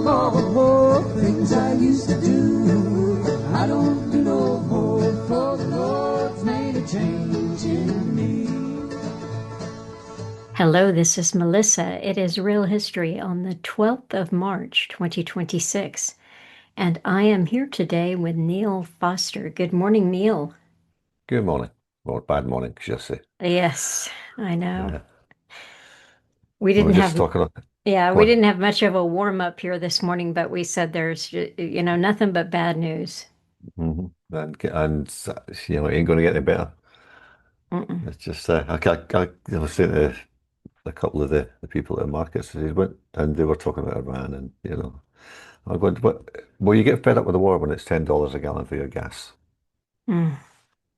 no more things I used to do. I don't do no more, for the Lord's made a change in me. Hello, this is Melissa. It is Real History on the 12th of March, 2026. And I am here today with Neil Foster. Good morning, Neil. Good morning. Or bad morning, should I say. Yes, I know. Yeah. We We were didn't just have, talking. yeah, Go we on. didn't have much of a warm up here this morning, but we said there's, nothing but bad news. And it ain't going to get any better. Mm-mm. It's just, I was saying to a couple of the people at the markets, they went and they were talking about Iran, and I'm going, but will you get fed up with the war when it's $10 a gallon for your gas? Mm.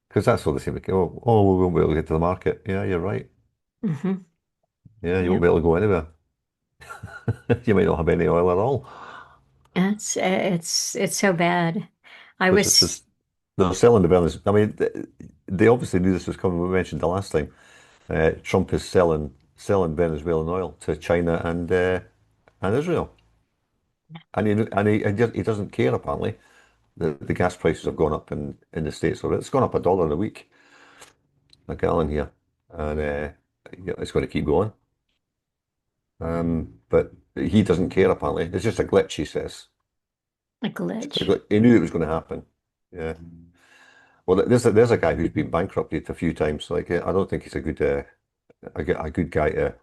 Because that's all they seem to go, we won't be able to get to the market. Yeah, you're right. Mm-hmm. Yeah, you won't Yep. be able to go anywhere. You might not have any oil at all. It's so bad. I was, Because they're selling the Venezuela. I mean, they obviously knew this was coming. We mentioned the last time. Trump is selling Venezuelan oil to China and Israel, and he doesn't care apparently. The gas prices have gone up in the States already. It's gone up $1 a week a gallon here, and yeah, it's going to keep going. But he doesn't care apparently. It's just a glitch, he says. a Just a glitch. He knew it was going to happen. Yeah. Well, there's a guy who's been bankrupted a few times. Like I don't think he's a good guy to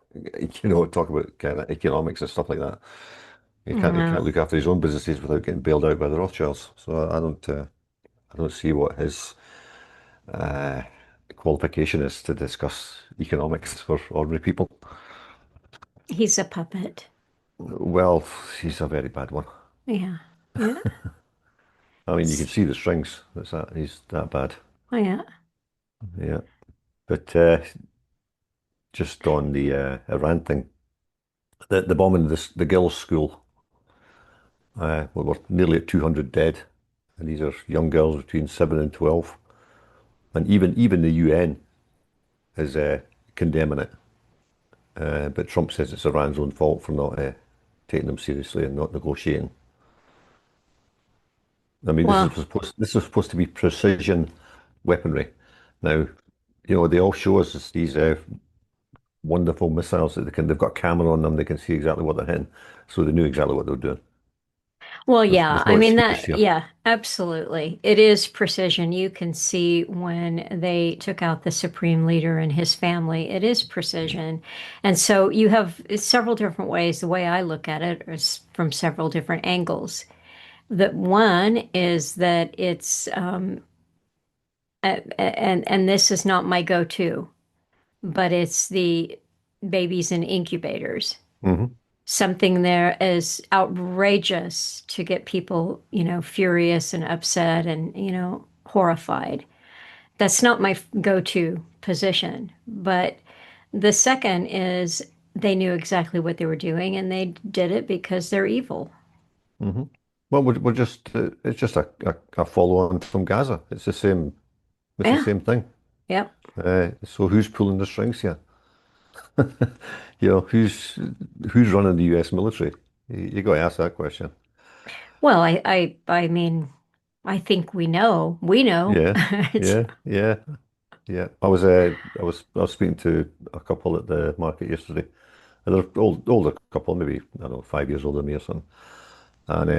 talk about kind of economics and stuff like that. He can't No. look after his own businesses without getting bailed out by the Rothschilds. So I don't see what his uh, qualification is to discuss economics for ordinary people. He's a puppet. Well, he's a very bad one. Yeah. Yeah. I mean, you can see the strings. He's that bad. Oh, yeah. Yeah. But just on the Iran thing, the bombing of the girls' school, we're nearly at 200 dead, and these are young girls between 7 and 12, and even the UN is condemning it, but Trump says it's Iran's own fault for not taking them seriously and not negotiating. I mean, Well, this is supposed to be precision weaponry. Now, they all show us these wonderful missiles that they've got a camera on them, they can see exactly what they're hitting, so they knew exactly what they were doing. well, yeah. There's I no mean excuse that, here. yeah, absolutely. It is precision. You can see when they took out the Supreme Leader and his family, it is precision. And so you have several different ways. The way I look at it is from several different angles. That one is that it's, and this is not my go-to, but it's the babies in incubators. Hmm. Something there is outrageous to get people, furious and upset and, horrified. That's not my go-to position. But the second is they knew exactly what they were doing and they did it because they're evil. Hmm. Well, we're just it's just a follow-on from Gaza. It's the Yeah. same thing. Yep. So who's pulling the strings here? Who's running the US military? You got to ask that question. Well, I mean, I think we know. We know. Yeah, It's, yeah, yeah, yeah. I was speaking to a couple at the market yesterday. And they're older couple, maybe I don't know, 5 years older than me or something. And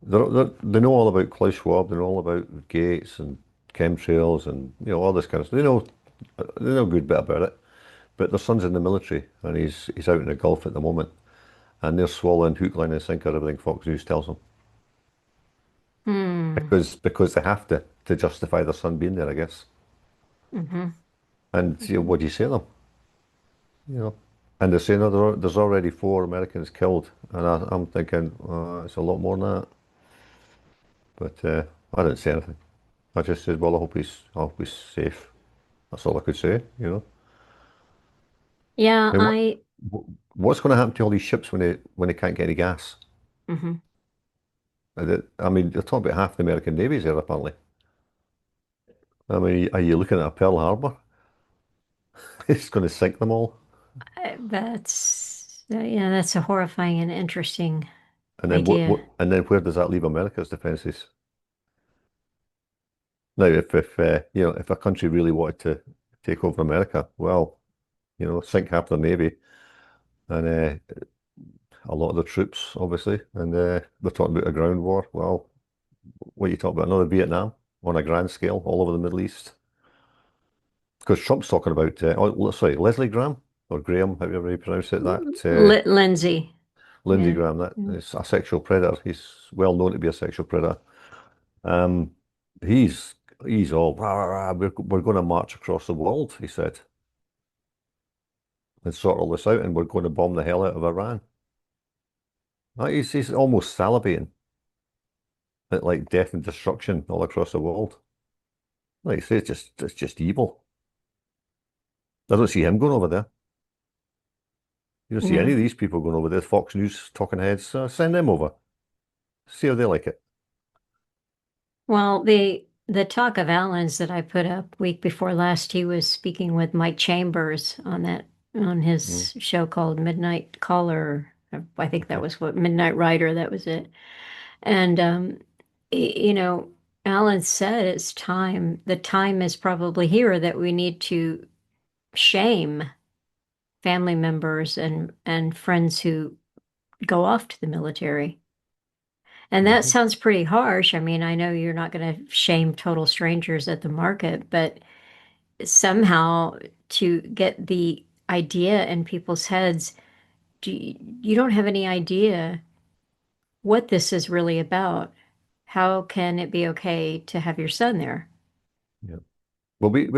they know all about Klaus Schwab. They know all about Gates and chemtrails and all this kind of stuff. They know a good bit about it. But their son's in the military and he's out in the Gulf at the moment, and they're swallowing hook, line, and sinker everything Fox News tells them hmm. because they have to justify their son being there, I guess. Hmm. And what do you say to them? You know, and they're saying, "Oh, there's already 4 Americans killed," and I'm thinking, it's a lot more than that. But I didn't say anything. I just said, "Well, I hope he's safe." That's all I could say. Yeah, I mean, what's going to happen to all these ships when they can't get any gas? mhm. I mean, they're talking about half the American Navy's there apparently. I mean, are you looking at a Pearl Harbor? It's going to sink them all. That's, yeah, that's a horrifying and interesting. And then idea. and then where does that leave America's defenses? Now, if you know, if a country really wanted to take over America, well, you know, sink half their navy and a lot of the troops, obviously, and we're talking about a ground war. Well, what are you talking about? Another Vietnam on a grand scale all over the Middle East? Because Trump's talking about, sorry, Leslie Graham or Graham, however you pronounce it, that Lindsay. Lindsey Yeah. Graham, that is a sexual predator. He's well known to be a sexual predator. Um, he's he's all rah, rah, rah, we're going to march across the world, he said, and sort all this out, and we're going to bomb the hell out of Iran. He's almost salivating at like death and destruction all across the world. Like I say, it's just evil. I don't see him going over there. You don't see any No. of these people going over there. Fox News talking heads. Send them over. See how they like it. Well, the talk of Allen's that I put up week before last, he was speaking with Mike Chambers on Mm, his show called Midnight Caller. I think that okay. was what Midnight Rider, that was it. And you know, Allen said it's time. The time is probably here that we need to shame family members and friends who go off to the military. And that Hmm. sounds pretty harsh. I mean, I know you're not going to shame total strangers at the market, but somehow to get the idea in people's heads, you don't have any idea what this is really about. How can it be okay to have your son there? Yeah. Well, we'd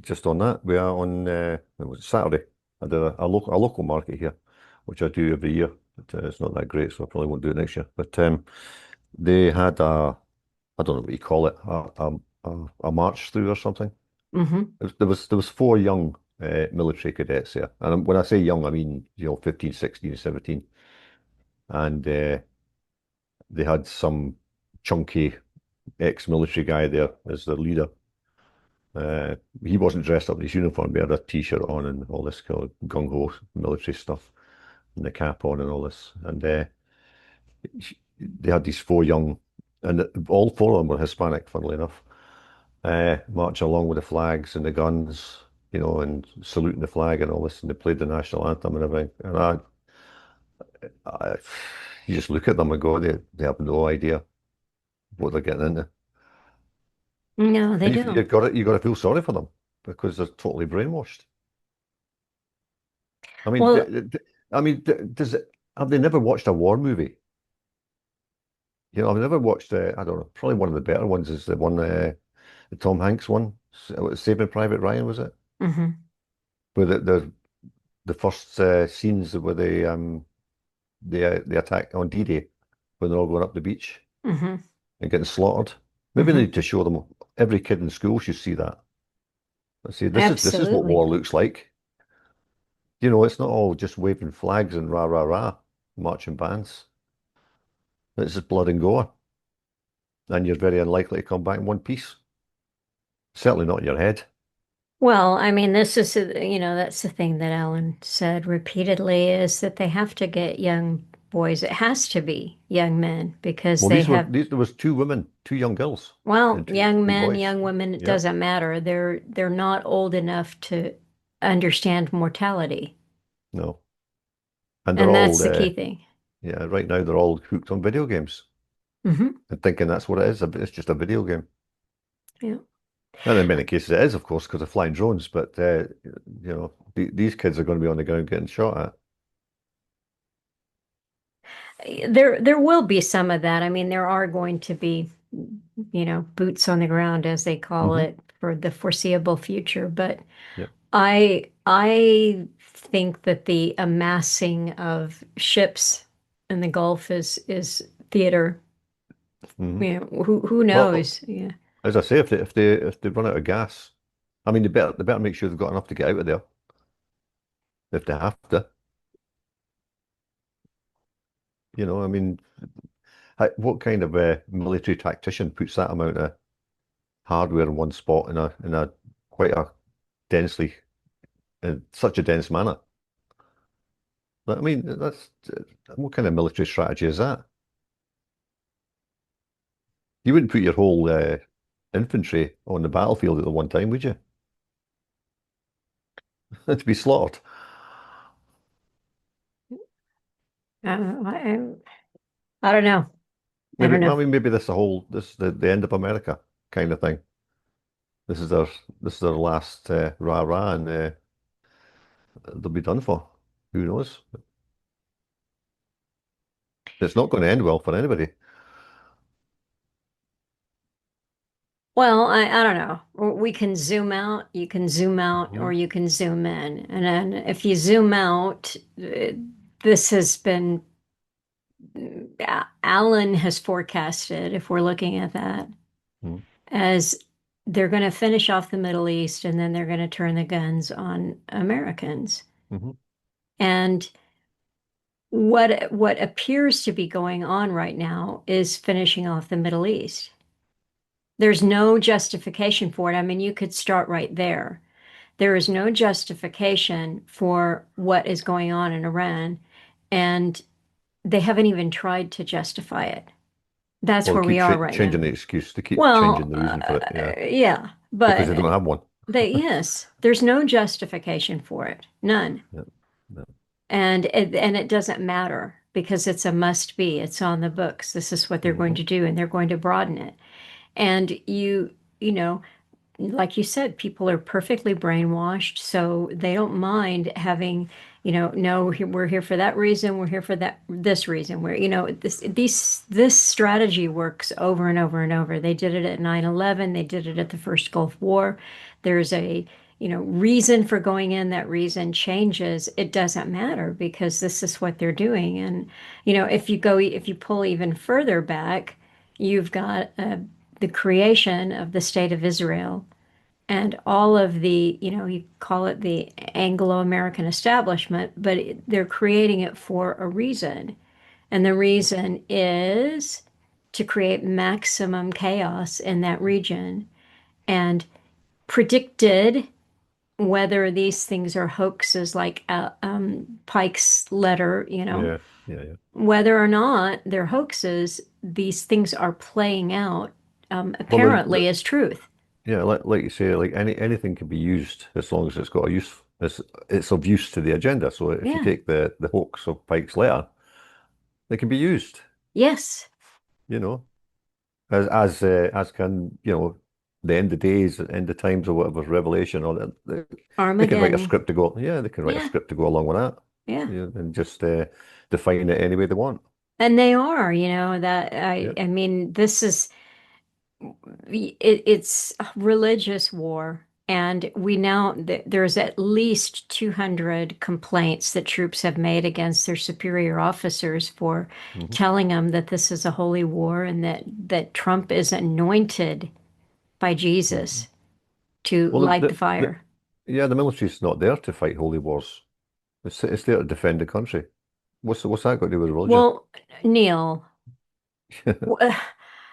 just on that. We are on it was Saturday. I did a local market here, which I do every year. But, it's not that great, so I probably won't do it next year. But they had I don't know what you call it, a march through or something. Hmm. There was four young military cadets there, and when I say young, I mean 15, 16, 17, and they had some chunky ex-military guy there as their leader. He wasn't dressed up in his uniform; he had a t-shirt on and all this kind of gung-ho military stuff, and the cap on and all this. And they had these four young, and all four of them were Hispanic, funnily enough, marching along with the flags and the guns, and saluting the flag and all this, and they played the national anthem and everything. And I you just look at them and go, they have no idea what they're getting into. No, they And don't. you got to feel sorry for them because they're totally brainwashed. I mean, Well, does it, have they never watched a war movie? I've never watched, I don't know, probably one of the better ones is the one, the Tom Hanks one, Saving Private Ryan, was it? hmm Where the first scenes where the attack on D-Day when they're all going up the beach hmm and getting slaughtered. Maybe they hmm need to show them every kid in school should see that. Let's see, this is what absolutely. war looks like. It's not all just waving flags and rah rah rah, marching bands. It's just blood and gore, and you're very unlikely to come back in one piece. Certainly not in your head. Well, I mean, this is, that's the thing that Alan said repeatedly is that they have to get young boys. It has to be young men because Well, they have, there was two women, two young girls, well, and young two men, boys. young women, it Yeah, doesn't matter. They're not old enough to understand mortality. no, and they're And all that's the key thing. yeah. Right now, they're all hooked on video games Hmm. and thinking that's what it is. It's just a video game. Yeah. And in many cases, it is, of course, because of flying drones. But these kids are going to be on the ground getting shot at. There will be some of that. I mean, there are going to be, boots on the ground, as they call Hmm. it, for the foreseeable future. But Yeah. I think that the amassing of ships in the Gulf is theater. Hmm. Who Well, knows? Yeah. as I say, if they run out of gas, I mean, they better make sure they've got enough to get out of there if they have to. I mean, what kind of military tactician puts that amount of hardware in one spot in a quite a densely in such a dense manner? I mean, that's what kind of military strategy is that? You wouldn't put your whole infantry on the battlefield at the one time, would you? To be slaughtered. Uh, I, I don't know. I Maybe, don't know. I mean, maybe this is the end of America kind of thing. This is their this is their last rah-rah, and they'll be done for. Who knows? It's not going to end well for anybody. Well, I don't know. We can zoom out, you can zoom out, or Mhm. you can zoom in. And then if you zoom out, this has been, Alan has forecasted, if we're looking at that, Mhm. as they're going to finish off the Middle East and then they're going to turn the guns on Americans. Mhm. And what appears to be going on right now is finishing off the Middle East. There's no justification for it. I mean, you could start right there. There is no justification for what is going on in Iran, and they haven't even tried to justify it. That's Well, they where we keep are right changing now. the excuse. They keep changing Well, the reason for it. Yeah, yeah, because they but don't have one. yes, there's no justification for it, none. Yeah. Yeah. And it doesn't matter because it's a must be. It's on the books. This is what they're going Mhm. to do, and they're going to broaden it. And you know, like you said, people are perfectly brainwashed, so they don't mind having, no, we're here for that reason, we're here for this reason. This strategy works over and over and over. They did it at 9/11, they did it at the first Gulf War. There's a, reason for going in. That reason changes. It doesn't matter because this is what they're doing. And, if you pull even further back, you've got the creation of the state of Israel and all of the, you call it the Anglo-American establishment, but they're creating it for a reason. And the reason is to create maximum chaos in that region and predicted whether these things are hoaxes like Pike's letter, Yeah. Yeah. Yeah. whether or not they're hoaxes, these things are playing out Well, apparently as truth. yeah, like you say, like anything can be used as long as it's got a use. It's of use to the agenda. So if you Yeah. take the hoax of Pike's letter, they can be used. Yes. You know, as can the end of days, end of times, or whatever Revelation, or that they can write a Armageddon. script to go. Yeah, they can write a Yeah. script to go along with that. Yeah. Yeah, and just define it any way they want. And they are, that Yeah. I mean, it's a religious war. And there's at least 200 complaints that troops have made against their superior officers for Hmm. telling them that this is a holy war and that Trump is anointed by Hmm. Jesus to Well, light the fire. yeah, the military's not there to fight holy wars. It's there to defend the country. What's that got to do with religion? Well, Neil,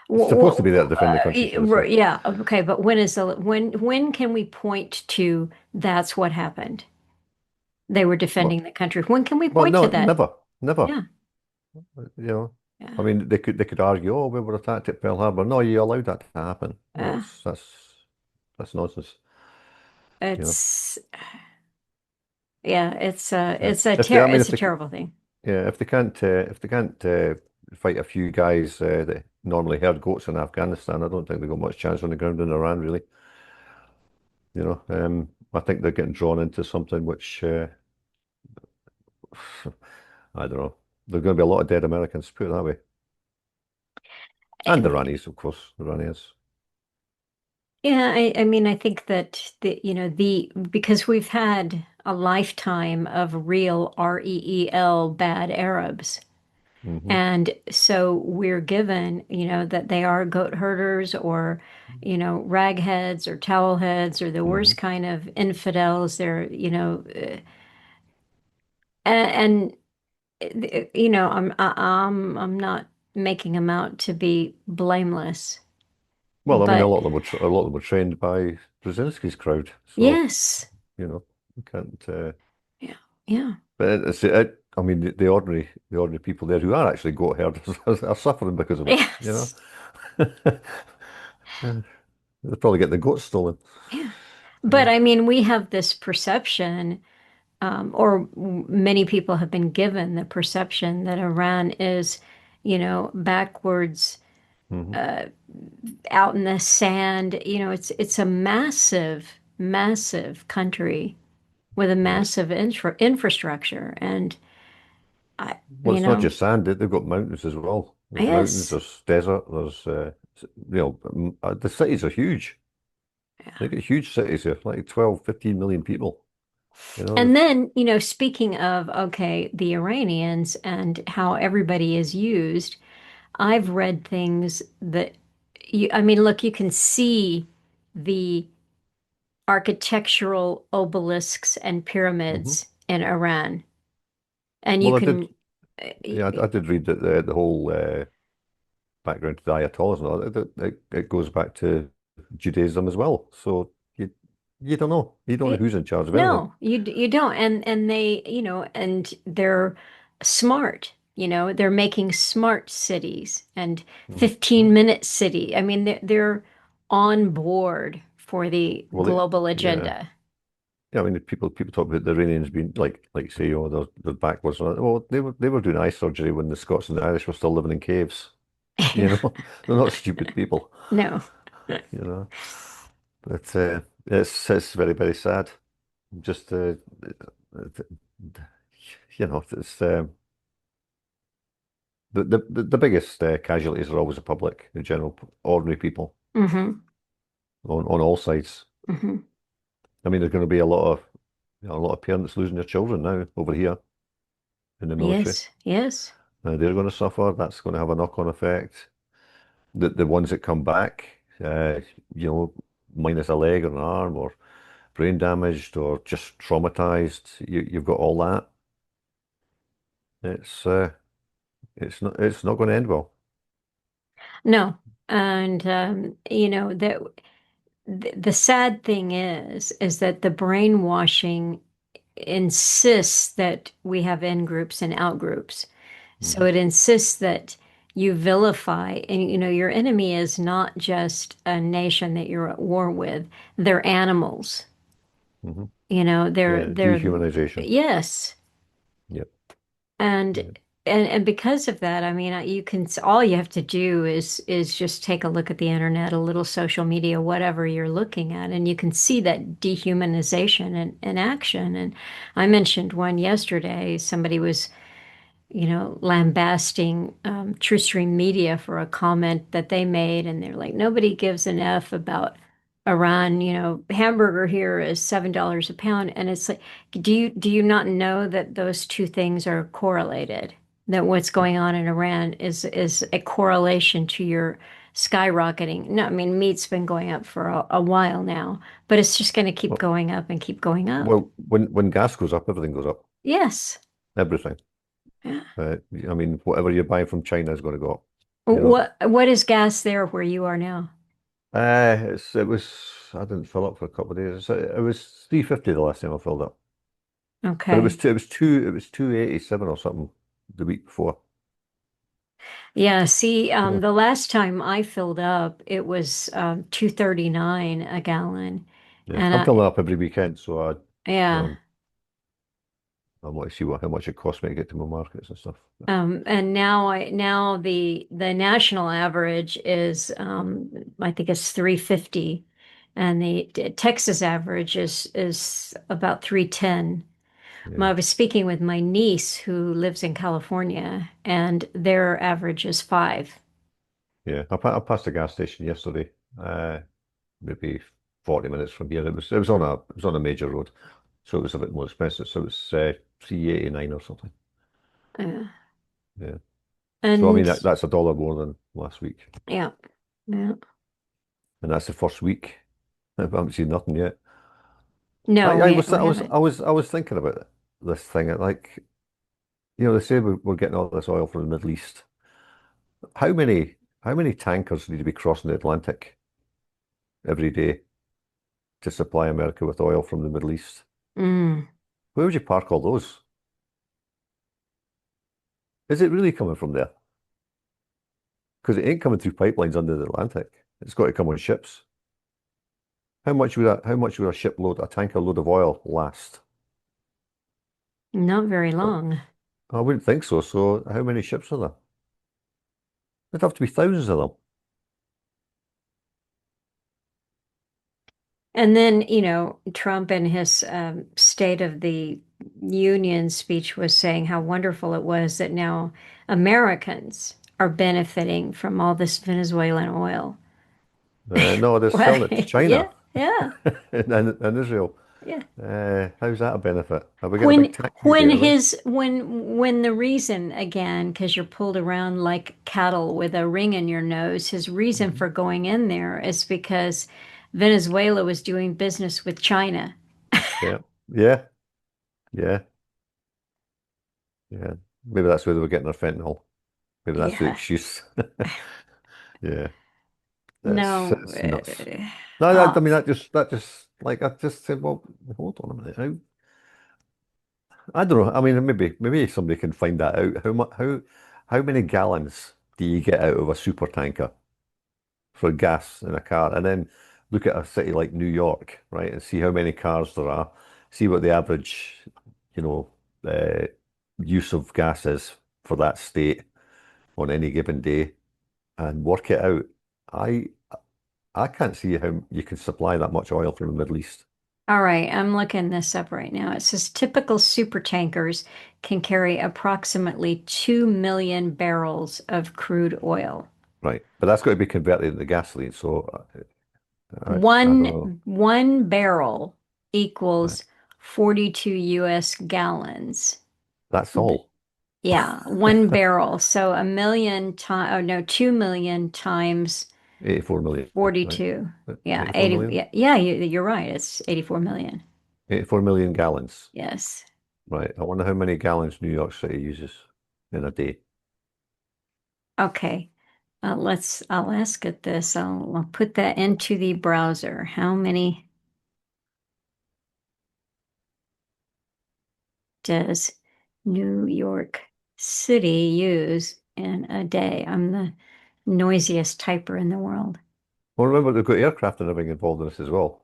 It's supposed to be there to defend the country, should I say? Yeah, okay, but when can we point to that's what happened? They were Well, defending the country. When can we well, point no, to that? never, never. Yeah, You know, I yeah. mean, they could argue, oh, we were attacked at Pearl Harbor. No, you allowed that to happen. Well, Uh, that's nonsense. You know, it's yeah, yeah. If they, I mean, it's a terrible thing. yeah, if they can't fight a few guys that normally herd goats in Afghanistan, I don't think they got much chance on the ground in Iran, really. I think they're getting drawn into something which I don't know. There's going to be a lot of dead Americans, put it that way, and Iranis, of course, Iranians. Yeah, I mean, I think that the because we've had a lifetime of real REEL bad Arabs. Hmm. And so we're given, that they are goat herders or, ragheads or towelheads or the Hmm. worst kind of infidels. They're, and, I'm not making them out to be blameless, Well, I mean, but a lot of them were trained by Brzezinski's crowd, so yes, we can't. yeah, yeah. But I mean, the ordinary people there who are actually goat herders are suffering because of it. You know, Yes. and they're probably getting the goats stolen. Yeah. You But know. I mean, we have this perception, or many people have been given the perception that Iran is, backwards, Hmm. out in the sand. It's a massive, massive country with a Yeah. massive infrastructure, and I, Well, you it's not know, just sand. They've got mountains as well. There's mountains. yes, There's desert. There's the cities are huge. They got huge cities here, like 12, 15 million people. You know. and then, speaking of, okay, the Iranians and how everybody is used, I've read things that I mean, look, you can see the architectural obelisks and Hmm. pyramids in Iran, and you Well, I did. can, Yeah, I did read that the whole background to the Ayatollahs and all that. It goes back to Judaism as well. So you don't know. You don't know it, who's in charge of anything. no, you don't, and they, and they're smart. They're making smart cities and Hmm. 15-minute city. I mean, they're on board for the Well, global yeah. agenda. Yeah, I mean, people talk about the Iranians being like say, oh, they're backwards. Well, they were doing eye surgery when the Scots and the Irish were still living in caves. You know, they're not stupid people. No, You know, but it's very very sad. Just it's the biggest casualties are always the public, the general ordinary people hmm on all sides. hmm I mean, there's going to be a lot of parents losing their children now over here in the military. Yes, yes. They're going to suffer. That's going to have a knock-on effect. The ones that come back, you know, minus a leg or an arm or brain damaged or just traumatized, you've got all that. It's uh, it's not going to end well. No. And that the sad thing is that the brainwashing insists that we have in groups and out groups. So Hmm. it insists that you vilify, and your enemy is not just a nation that you're at war with. They're animals. Hmm. They're Yeah, dehumanization. yes. Yep. And Yep. and because of that, I mean, all you have to do is just take a look at the internet, a little social media, whatever you're looking at, and you can see that dehumanization in action. And I mentioned one yesterday. Somebody was, lambasting True Stream Media for a comment that they made, and they're like, nobody gives an F about Iran. Hamburger here is $7 a pound, and it's like, do you not know that those two things are correlated? That what's going on in Iran is a correlation to your skyrocketing. No, I mean, meat's been going up for a while now, but it's just going to keep Well, going up and keep going up. well, when gas goes up, everything goes up. Yes. Everything. Yeah. I mean, whatever you're buying from China is going to go up. You know. What is gas there where you are now? It was. I didn't fill up for a couple of days. It was 350 the last time I filled up, but Okay. it was 287 or something the week before. Yeah, see, Yeah, the last time I filled up, it was 239 a gallon. yeah. And I'm filling up every weekend, so yeah. um, I want to see how much it costs me to get to my markets and stuff. And now the national average is I think it's 350, and the Texas average is about 310. Yeah, I was speaking with my niece who lives in California, and their average is 5. yeah. I passed a gas station yesterday, maybe 40 minutes from here. It was on a major road, so it was a bit more expensive. So it was 389 or something. Yeah. Yeah. So I mean And that's a dollar more than last week, yeah, yeah. and that's the first week. I haven't seen nothing yet. No, we haven't. I was thinking about this thing. Like, they say we're getting all this oil from the Middle East. How many tankers need to be crossing the Atlantic every day to supply America with oil from the Middle East? Mm. Where would you park all those? Is it really coming from there? Because it ain't coming through pipelines under the Atlantic. It's got to come on ships. How much would a shipload, a tanker load of oil last? Not very long. I wouldn't think so. So how many ships are there? There'd have to be thousands of them. And then, Trump in his State of the Union speech was saying how wonderful it was that now Americans are benefiting from all this Venezuelan oil. No, they're Well, selling it to yeah, China yeah, and Israel. yeah. How's that a benefit? Have we got a big When tax when rebate on this? his when the reason again, because you're pulled around like cattle with a ring in your nose, his reason Mhm. for going in there is because Venezuela was doing business with China. Yeah, yeah, yeah, yeah. Maybe that's where they were getting their fentanyl. Maybe that's the Yeah. excuse. Yeah, No. it's nuts. No, I Uh, mean that just like I just said, well, hold on a minute. I don't know. I mean, maybe somebody can find that out. How many gallons do you get out of a super tanker for gas in a car? And then look at a city like New York, right, and see how many cars there are. See what the average, you know, uh, use of gas is for that state on any given day, and work it out. I I can't see how you can supply that much oil from the Middle East. all right, I'm looking this up right now. It says typical super tankers can carry approximately 2 million barrels of crude oil. Right. But that's got to be converted into gasoline. So I don't know. One barrel Right. equals 42 US gallons. That's all. Yeah, one barrel. So a million times, oh no, 2 million times 84 million. Right. 42. Yeah, 84 80. million? Yeah, yeah, you're right. It's 84 million. 84 million gallons. Yes. Right. I wonder how many gallons New York City uses in a day. Okay. I'll ask it this. I'll put that into the browser. How many does New York City use in a day? I'm the noisiest typer in the world. Well, remember, they've got aircraft and everything involved in this as well.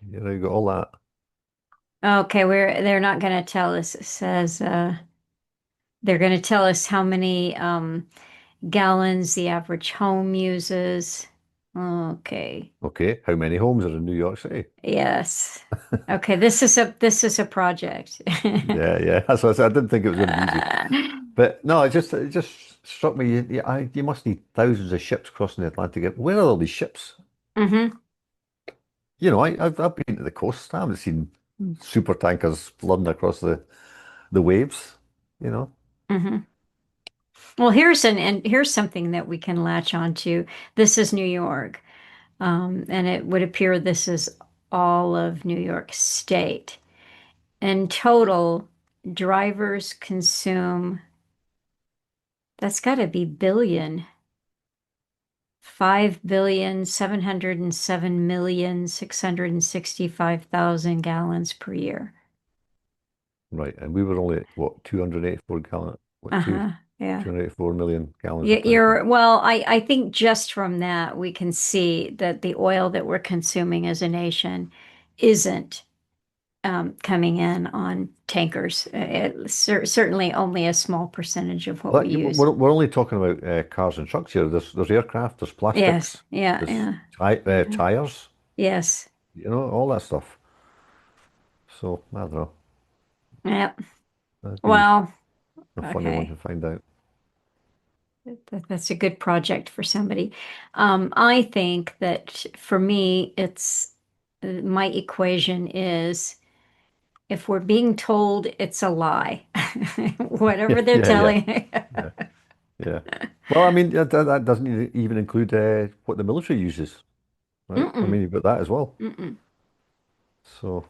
You've got all that. Okay, they're not going to tell us. It says they're going to tell us how many gallons the average home uses. Okay. Okay. How many homes are in New York City? Yes. Okay, this is a project. Yeah, yeah. That's what I said. I didn't think it was going to be easy. But no, it just struck me. You must need thousands of ships crossing the Atlantic. Where are all these ships? hmm I've been to the coast. I haven't seen super tankers flooding across the waves. You know, hmm Well, and here's something that we can latch on to. This is New York, and it would appear this is all of New York State. In total, drivers consume, that's got to be billion, 5,707,665,000 gallons per year. right? And we were only at what 284 gallon, what two Uh-huh. Yeah. 284 million gallons of tanker. Well, I think just from that we can see that the oil that we're consuming as a nation isn't coming in on tankers. Certainly only a small percentage of what we But use. we're only talking about cars and trucks here. There's aircraft, there's Yes. plastics, Yeah. there's Yeah. tires, Yes. all that stuff. So I don't know. Yeah. That'd be Well, a funny one to okay. find out. That's a good project for somebody. I think that for me, it's my equation is if we're being told it's a lie, Yeah, whatever they're yeah, yeah, telling. yeah, yeah. Well, I mean, that doesn't even include what the military uses, right? I Mm-mm, mean, you've got that as well. mm-mm. So,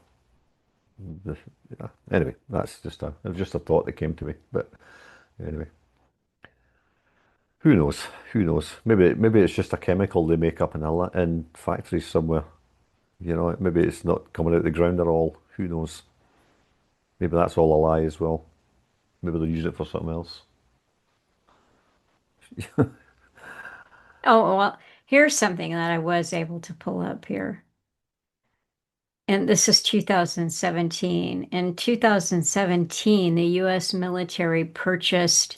the- yeah. Anyway, that's just a thought that came to me. But anyway, who knows? Who knows? Maybe it's just a chemical they make up in factories somewhere. Maybe it's not coming out of the ground at all. Who knows? Maybe that's all a lie as well. Maybe they're using it for something else. Oh, well, here's something that I was able to pull up here. And this is 2017. In 2017, the U.S. military purchased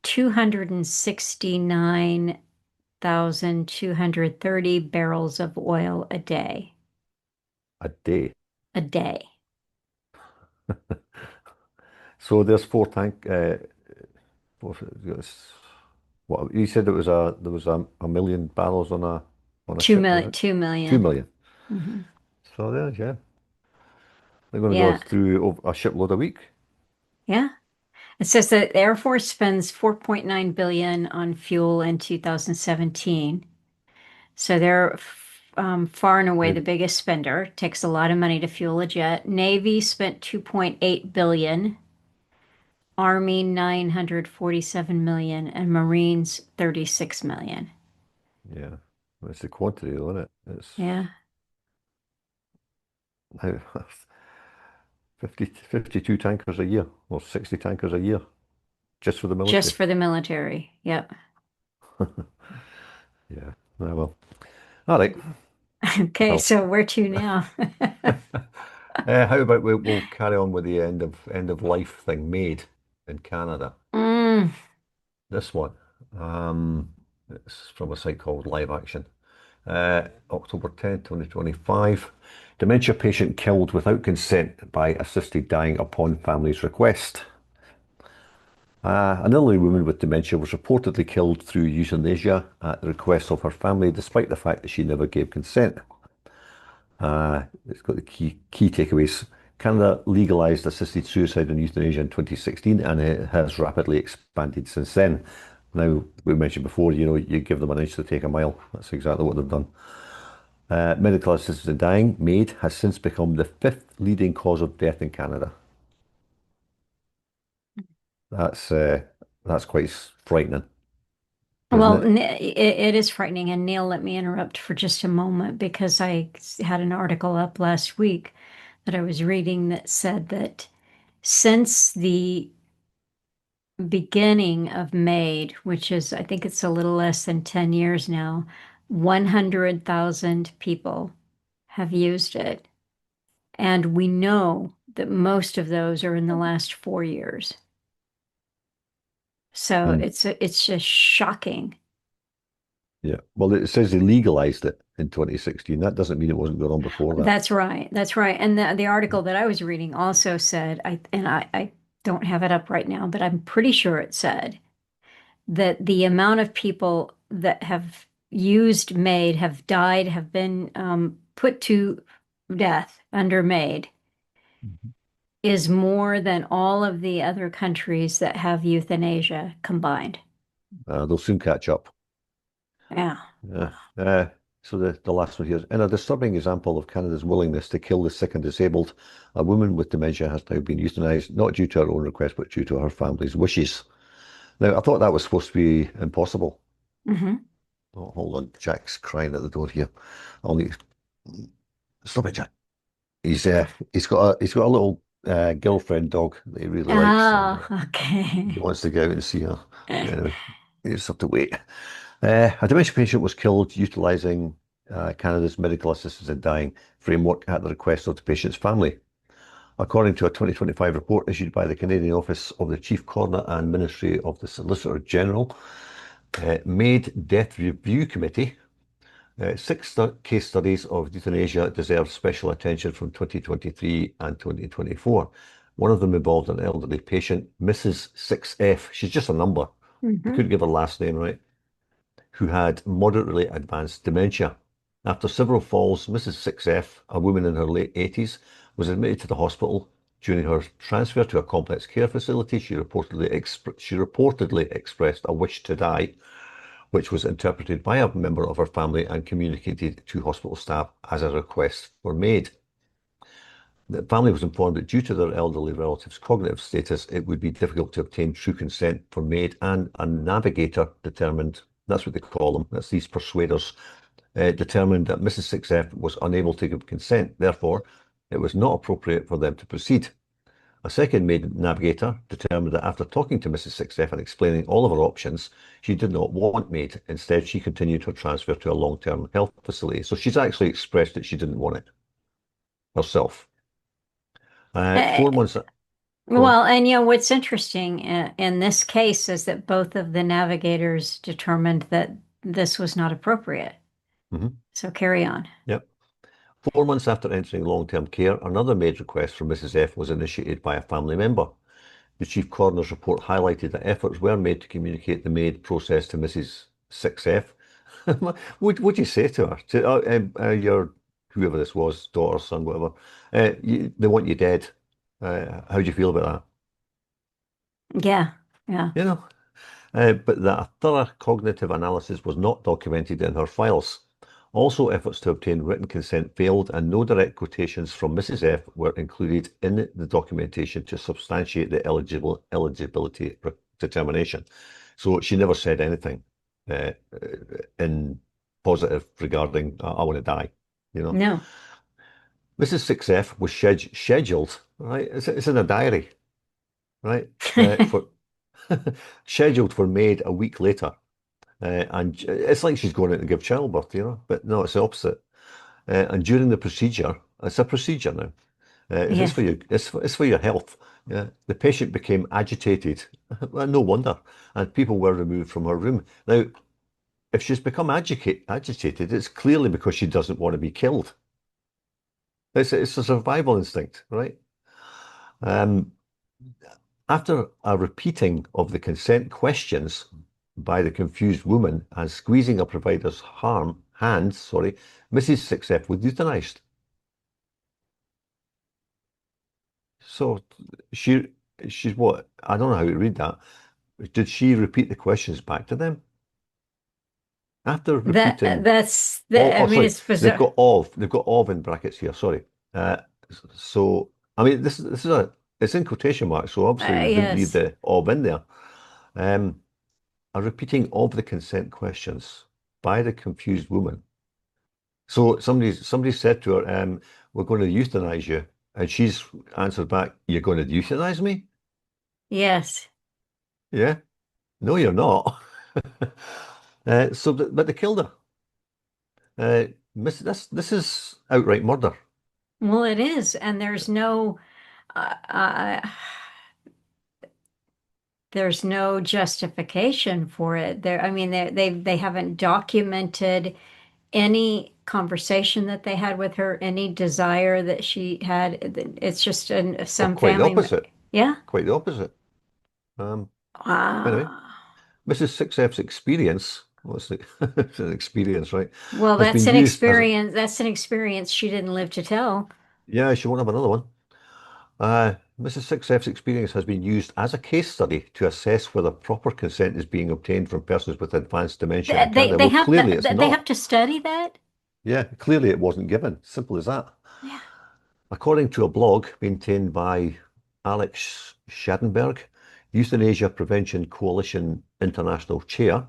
269,230 barrels of oil a day. A day. A day. So there's four tank. What you said there was a million barrels on a Two ship, was million, it? 2 million. 2 million. Hmm. So there, yeah, they're going to go Yeah, through a shipload a week. yeah. It says that the Air Force spends 4.9 billion on fuel in 2017. So they're far and away the Maybe. biggest spender. Takes a lot of money to fuel a jet. Navy spent 2.8 billion, Army 947 million, and Marines 36 million. Yeah, it's the quantity, though, isn't it? It's Yeah, how 52 tankers a year or 60 tankers a year just for the just military. for the military. Yep. Yeah. Ah, well, all right. Okay, Well, so where to now? how about we'll carry on with the end of life thing made in Canada. Mm, This one, it's from a site called Live Action. October 10th, 2025. Dementia patient killed without consent by assisted dying upon family's request. An elderly woman with dementia was reportedly killed through euthanasia at the request of her family, despite the fact that she never gave consent. It's got the key takeaways. Canada legalized assisted suicide and euthanasia in 2016, and it has rapidly expanded since then. Now, we mentioned before, you give them an inch to take a mile. That's exactly what they've done. Medical assistance in dying, MAID, has since become the fifth leading cause of death in Canada. That's uh, that's quite frightening, isn't well, it? it is frightening. And Neil, let me interrupt for just a moment because I had an article up last week that I was reading that said that since the beginning of MAID, which is, I think it's a little less than 10 years now, 100,000 people have used it. And we know that most of those are in the last 4 years. So And it's just shocking. yeah, well, it says they legalized it in 2016. That doesn't mean it wasn't going on before that. That's right. That's right. And the article that I was reading also said, I don't have it up right now, but I'm pretty sure it said that the amount of people that have used MAID, have died, have been put to death under MAID Mhm. is more than all of the other countries that have euthanasia combined. They'll soon catch up. Yeah. Yeah. So the last one here. In a disturbing example of Canada's willingness to kill the sick and disabled, a woman with dementia has now been euthanized, not due to her own request, but due to her family's wishes. Now, I thought that was supposed to be impossible. Hmm. Oh, hold on, Jack's crying at the door here. I'll need stop it, Jack. He's got a little girlfriend dog that he really likes, and Oh, okay. he wants to go out and see her. Anyway, you just have to wait. A dementia patient was killed utilising Canada's medical assistance in dying framework at the request of the patient's family. According to a 2025 report issued by the Canadian Office of the Chief Coroner and Ministry of the Solicitor General, MAID Death Review Committee, six case studies of euthanasia deserve special attention from 2023 and 2024. One of them involved an elderly patient, Mrs. 6F. She's just a number. I Hmm. couldn't give her last name right. Who had moderately advanced dementia. After several falls, Mrs. 6F, a woman in her late 80s, was admitted to the hospital. During her transfer to a complex care facility, she reportedly expressed a wish to die, which was interpreted by a member of her family and communicated to hospital staff as a request for MAID. The family was informed that due to their elderly relative's cognitive status, it would be difficult to obtain true consent for MAID, and a navigator determined, that's what they call them, that's these persuaders, determined that Mrs. 6F was unable to give consent. Therefore, it was not appropriate for them to proceed. A second maid navigator determined that after talking to Mrs. 6F and explaining all of her options, she did not want maid. Instead, she continued her transfer to a long-term health facility. So she's actually expressed that she didn't want it herself. Uh, 4 months. Go on. well, and what's interesting in this case is that both of the navigators determined that this was not appropriate. Mhm. So carry on. Yep. 4 months after entering long-term care, another maid request from Mrs. F was initiated by a family member. The chief coroner's report highlighted that efforts were made to communicate the maid process to Mrs. 6F. What'd you say to her? To your whoever this was, daughter, son, whatever. They want you dead. How do you feel about Yeah, yeah. that? But that a thorough cognitive analysis was not documented in her files. Also, efforts to obtain written consent failed, and no direct quotations from Mrs. F were included in the documentation to substantiate the eligibility determination. So she never said anything uh, in positive regarding I want to die. No. Mrs. 6F was scheduled, right? It's in a diary, right? For scheduled for maid a week later. And it's like she's going out to give childbirth, but no, it's the opposite. And during the procedure, it's a procedure now. It's for Yes. your, it's for your health. Yeah, the patient became agitated. Well, no wonder, and people were removed from her room. Now, if she's become agitated, it's clearly because she doesn't want to be killed. It's a survival instinct, right? Um, After a repeating of the consent questions by the confused woman and squeezing a provider's hand, Mrs. 6F was euthanized. So she she's what? I don't know how to read that. Did she repeat the questions back to them? After That repeating that's all, I mean, sorry, it's bizarre. they've got of in brackets here, sorry. So I mean this is it's in quotation marks, so obviously they didn't leave Yes. the of in there. Um a repeating of the consent questions by the confused woman. So somebody said to her, "We're going to euthanize you," and she's answered back, "You're going to euthanize me?" Yes. Yeah, no, you're not. But they killed her. This is outright murder. Well, it is, and uh, uh, there's no justification for it. I mean, they haven't documented any conversation that they had with her, any desire that she had. It's just Well, some quite the family. opposite. Yeah. Quite the opposite. Um, anyway, Wow. Mrs. 6F's experience, what's the it's an experience, right? Well, Has that's been an used as a, experience. That's an experience she didn't live to tell. yeah, she won't have another one. Mrs. 6F's experience has been used as a case study to assess whether proper consent is being obtained from persons with advanced dementia in Canada. They Well, have clearly it's they have not. to study that. Yeah, clearly it wasn't given. Simple as that. Yeah. According to a blog maintained by Alex Schadenberg, Euthanasia Prevention Coalition International Chair,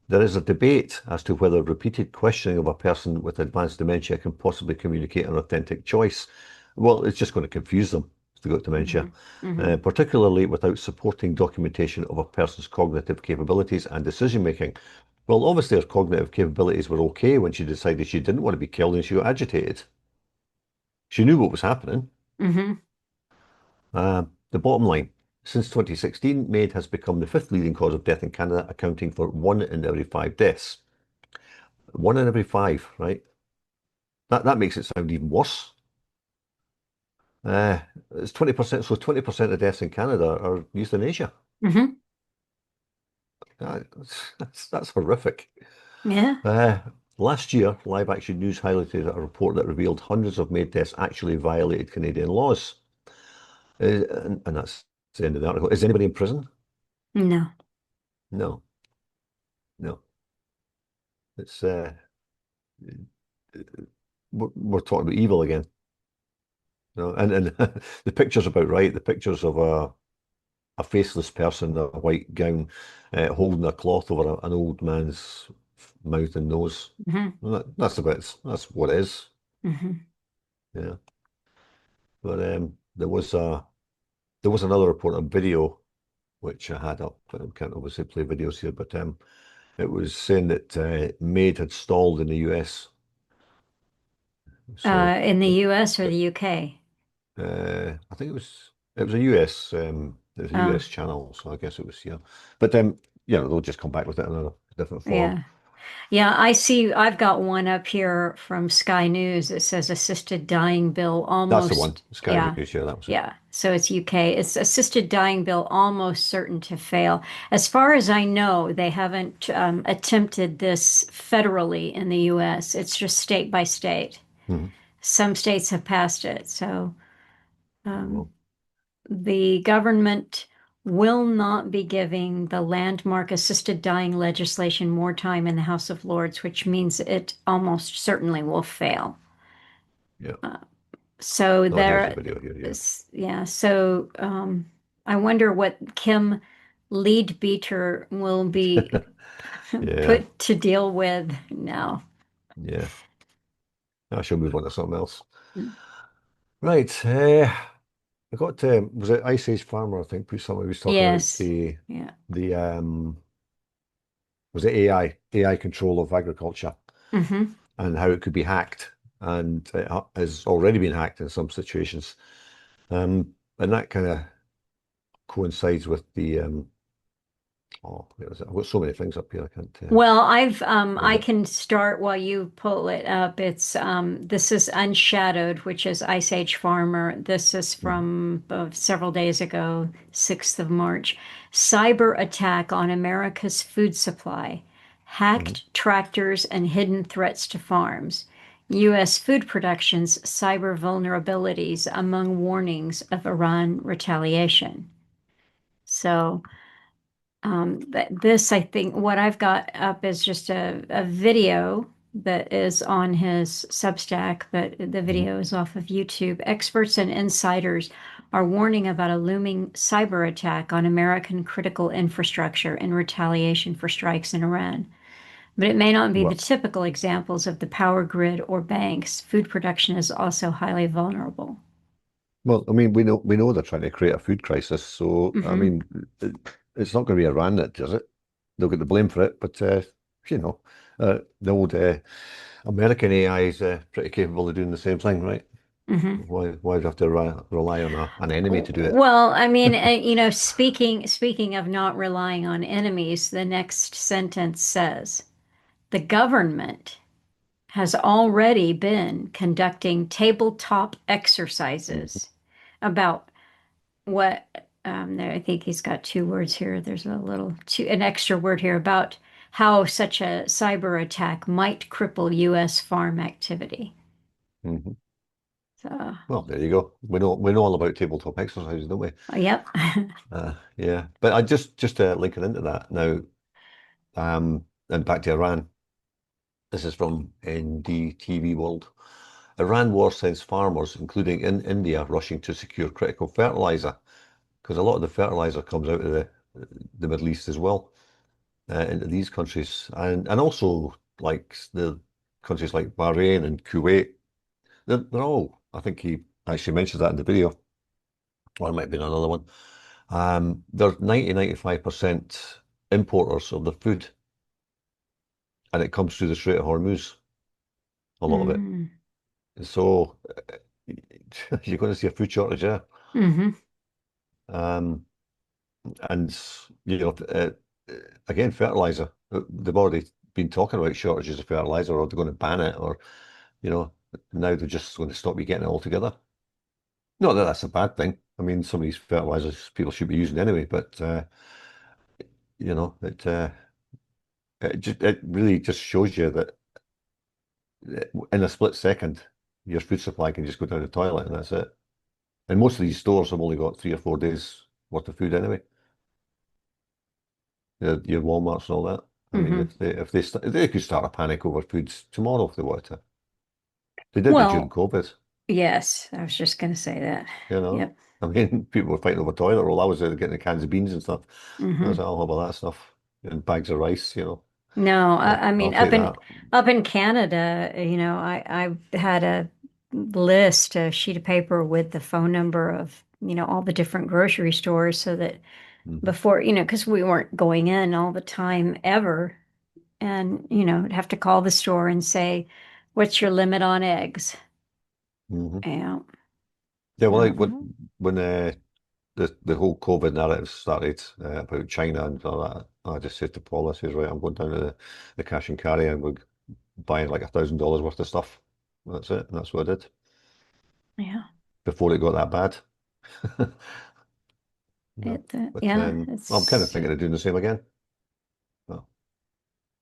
there is a debate as to whether repeated questioning of a person with advanced dementia can possibly communicate an authentic choice. Well, it's just going to confuse them if they've got dementia, Hmm. Hmm. particularly without supporting documentation of a person's cognitive capabilities and decision making. Well, obviously, her cognitive capabilities were okay when she decided she didn't want to be killed and she got agitated. She knew what was happening. Hmm. The bottom line, since 2016, MAID has become the fifth leading cause of death in Canada, accounting for 1 in every 5 deaths. 1 in every 5, right? That makes it sound even worse. It's 20%, so 20% of deaths in Canada are euthanasia. Hmm. That's horrific. Yeah. Uh, Last year, Live Action News highlighted a report that revealed hundreds of MAID deaths actually violated Canadian laws. And that's the end of the article. Is anybody in prison? No. No, no. It's we're talking about evil again. And the picture's about right. The pictures of a faceless person in a white gown holding a cloth over an old man's mouth and nose. Hmm. Well, that's what it is. Hmm. Yeah. But there was a there was another report, a video, which I had up. I can't obviously play videos here, but it was saying that Maid had stalled in the US. So In the US or the UK? I think it was a US it was a Oh, US channel, so I guess it was, yeah. But they'll just come back with it in a different form. yeah. Yeah, I see. I've got one up here from Sky News. It says assisted dying bill That's the one. almost, Sky yeah, News, yeah, that was it. yeah. So it's UK. It's assisted dying bill almost certain to fail. As far as I know, they haven't attempted this federally in the US. It's just state by state. Mhm. Some states have passed it. So um, Well, the government will not be giving the landmark assisted dying legislation more time in the House of Lords, which means it almost certainly will fail. yeah. Uh, so No, here's the there video here, yeah. is, yeah. So I wonder what Kim Leadbeater will be Yeah, put to deal with now. yeah. I shall move on to something else. Right. I got was it Ice Age Farmer, I think, put something he was talking about Yes. Yeah. the was it AI control of agriculture Hmm. and how it could be hacked, and it has already been hacked in some situations. And that kind of coincides with the oh, where is it? I've got so many things up here, I can't Well, find I it. can start while you pull it up. It's this is Unshadowed, which is Ice Age Farmer. This is Mhm, from several days ago, 6th of March. Cyber attack on America's food supply. mhm. Hacked tractors and hidden threats to farms. U.S. food production's cyber vulnerabilities among warnings of Iran retaliation. So this, I think, what I've got up is just a video that is on his Substack, but the Mhm. video is off of YouTube. Experts and insiders are warning about a looming cyber attack on American critical infrastructure in retaliation for strikes in Iran. But it may not be the Well, typical examples of the power grid or banks. Food production is also highly vulnerable. I mean, we know they're trying to create a food crisis, so I Hmm. mean, it, it's not going to be Iran that does it. They'll get the blame for it, but you know, the old American AI is pretty capable of doing the same thing, right? Hmm. Why do you have to rely on an enemy to do it? Well, I mean, speaking of not relying on enemies, the next sentence says, the government has already been conducting tabletop Mhm. exercises about what there, I think he's got two words here. There's an extra word here about how such a cyber attack might cripple US farm activity. Mhm. So, Well, there you go. We know all about tabletop exercises, don't we? yep. Yeah, but I just linking into that now, and back to Iran. This is from NDTV World. Iran war sends farmers, including in India, rushing to secure critical fertilizer because a lot of the fertilizer comes out of the Middle East as well, into these countries, and also like the countries like Bahrain and Kuwait. They're all. I think he actually mentions that in the video, or it might have been another one. They're 95% importers of the food, and it comes through the Strait of Hormuz, a lot of it. Mm. So you're going to see a food shortage there. Hmm. Um, and again, fertilizer. They've already been talking about shortages of fertilizer, or they're going to ban it, or you know, now they're just going to stop you getting it altogether. Not that that's a bad thing. I mean, some of these fertilizers people should be using anyway, but you know, it really just shows you that in a split second, your food supply can just go down the toilet, and that's it. And most of these stores have only got 3 or 4 days worth of food anyway. Your Walmarts and all that. I mean, Hmm. if they could start a panic over foods tomorrow if they wanted to. They did it during Well, COVID, yes, I was just going to say that. you know. Yep. I mean, people were fighting over toilet roll. I was getting the cans of beans and stuff. I was Hmm. like, I'll have all that stuff and bags of rice, you know. No, I I'll mean take that. up in Canada, I had a list, a sheet of paper with the phone number of all the different grocery stores so that Hmm. before, because we weren't going in all the time ever. And, I'd have to call the store and say, what's your limit on eggs? Hmm. Yeah. Yeah, well, like So, when the whole COVID narrative started about China and all that, I just said to Paul, I says, right, I'm going down to the cash and carry and we're buying like $1,000 worth of stuff. That's it. And that's what I did yeah. before it got that bad. No. But Yeah, I'm kind of it's, thinking of doing the same again. Well,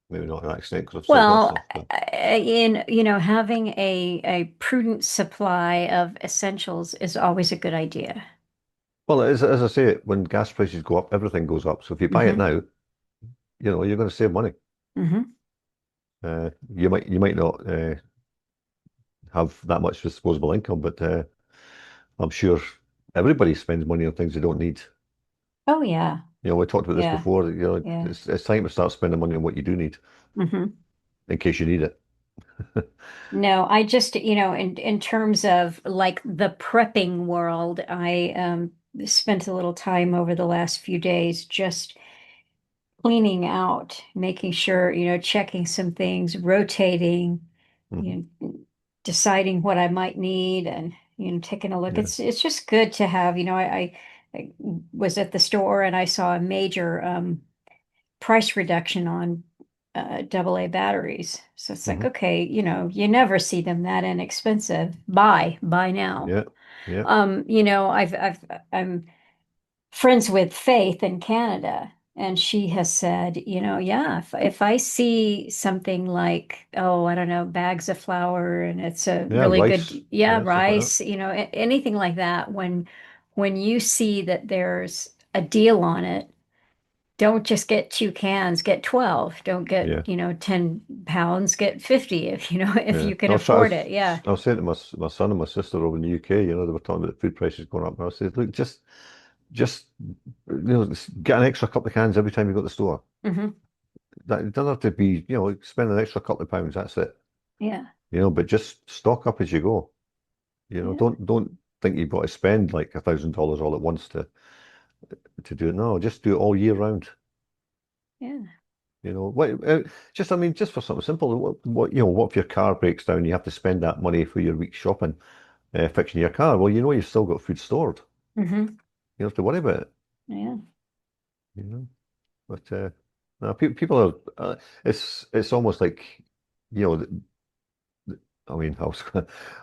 maybe not to that extent because I've still got well, stuff, but having a prudent supply of essentials is always a good idea. well, as I say, when gas prices go up, everything goes up. So if you buy it Hmm. now, you're going to save money. Hmm. You might not have that much disposable income, but I'm sure everybody spends money on things they don't need. Oh yeah. We talked about this Yeah. before. Yeah. It's time to start spending money on what you do need Hmm. in case you need it. No, I just, in terms of like the prepping world, I spent a little time over the last few days just cleaning out, making sure, checking some things, rotating, Hmm. you deciding what I might need and, taking a look. Yeah. It's just good to have, I was at the store and I saw a major price reduction on AA batteries. So it's like, Hmm. okay, you never see them that inexpensive. Buy now. Yeah. Yeah. I'm friends with Faith in Canada, and she has said, yeah, if I see something like, oh, I don't know, bags of flour, and it's a Yeah. really Rice. good, yeah, Yeah. Stuff like that. rice, anything like that, when you see that there's a deal on it, don't just get 2 cans, get 12. Don't get, Yeah. 10 pounds, get 50 if if Yeah. you can I was, I afford was, it. Yeah. I was saying to my son and my sister over in the UK, they were talking about the food prices going up. And I said, look, just get an extra couple of cans every time you go to the store. Hmm. That it doesn't have to be, spend an extra couple of pounds. That's it. Yeah. But just stock up as you go. Yeah. Don't think you've got to spend like $1,000 all at once to do it. No, just do it all year round. Yeah. What? I mean, just for something simple. What if your car breaks down? You have to spend that money for your week's shopping, fixing your car. Well, you've still got food stored. Hmm. You don't have to worry about it. Yeah. You know. But no, people are. It's almost like, you know. I mean,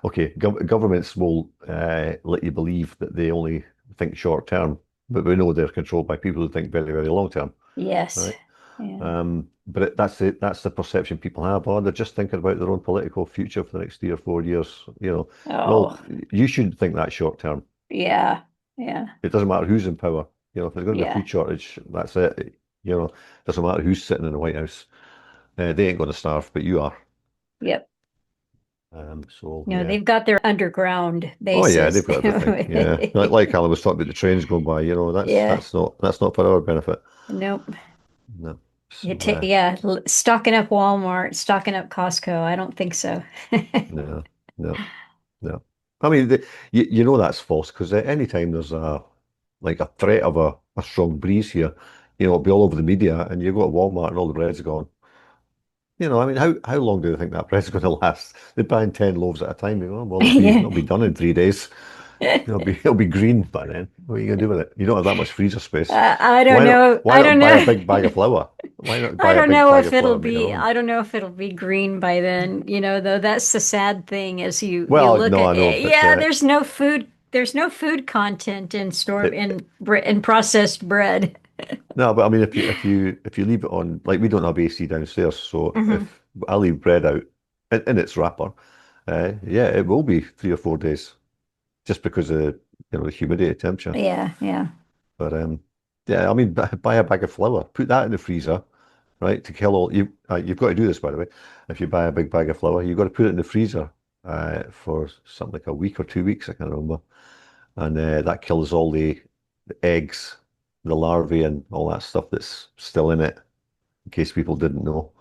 okay. Governments will let you believe that they only think short term, but we know they're controlled by people who think very, very long term, Yes. right? Yeah. But that's the perception people have. Oh, they're just thinking about their own political future for the next 3 or 4 years. Well, Oh, you shouldn't think that short term. yeah. Yeah. It doesn't matter who's in power. If there's going to be a Yeah. food shortage, that's it. Doesn't matter who's sitting in the White House. They ain't going to starve, but you are. Yep. So yeah. They've got their underground Oh yeah, they've bases. got everything. Yeah, like Alan was talking about the trains going by. That's Yeah. that's not for our benefit. Nope. No. You So take, yeah, stocking up Walmart, stocking up Costco. I don't think so. no, no. No. I mean, you know that's false because anytime there's a threat of a strong breeze here, it'll be all over the media, and you go to Walmart and all the bread's gone. I mean, how long do you think that bread's going to last? They're buying 10 loaves at a time. Well, it'll be Yeah. it'll be done in 3 days. It'll be green by then. What are you going to do with it? You don't have that much freezer space. I don't Why not know. why I not don't buy a know. big bag of flour? Why not I buy a don't big know bag if of flour it'll and make it be, own? I don't know if it'll be green by then, though that's the sad thing is you Well, look no, at, I know, but yeah, there's no food content in store it, in processed bread. no, but I mean, if you leave it on, like we don't have AC downstairs, so Hmm. if I leave bread out in its wrapper, yeah, it will be 3 or 4 days just because of the humidity, temperature. Yeah, yeah. But yeah, I mean, buy a bag of flour, put that in the freezer, right, to kill all you. You've got to do this, by the way. If you buy a big bag of flour, you've got to put it in the freezer for something like a week or 2 weeks, I can't remember, and that kills all the eggs, the larvae, and all that stuff that's still in it, in case people didn't know.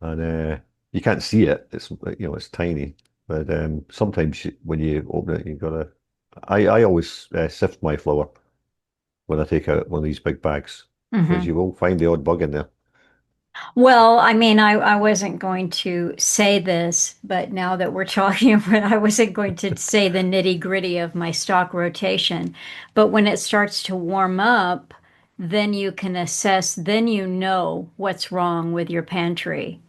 And you can't see it; it's tiny. But sometimes when you open it, you've got I always sift my flour when I take out one of these big bags because Hmm. you will find the odd bug in there. Well, I mean, I wasn't going to say this, but now that we're talking about it, I wasn't going to say the nitty-gritty of my stock rotation. But when it starts to warm up, then you can assess, then you know what's wrong with your pantry.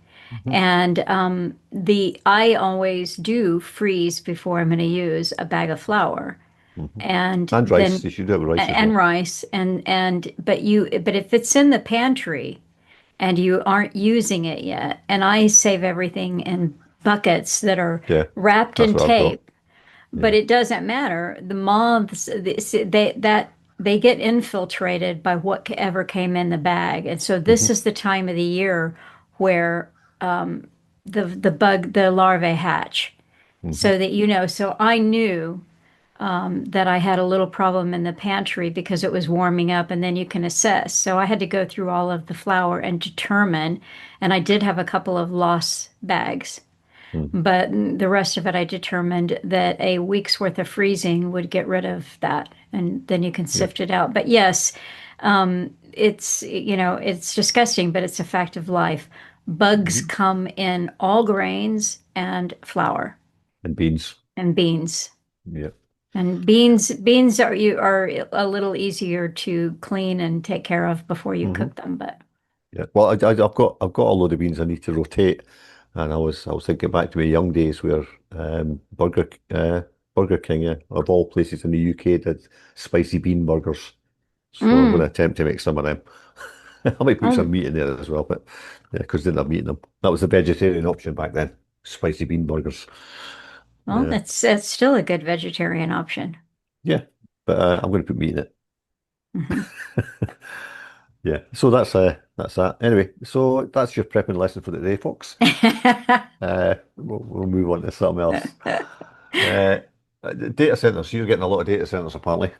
Mhm. And the I always do freeze before I'm going to use a bag of flour, Mhm. and And rice. then You should do it with rice as and well. rice, and but if it's in the pantry and you aren't using it yet. And I save everything in buckets that are Yeah, wrapped that's in what I've got. tape. But Yeah. it doesn't matter. The moths, they get infiltrated by whatever came in the bag. And so this Hmm. is the time of the year where the larvae hatch. Hmm. So that you know, so I knew that I had a little problem in the pantry because it was warming up, and then you can assess. So I had to go through all of the flour and determine, and I did have a couple of loss bags, Hmm. but the rest of it I determined that a week's worth of freezing would get rid of that, and then you can Yeah. sift it out. But yes, it's it's disgusting, but it's a fact of life. Bugs Hmm. come in all grains and flour And beans. and beans. Yeah. And beans are a little easier to clean and take care of before you Hmm. cook them, but Yeah. Well, I've got a load of beans I need to rotate, and I was thinking back to my young days where Burger King, of all places in the UK, did spicy bean burgers. So I'm going to mm, attempt to make some of them. I might put some oh, meat in there as well, but yeah, because didn't have meat in them. That was the vegetarian option back then. Spicy bean burgers. well, Yeah, that's still a good vegetarian option. yeah. But I'm going to put meat in it. Hmm. Yeah. So that's that. Anyway, so that's your prepping lesson for the day, folks. We'll move on to something else. Uh, Data centers. So you're getting a lot of data centers apparently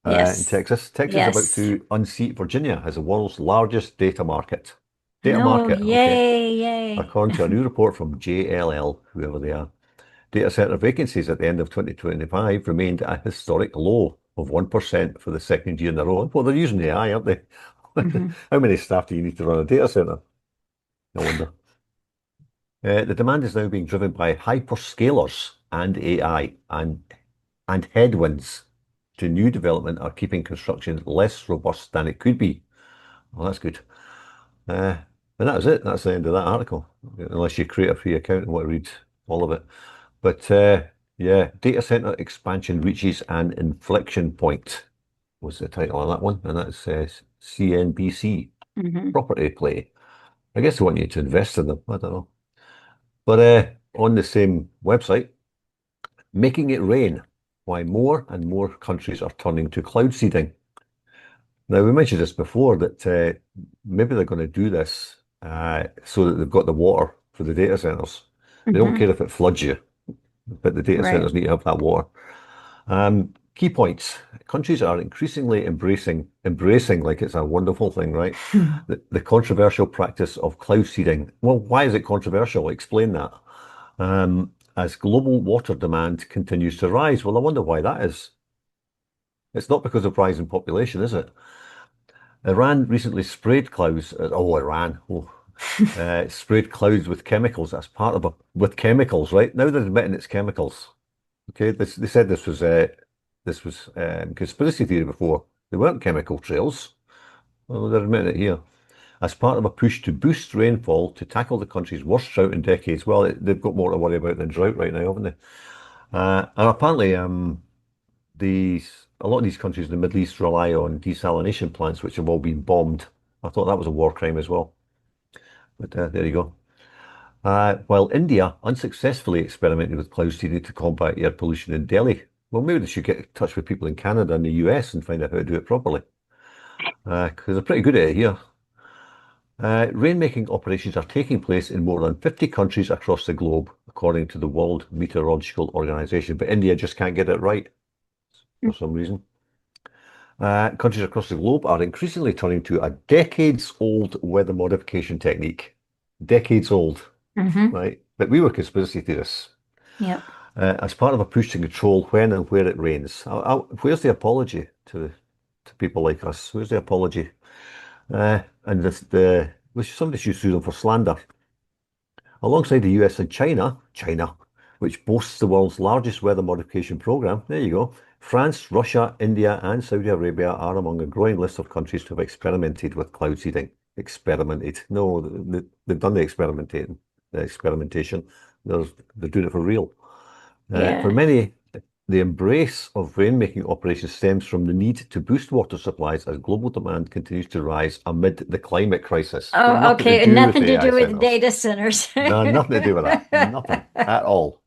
in Yes, Texas. Texas is about yes. to unseat Virginia as the world's largest data market. Data No, market, okay. yay, yay. According to a new report from JLL, whoever they are, data center vacancies at the end of 2025 remained at a historic low of 1% for the second year in a row. Well, they're using AI, aren't they? Hmm. How many staff do you need to run a data center? I wonder. The demand is now being driven by hyperscalers and AI, and headwinds to new development are keeping construction less robust than it could be. Well, that's good. Uh, and that was it. That's the end of that article. Unless you create a free account and want to read all of it. But yeah, data center expansion reaches an inflection point was the title of that one, and that says CNBC Hmm. property play. I guess they want you to invest in them. I don't know. But on the same website, making it rain, why more and more countries are turning to cloud seeding. Now, we mentioned this before that maybe they're going to do this so that they've got the water for the data centers. They don't Hmm. care if it floods you, but the data Right. centers need to have that water. Key points. Countries are increasingly embracing like it's a wonderful thing, right? The controversial practice of cloud seeding. Well, why is it controversial? Explain that. As global water demand continues to rise. Well, I wonder why that is. It's not because of rising population, is it? Iran recently sprayed clouds. Iran. Oh, sprayed clouds with chemicals. That's part of with chemicals, right? Now they're admitting it's chemicals. Okay, they said this was conspiracy theory before. They weren't chemical trails. Well, they're admitting it here. As part of a push to boost rainfall to tackle the country's worst drought in decades. Well, they've got more to worry about than drought right now, haven't they? And apparently, a lot of these countries in the Middle East rely on desalination plants, which have all been bombed. I thought that was a war crime as well. But there you go. While India unsuccessfully experimented with cloud seeding to combat air pollution in Delhi. Well, maybe they should get in touch with people in Canada and the US and find out how to do it properly. Because they're pretty good at it here. Rainmaking operations are taking place in more than 50 countries across the globe, according to the World Meteorological Organization. But India just can't get it right for some reason. Countries across the globe are increasingly turning to a decades-old weather modification technique. Decades old, Hmm. right? But we were conspiracy theorists. Yep. as part of a push to control when and where it rains. Where's the apology to people like us? Where's the apology? And which somebody should sue them for slander. Alongside the US and China, which boasts the world's largest weather modification program, there you go. France, Russia, India, and Saudi Arabia are among a growing list of countries to have experimented with cloud seeding. Experimented. No, they've done the experimentation. They're doing it for real. For Yeah. many, the embrace of rainmaking operations stems from the need to boost water supplies as global demand continues to rise amid the climate crisis. Got Oh, nothing to okay. do with Nothing the to AI do with centers. data centers. No, nothing to do with that. Nothing at all.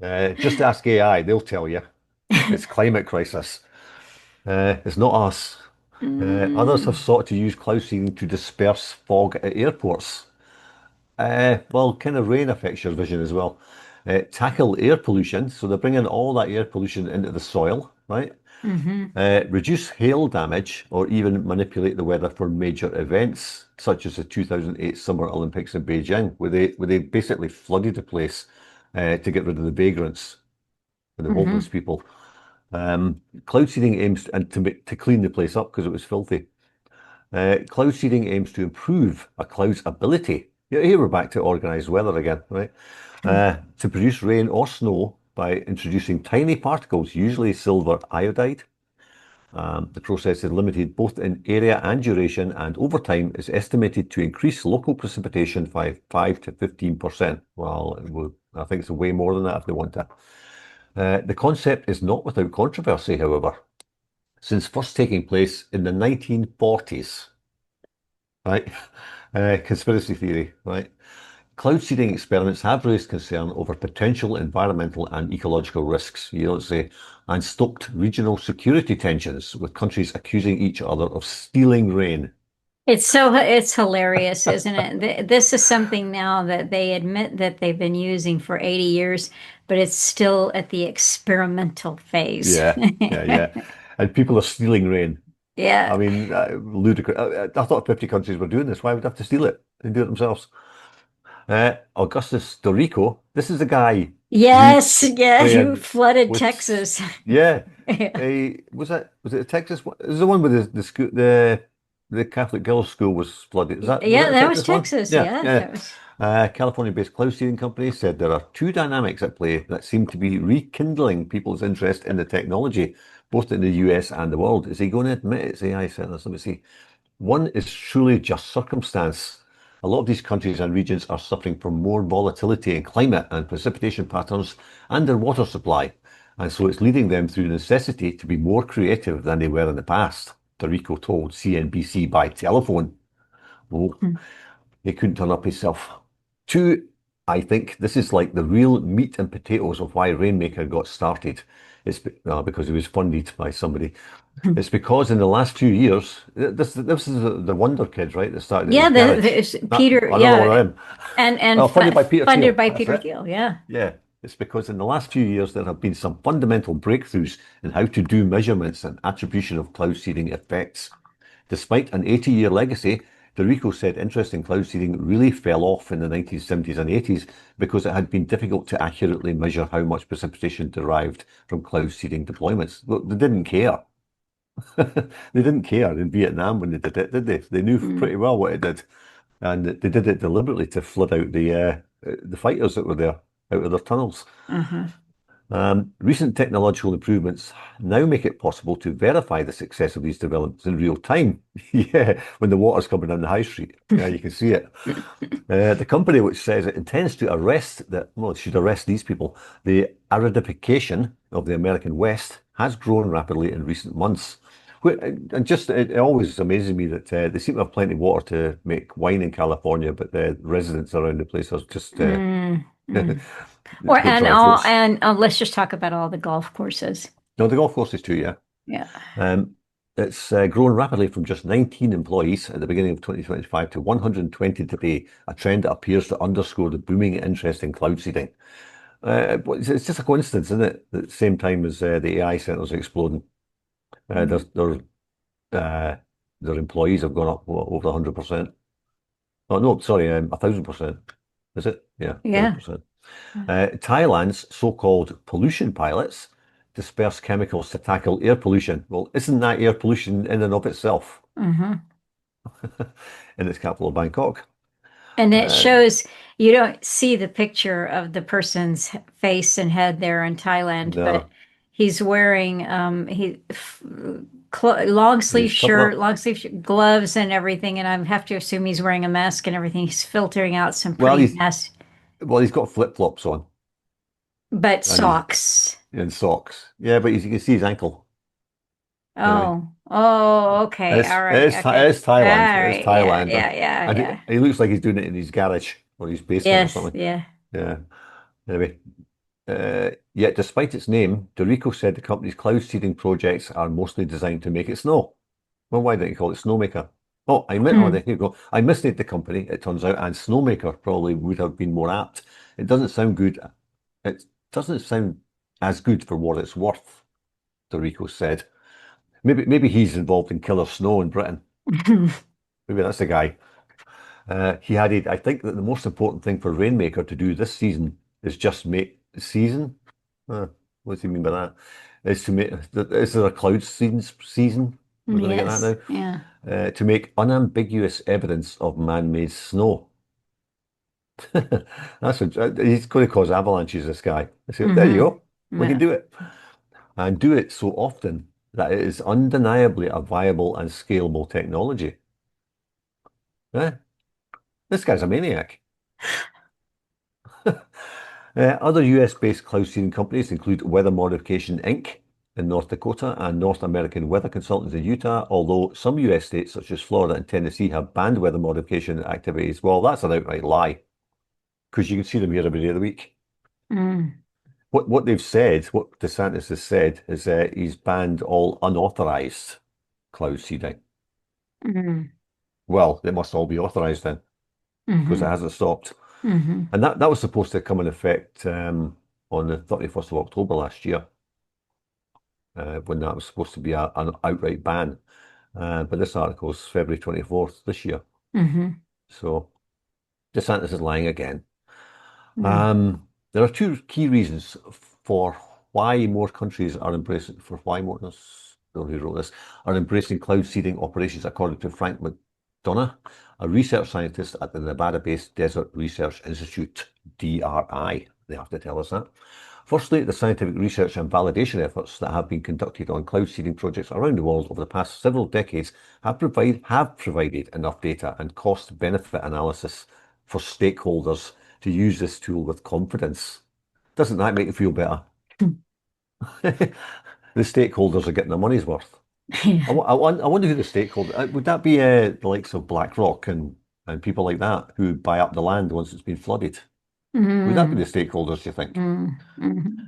Just ask AI, they'll tell you. It's climate crisis. It's not us. Others have Mm. sought to use cloud seeding to disperse fog at airports. Well, kind of rain affects your vision as well. Tackle air pollution, so they're bringing all that air pollution into the soil, right? Hmm. Reduce hail damage or even manipulate the weather for major events, such as the 2008 Summer Olympics in Beijing, where they basically flooded the place to get rid of the vagrants and the homeless Hmm. people. Cloud seeding aims to clean the place up because it was filthy. Cloud seeding aims to improve a cloud's ability. Here we're back to organized weather again, right? To produce rain or snow by introducing tiny particles, usually silver iodide. The process is limited both in area and duration, and over time is estimated to increase local precipitation by 5 to 15%. Well, I think it's way more than that if they want to. The concept is not without controversy, however, since first taking place in the 1940s, right? Conspiracy theory, right? Cloud seeding experiments have raised concern over potential environmental and ecological risks, say, and stoked regional security tensions, with countries accusing each other of stealing rain. It's hilarious, isn't it? This is something now that they admit that they've been using for 80 years, but it's still at the experimental phase. Yeah, yeah. And people are stealing rain. Yeah. I mean, ludicrous. I thought 50 countries were doing this. Why would they have to steal it? They do it themselves. Augustus Dorico, this is the guy who Yes, yeah, you ran flooded with, Texas. yeah. Yeah. Was it Texas? It was the one with the school, the Catholic girls' school was flooded. Was that Yeah, the that was Texas one? Texas. Yeah, Yeah, yeah. that was. California-based cloud seeding company said there are two dynamics at play that seem to be rekindling people's interest in the technology, both in the US and the world. Is he going to admit it's AI centers? Let me see. One is truly just circumstance. A lot of these countries and regions are suffering from more volatility in climate and precipitation patterns and their water supply. And so it's leading them through necessity to be more creative than they were in the past, Tarico told CNBC by telephone. Oh, he couldn't turn up himself. Two, I think this is like the real meat and potatoes of why Rainmaker got started. It's because it was funded by somebody. It's because in the last few years, this is the Wonder Kids, right? That started it Yeah, with Garage. Peter. Another one of Yeah, them. and Oh, funded by Peter funded Thiel. by That's Peter it. Thiel. Yeah. Yeah, it's because in the last few years there have been some fundamental breakthroughs in how to do measurements and attribution of cloud seeding effects. Despite an 80-year legacy, Dorico said interest in cloud seeding really fell off in the 1970s and 80s because it had been difficult to accurately measure how much precipitation derived from cloud seeding deployments. Look, they didn't care. They didn't care in Vietnam when they did it, did they? They knew Mm. pretty well what it did, and they did it deliberately to flood out the fighters that were there out of their tunnels. Uh-huh. Recent technological improvements now make it possible to verify the success of these developments in real time. Yeah, when the water's coming down the high street, yeah, you can see it. The company, which says it intends to it should arrest these people, the aridification of the American West has grown rapidly in recent months. And just, it always amazes me that they seem to have plenty of water to make wine in California, but the residents around the place are just Mm, mm. Or dry fruits. and let's just talk about all the golf courses. No, the golf courses too, yeah. Yeah. Um, it's grown rapidly from just 19 employees at the beginning of 2025 to 120 today, a trend that appears to underscore the booming interest in cloud seeding. But it's just a coincidence, isn't it? At the same time as the AI centers are exploding, uh, Mm. their, their, their employees have gone up over 100%. Oh, no, sorry, 1,000%. Is it? Yeah, Yeah. 1,000%. Thailand's so-called pollution pilots disperse chemicals to tackle air pollution. Well, isn't that air pollution in and of itself? Mm-hmm. In its capital, Bangkok. And it shows you don't see the picture of the person's face and head there in Thailand, but No, he's wearing long sleeve he's covered shirt, up. long sleeve gloves and everything, and I have to assume he's wearing a mask and everything. He's filtering out some Well, pretty nasty, he's got flip-flops on but and he's socks. in socks. Yeah, but you can see his ankle. Anyway, Oh, okay, all right, it okay, is all Thailand. It is right, yeah, Thailand, yeah, yeah, and yeah. he looks like he's doing it in his garage or his basement or Yes, something. yeah. Yeah. Anyway, yet despite its name, Dorico said the company's cloud seeding projects are mostly designed to make it snow. Well, why didn't you call it Snowmaker? Oh, there you go. I misnamed the company, it turns out, and Snowmaker probably would have been more apt. It doesn't sound good. It doesn't sound as good for what it's worth, Dorico said. Maybe he's involved in killer snow in Britain. Maybe that's the guy. He added, I think that the most important thing for Rainmaker to do this season is just make season. What does he mean by that? Is to make is there a cloud season? We're going to get that Yes, now. yeah. To make unambiguous evidence of man-made snow. He's going to cause avalanches, this guy. I said, there you Mm-hmm. go. We can Yeah. do it. And do it so often that it is undeniably a viable and scalable technology. Eh? This guy's a maniac. Other US-based cloud seeding companies include Weather Modification Inc. in North Dakota and North American Weather Consultants in Utah, although some US states such as Florida and Tennessee have banned weather modification activities. Well, that's an outright lie, because you can see them here every day of the week. Mm. What they've said, what DeSantis has said, is that he's banned all unauthorized cloud seeding. Mm. Well, they must all be authorized then, because it Mm-hmm. hasn't stopped. Mm-hmm. And that was supposed to come in effect on the 31st of October last year, when that was supposed to be an outright ban. But this article is February 24th this year. Mm-hmm. So DeSantis is lying again. Mm. There are two key reasons for why more countries are embracing, for why more, who wrote this, are embracing cloud seeding operations, according to Frank McDonough, a research scientist at the Nevada-based Desert Research Institute, DRI. They have to tell us that. Firstly, the scientific research and validation efforts that have been conducted on cloud seeding projects around the world over the past several decades have provided enough data and cost-benefit analysis for stakeholders to use this tool with confidence. Doesn't that make you feel better? The stakeholders are getting their money's worth. I wonder who the stakeholder would that be? The likes of BlackRock and people like that who buy up the land once it's been flooded. Would that be the stakeholders, you think? Mm-hmm.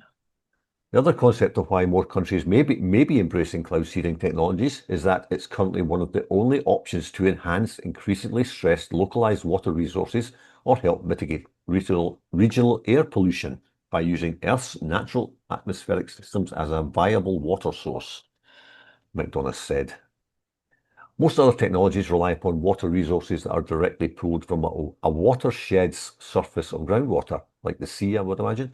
The other concept of why more countries may be embracing cloud seeding technologies is that it's currently one of the only options to enhance increasingly stressed localized water resources or help mitigate regional air pollution by using Earth's natural atmospheric systems as a viable water source, McDonough said. Most other technologies rely upon water resources that are directly pulled from a watershed's surface or groundwater, like the sea, I would imagine.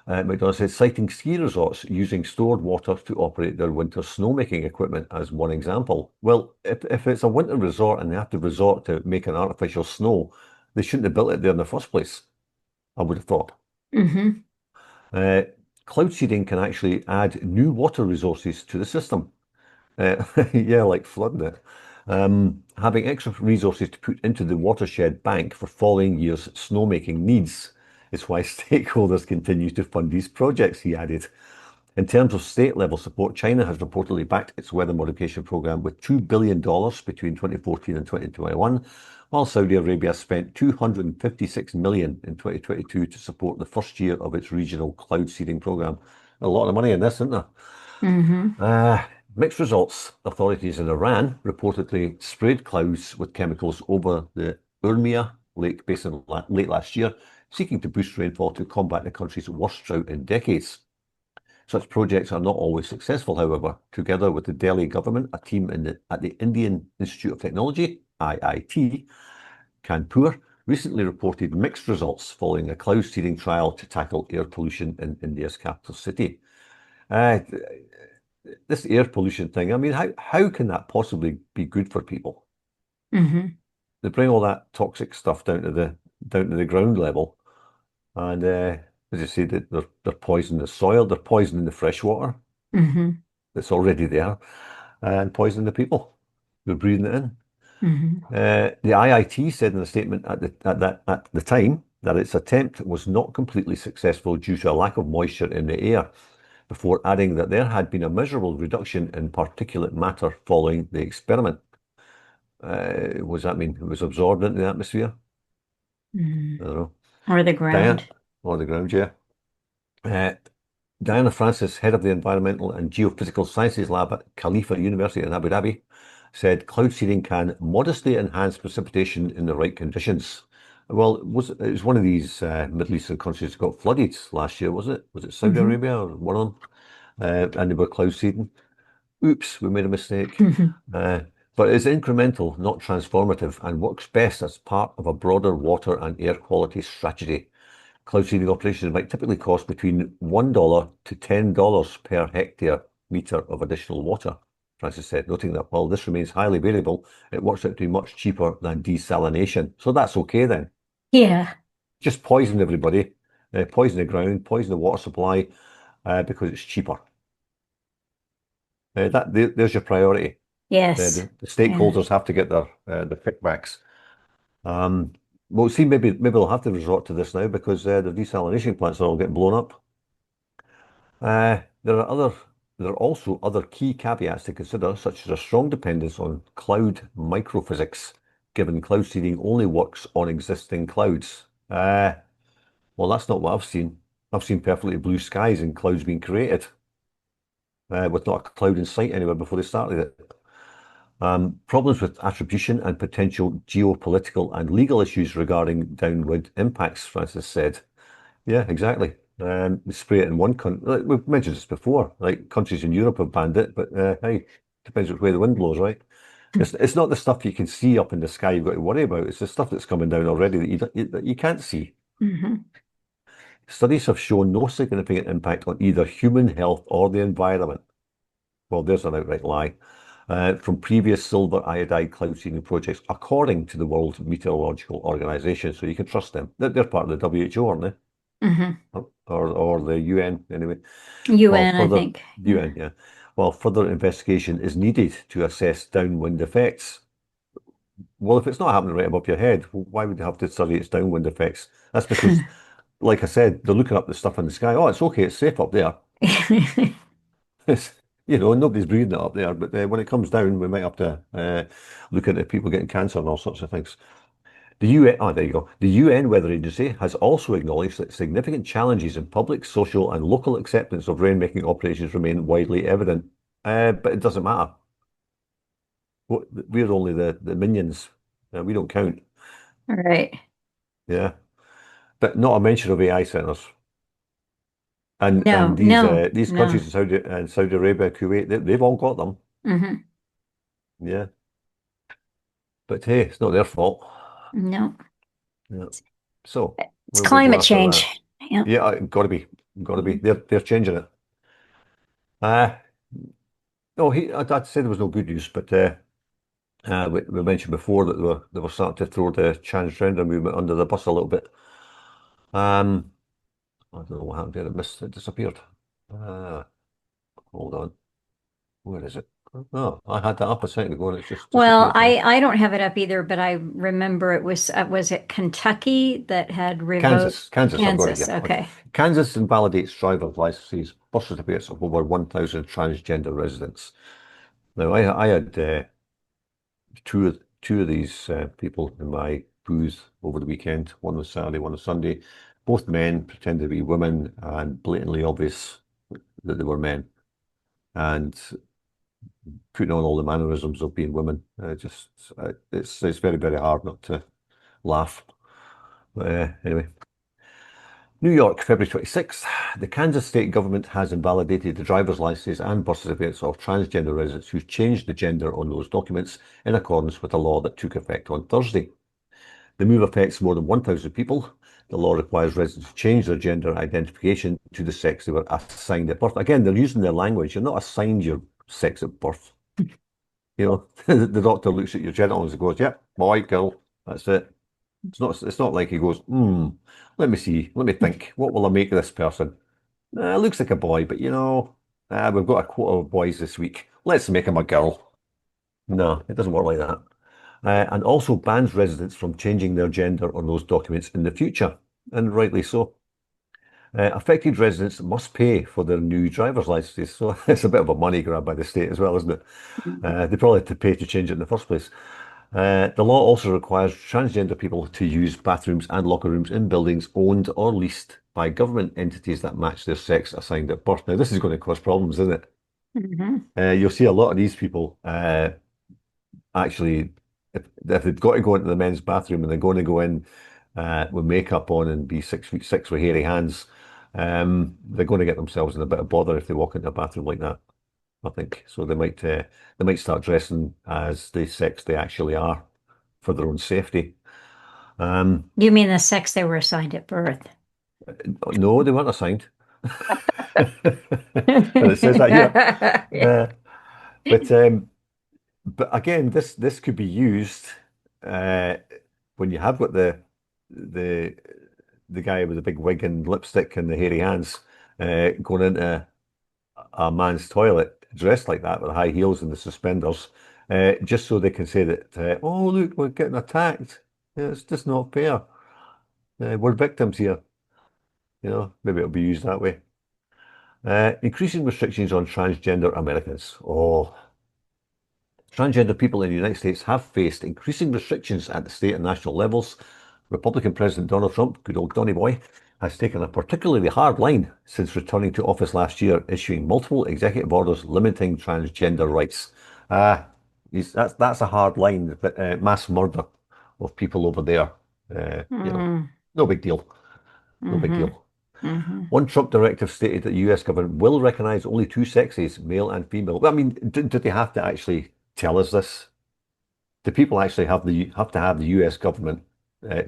McDonald said, citing ski resorts using stored water to operate their winter snowmaking equipment as one example. Well, if it's a winter resort and they have to resort to make an artificial snow, they shouldn't have built it there in the first place, I would have thought. Mm-hmm. Cloud seeding can actually add new water resources to the system. Yeah, like flooding it. Having extra resources to put into the watershed bank for following year's snowmaking needs is why stakeholders continue to fund these projects, he added. In terms of state-level support, China has reportedly backed its weather modification program with $2 billion between 2014 and 2021, while Saudi Arabia spent $256 million in 2022 to support the first year of its regional cloud seeding program. A lot of money in this, isn't there? Mm-hmm. Mixed results. Authorities in Iran reportedly sprayed clouds with chemicals over the Urmia Lake basin late last year, seeking to boost rainfall to combat the country's worst drought in decades. Such projects are not always successful, however. Together with the Delhi government, a team at the Indian Institute of Technology, IIT, Kanpur, recently reported mixed results following a cloud seeding trial to tackle air pollution in India's capital city. This air pollution thing, I mean, how can that possibly be good for people? Mm-hmm. They bring all that toxic stuff down to the ground level, and as you say, they're poisoning the soil, they're poisoning the fresh water Mm-hmm. that's already there, and poisoning the people who are breathing it in. Mm-hmm. The IIT said in a statement at the time that its attempt was not completely successful due to a lack of moisture in the air, before adding that there had been a measurable reduction in particulate matter following the experiment. What does that mean? It was absorbed into the atmosphere? Mm-hmm. I don't know. Or the ground. Or the ground, yeah. Diana Francis, head of the Environmental and Geophysical Sciences Lab at Khalifa University in Abu Dhabi, said cloud seeding can modestly enhance precipitation in the right conditions. Well, it was one of these Middle Eastern countries that got flooded last year, wasn't it? Was it Saudi Mm-hmm. Arabia or one of them? And they were cloud seeding. Oops, we made a mistake. But it's incremental, not transformative, and works best as part of a broader water and air quality strategy. Cloud seeding operations might typically cost between $1 to $10 per hectare meter of additional water, Francis said, noting that while this remains highly variable, it works out to be much cheaper than desalination. So that's okay then. Yeah. Just poison everybody, poison the ground, poison the water supply, because it's cheaper. There's your priority. Yes. The stakeholders have to get the kickbacks. Well, see, maybe they'll have to resort to this now because the desalination plants are all getting blown up. There are also other key caveats to consider, such as a strong dependence on cloud microphysics, given cloud seeding only works on existing clouds. Well, that's not what I've seen. I've seen perfectly blue skies and clouds being created, with not a cloud in sight anywhere before they started it. Problems with attribution and potential geopolitical and legal issues regarding downwind impacts, Francis said. Yeah, exactly. We spray it in one country. We've mentioned this before. Like countries in Europe have banned it, but hey, depends which way the wind blows, right? It's not the stuff you can see up in the sky you've got to worry about. It's the stuff that's coming down already that you can't see. Mm-hmm. Studies have shown no significant impact on either human health or the environment. Well, there's an outright lie. From previous silver iodide cloud seeding projects, according to the World Meteorological Organization. So you can trust them. They're part of the WHO, aren't they? Mm-hmm. Or the UN, anyway. UN, I think. UN, yeah. While further investigation is needed to assess downwind effects. Well, if it's not happening right above your head, why would you have to study its downwind effects? That's because, like I said, they're looking up the stuff in the sky. Oh, it's okay, it's safe up there. It's, nobody's breathing it up there, but when it comes down, we might have to look into people getting cancer and all sorts of things. The UN, there you go. The UN Weather Agency has also acknowledged that significant challenges in public, social, and local acceptance of rainmaking operations remain widely evident. But it doesn't matter. We're only the minions. We don't count. All right. Yeah. But not a mention of AI centers. And these countries in Saudi Arabia, Kuwait, they've all got them. Mm-hmm. Yeah. But hey, it's not their fault. No. Yeah. So it's climate change. Yeah. Yeah, got to be. They're changing it. No, I'd say there was no good news, but we mentioned before that they were starting to throw the transgender movement under the bus a little bit. I don't know what happened there. It disappeared. Hold on. Where is it? Oh, I had that up a second ago and it's just Well, disappeared. I don't have it up either, but I remember it was it Kentucky that had revoked Kansas, I've got it, Kansas. yeah. Okay. Kansas invalidates driver's licenses, birth certificates of over 1,000 transgender residents. Now, I had two of these people in my booth over the weekend. One was Saturday, one was Sunday. Both men pretended to be women and blatantly obvious that they were men. And putting on all the mannerisms of being women. It's very, very hard not to laugh. But anyway. New York, February 26th. The Kansas state government has invalidated the driver's licenses and birth certificates of transgender residents who changed the gender on those documents in accordance with a law that took effect on Thursday. The move affects more than 1,000 people. The law requires residents to change their gender identification to the sex they were assigned at birth. Again, they're using their language. You're not assigned your sex at birth. You know, the doctor looks at your genitals and goes, "Yep, boy, girl, that's it." It's not like he goes, let me see, let me think. What will I make of this person? It looks like a boy, but we've got a quota of boys this week. Let's make him a girl. No, it doesn't work like that. And also bans residents from changing their gender on those documents in the future, and rightly so. Affected residents must pay for their new driver's licenses, so it's a bit of a money grab by the state as well, isn't it? They probably had to pay to change it in the first place. The law also requires transgender people to use bathrooms and locker rooms in buildings owned or leased by government entities that match their sex assigned at birth. Now, this is going to cause problems, isn't it? You'll see a lot of these people actually, if they've got to go into the men's bathroom and they're going to go in with makeup on and be 6'6" with hairy hands, they're going to get themselves in a bit of bother if they walk into a bathroom like that, I think. So they might start dressing as the sex they actually are for their own safety. You mean the sex they were assigned at birth? No, they weren't assigned. And it says that here. But again, this could be used when you have got the the guy with the big wig and lipstick and the hairy hands going into a man's toilet dressed like that with high heels and the suspenders, just so they can say that, oh, look, we're getting attacked. Yeah, it's just not fair. We're victims here. Maybe it'll be used that way. Increasing restrictions on transgender Americans. Oh, transgender people in the United States have faced increasing restrictions at the state and national levels. Republican President Donald Trump, good old Donny boy, has taken a particularly hard line since returning to office last year, issuing multiple executive orders limiting transgender rights. That's a hard line, but mass murder of people over there, no big deal. No big deal. One Trump directive stated that the US government will recognize only two sexes, male and female. I mean, do they have to actually tell us this? Do people actually have to have the US government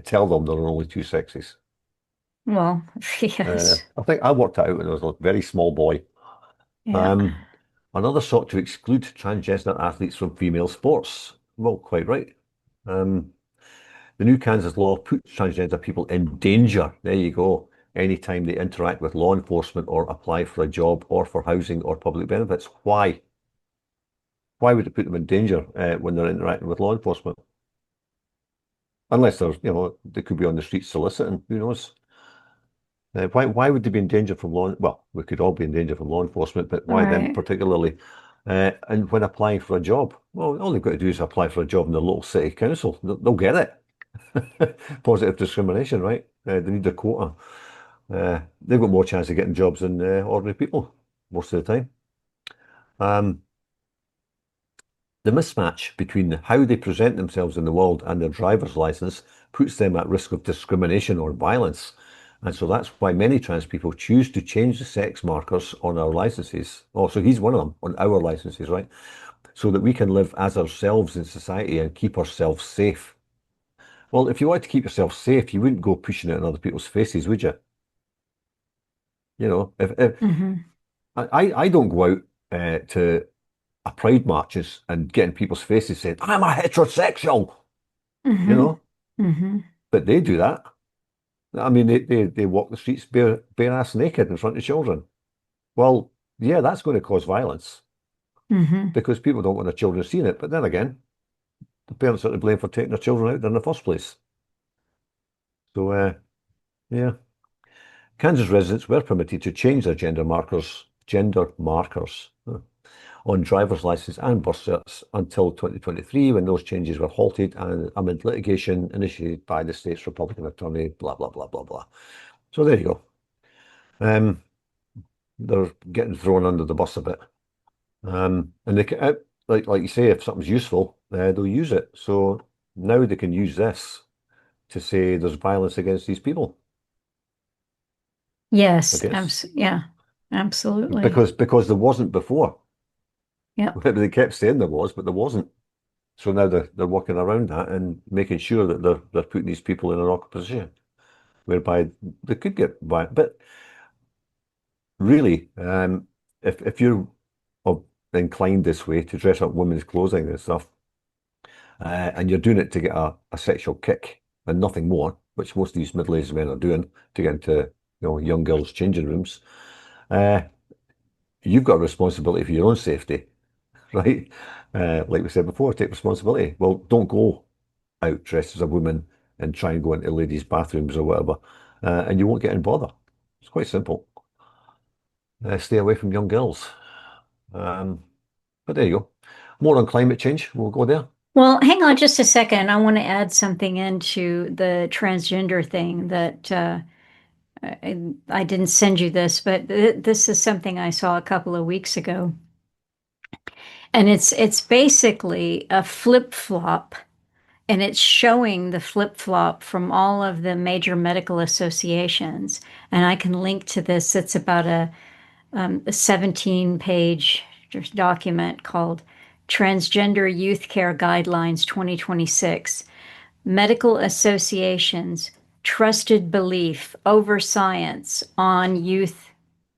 tell them there are only two sexes? Well, yes. I think I worked that out when I was a very small boy. Yeah. Another sought to exclude transgender athletes from female sports. Well, quite right. The new Kansas law puts transgender people in danger. There you go. Anytime they interact with law enforcement or apply for a job or for housing or public benefits. Why? Why would it put them in danger when they're interacting with law enforcement? Unless they could be on the streets soliciting, who knows? Why would they be in danger from law? Well, we could all be in danger from law enforcement, but why them particularly? And when applying for a job, well, all they've got to do is apply for a job in the local city council. They'll get it. Positive discrimination, right? They need a quota. They've got more chance of getting jobs than ordinary people most of the time. The mismatch between how they present themselves in the world and their driver's license puts them at risk of discrimination or violence. And so that's why many trans people choose to change the sex markers on our licenses. Oh, so he's one of them, on our licenses, right? So that we can live as ourselves in society and keep ourselves safe. Well, if you wanted to keep yourself safe, you wouldn't go pushing it in other people's faces, would you? I don't go out to a pride marches and get in people's faces saying, I'm a heterosexual, but they do that. I mean, they walk the streets bare ass naked in front of children. Well, yeah, that's going to cause violence because people don't want their children seeing it. But then again, the parents are to blame for taking their children out there in the first place. So, yeah. Kansas residents were permitted to change their gender markers on driver's license and birth certs until 2023, when those changes were halted and amid litigation initiated by the state's Republican attorney, blah, blah, blah, blah, blah. So there you go. They're getting thrown under the bus a bit. And they can, like you say, if something's useful, they'll use it. So now they can use this to say there's violence against these people. Yes, yeah, absolutely. Because there wasn't before. Yeah. They kept saying there was, but there wasn't. So now they're working around that and making sure that they're putting these people in an awkward position whereby they could get violent. But really, if you're inclined this way to dress up women's clothing and stuff, and you're doing it to get a sexual kick and nothing more, which most of these middle-aged men are doing to get into young girls' changing rooms, you've got a responsibility for your own safety, right? Like we said before, take responsibility. Well, don't go out dressed as a woman and try and go into ladies' bathrooms or whatever, and you won't get in bother. It's quite simple. Stay away from young girls. But there you go. More on climate change. We'll go there. Well, hang on just a second. I want to add something into the transgender thing that I didn't send you this, but this is something I saw a couple of weeks ago. And it's basically a flip-flop, and it's showing the flip-flop from all of the major medical associations. And I can link to this. It's about a 17-page document called Transgender Youth Care Guidelines 2026. Medical Associations Trusted Belief Over Science on Youth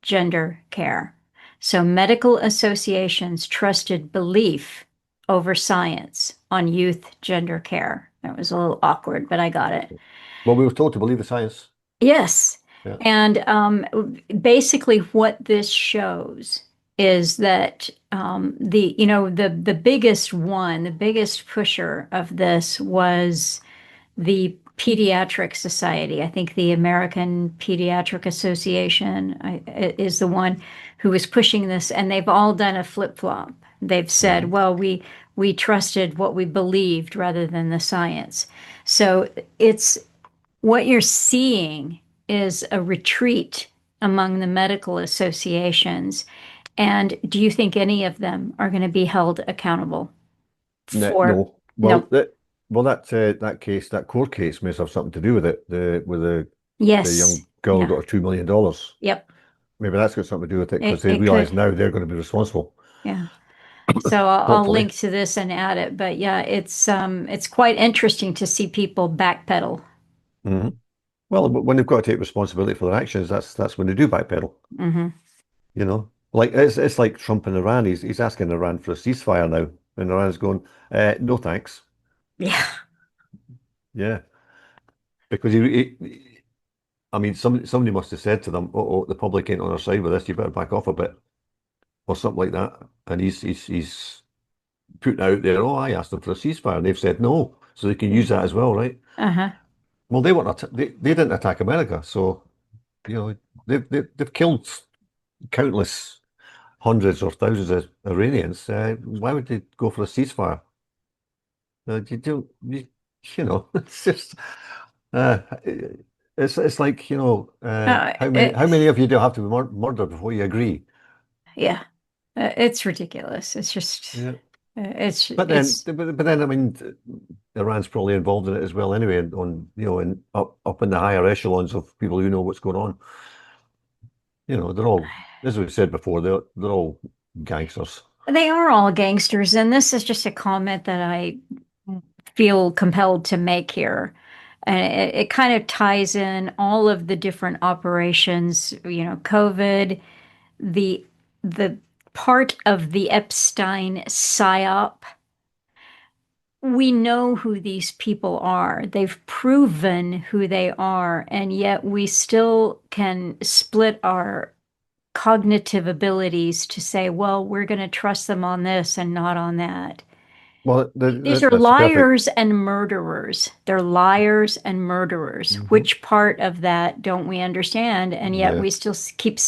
Gender Care. So medical associations trusted belief over science on youth gender care. That was a little awkward, but I got it. Well, we were told to believe the science. Yes. Yeah. And basically what this shows is that the biggest pusher of this was the Pediatric Society. I think the American Pediatric Association is the one who was pushing this, and they've all done a flip-flop. They've said, well, we trusted what we believed rather than the science. So it's what you're seeing is a retreat among the medical associations. And do you think any of them are going to be held accountable for? No. Well, No. that case, that court case, may have something to do with it. The Yes. young girl Yeah. got her $2 million. Yep. Maybe that's got something to do with it because It they realize could. now they're going to be responsible. Yeah. So I'll Hopefully. link to this and add it. But yeah, it's quite interesting to see people backpedal. Mhm. Well, when they've got to take responsibility for their actions, that's when they do backpedal. Hmm. Like it's like Trump in Iran. He's asking Iran for a ceasefire now, and Iran's going, no thanks. Yeah. Yeah, because I mean, somebody must have said to them, "Oh, the public ain't on our side with this. You better back off a bit," or something like that. And he's putting out there, "Oh, I asked them for a ceasefire," and they've said no, so they can use that as well, right? Uh-huh. Well, they weren't. They didn't attack America, so they've killed countless hundreds or thousands of Iranians. Why would they go for a ceasefire? It's just it's like how many of you do have to be murdered before you agree? Yeah. It's ridiculous. It's just Yeah. it's But then I mean, Iran's probably involved in it as well anyway, in up in the higher echelons of people who know what's going on. They're all, as we said before, they're all gangsters. they are all gangsters, and this is just a comment that I feel compelled to make here. And it kind of ties in all of the different operations, COVID, the part of the Epstein psyop. We know who these people are. They've proven who they are, and yet we still can split our cognitive abilities to say, well, we're going to trust them on this and not on that. Well, These are that's liars and murderers. They're liars and murderers. Mhm. Which part of that don't we understand? And yet Yeah. we still keep,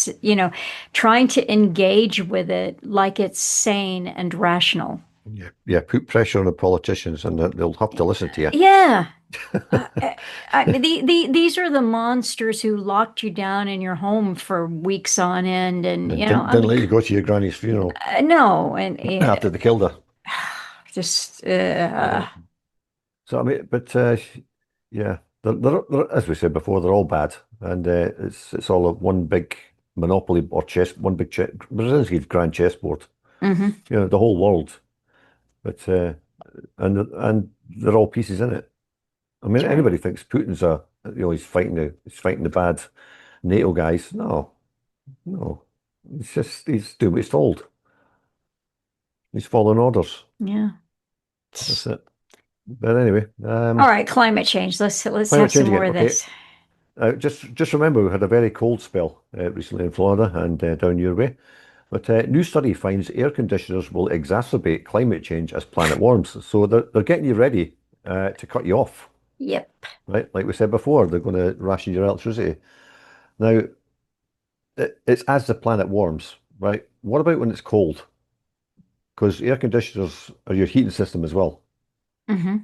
trying to engage with it like it's sane and rational. Yeah, put pressure on the politicians, and they'll have to listen to you. Yeah. These are the monsters who locked you down in your home for weeks on end, and And didn't let you go to your granny's funeral no, and after they killed her. just So I mean, but yeah, they're, as we said before, they're all bad, and it's all one big monopoly or one big Brzezinski's grand chessboard. mhm. The whole world. But and they're all pieces in it. I mean, That's right. anybody thinks Putin's he's fighting the bad NATO guys. No, no. He's doing what he's told. He's following orders. Yeah. That's it. But anyway, All right, climate change. Let's climate have some change more again. of Okay. this. Just remember, we had a very cold spell recently in Florida and down your way. But new study finds air conditioners will exacerbate climate change as planet warms. So they're getting you ready to cut you off, Yep. right? Like we said before, they're going to ration your electricity. Now, it's as the planet warms, right? What about when it's cold? Because air conditioners are your heating system as well. Hmm.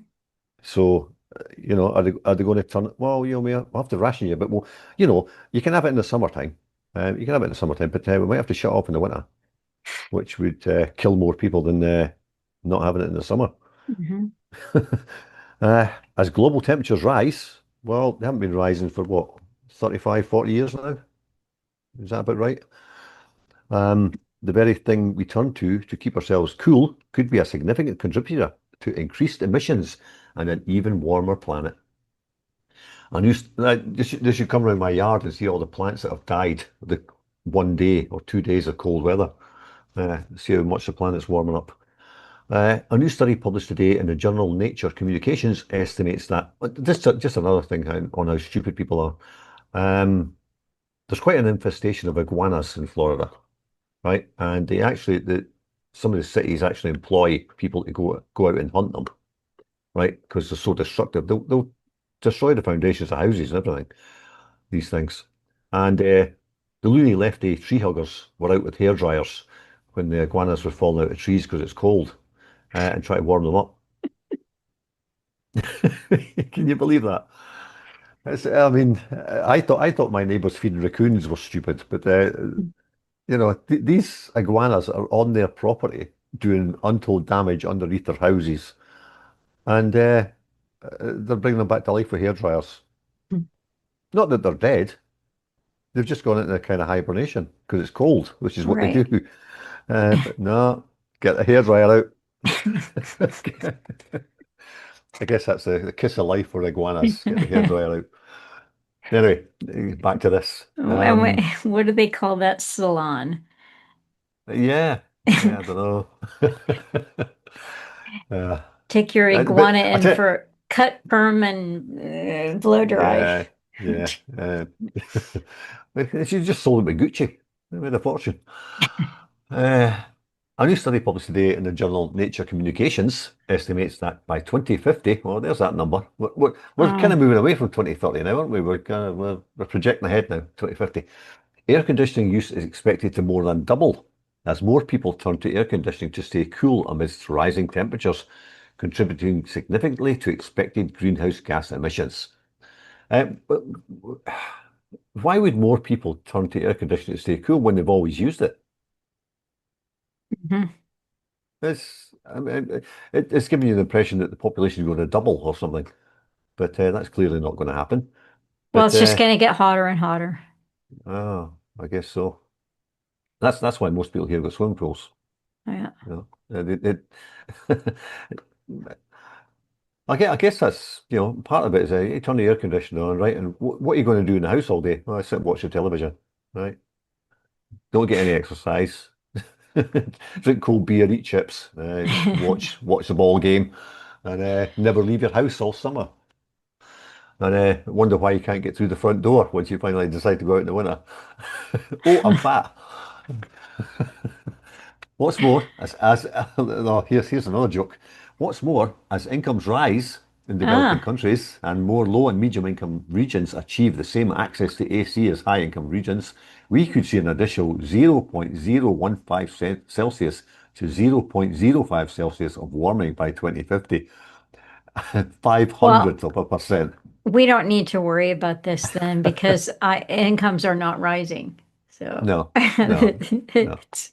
So, are they going to turn? Well, we'll have to ration you, but you can have it in the summertime. You can have it in the summertime, but we might have to shut off in the winter, which would kill more people than not having it in the summer. Hmm. As global temperatures rise, well, they haven't been rising for what, 35, 40 years now? Is that about right? The very thing we turn to keep ourselves cool could be a significant contributor to increased emissions and an even warmer planet. And this should come around my yard and see all the plants that have died the 1 day or 2 days of cold weather. See how much the planet's warming up. A new study published today in the journal Nature Communications estimates that this just another thing on how stupid people are. There's quite an infestation of iguanas in Florida, right? And some of the cities actually employ people to go out and hunt them, right? Because they're so destructive. They'll destroy the foundations of houses and everything. These things, and the loony lefty tree huggers were out with hair dryers when the iguanas were falling out of trees because it's cold, and try to warm them up. Can you believe that? I mean, I thought my neighbours feeding raccoons were stupid, but these iguanas are on their property doing untold damage underneath their houses, and they're bringing them back to life with hair dryers. Not that they're dead; they've just gone into a kind of hibernation because it's cold, which is what they Right. do. But no, get the hair dryer out. I guess that's the kiss of life for iguanas. Get the hair dryer out. Anyway, back to this. And what do they call that? Salon. Yeah, I don't know. Uh, Take your but iguana I in tell you, for cut, perm, and blow dry. yeah, yeah. She just sold it with Gucci. They made a fortune. Uh, a new study published today in the journal Nature Communications estimates that by 2050, well, there's that number. We're kind of Oh, moving away from 2030 now, aren't we? We're projecting ahead now, 2050. Air conditioning use is expected to more than double as more people turn to air conditioning to stay cool amidst rising temperatures, contributing significantly to expected greenhouse gas emissions. But why would more people turn to air conditioning to stay cool when they've always used it? mhm. I mean, it's giving you the impression that the population is going to double or something, but that's clearly not going to happen. Well, But it's just going to get hotter and hotter. oh, I guess so. That's why most people here got swimming pools. Yeah. You know, I guess that's part of it is you turn the air conditioner on, right? And what are you going to do in the house all day? Well, I sit and watch the television, right? Don't get any exercise. Drink cold beer, eat chips, watch the ball game, and never leave your house all summer. And wonder why you can't get through the front door once you finally decide to go out in the winter. Oh, I'm fat. What's more, as no, here's another joke. What's more, as incomes rise in developing Ah, countries and more low and medium income regions achieve the same access to AC as high income regions, we could see an additional 0.015 Celsius to 0.05 Celsius of warming by 2050. Five well, hundredths of a percent. we don't need to worry about this then because incomes are not rising. So No, no, no. it's,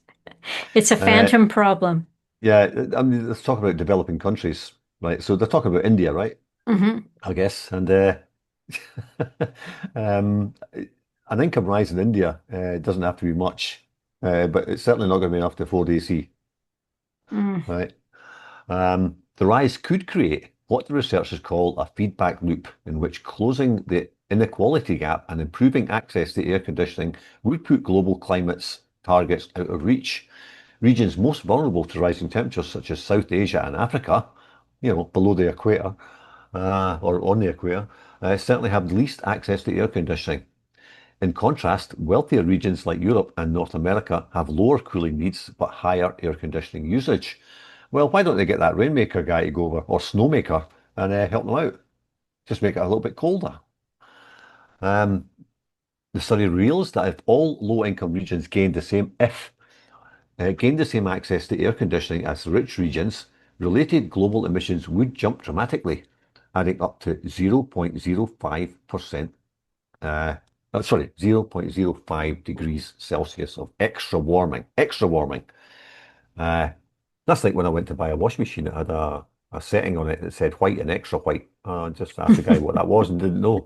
it's a Uh, phantom problem. yeah, I mean, let's talk about developing countries, right? So they're talking about India, right? Hmm. I guess. And um, an income rise in India doesn't have to be much, but it's certainly not going to be enough to afford AC, Mm. right? Um, The rise could create what the researchers call a feedback loop, in which closing the inequality gap and improving access to air conditioning would put global climate targets out of reach. Regions most vulnerable to rising temperatures, such as South Asia and Africa, below the equator, or on the equator, certainly have least access to air conditioning. In contrast, wealthier regions like Europe and North America have lower cooling needs but higher air conditioning usage. Well, why don't they get that rainmaker guy to go over, or snowmaker, and help them out? Just make it a little bit colder. The study reveals that if all low-income regions gained the same access to air conditioning as rich regions, related global emissions would jump dramatically, adding up to 0.05%. 0.05 degrees Celsius of extra warming. Extra warming. That's like when I went to buy a washing machine. It had a setting on it that said white and extra white. I just asked the guy what that was and didn't know.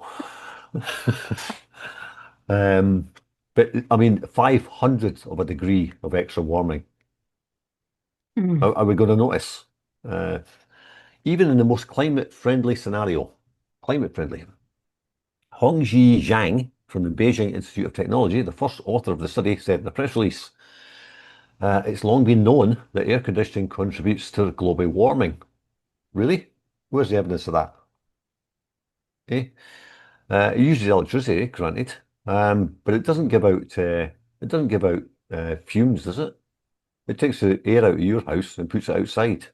But I mean, 500th of a degree of extra warming. Are we going to notice? Even in the most climate-friendly scenario, climate-friendly. Hongji Zhang from the Beijing Institute of Technology, the first author of the study, said in a press release, it's long been known that air conditioning contributes to global warming. Really? Where's the evidence of that? It uses electricity, granted, but it doesn't give out fumes, does it? It takes the air out of your house and puts it outside.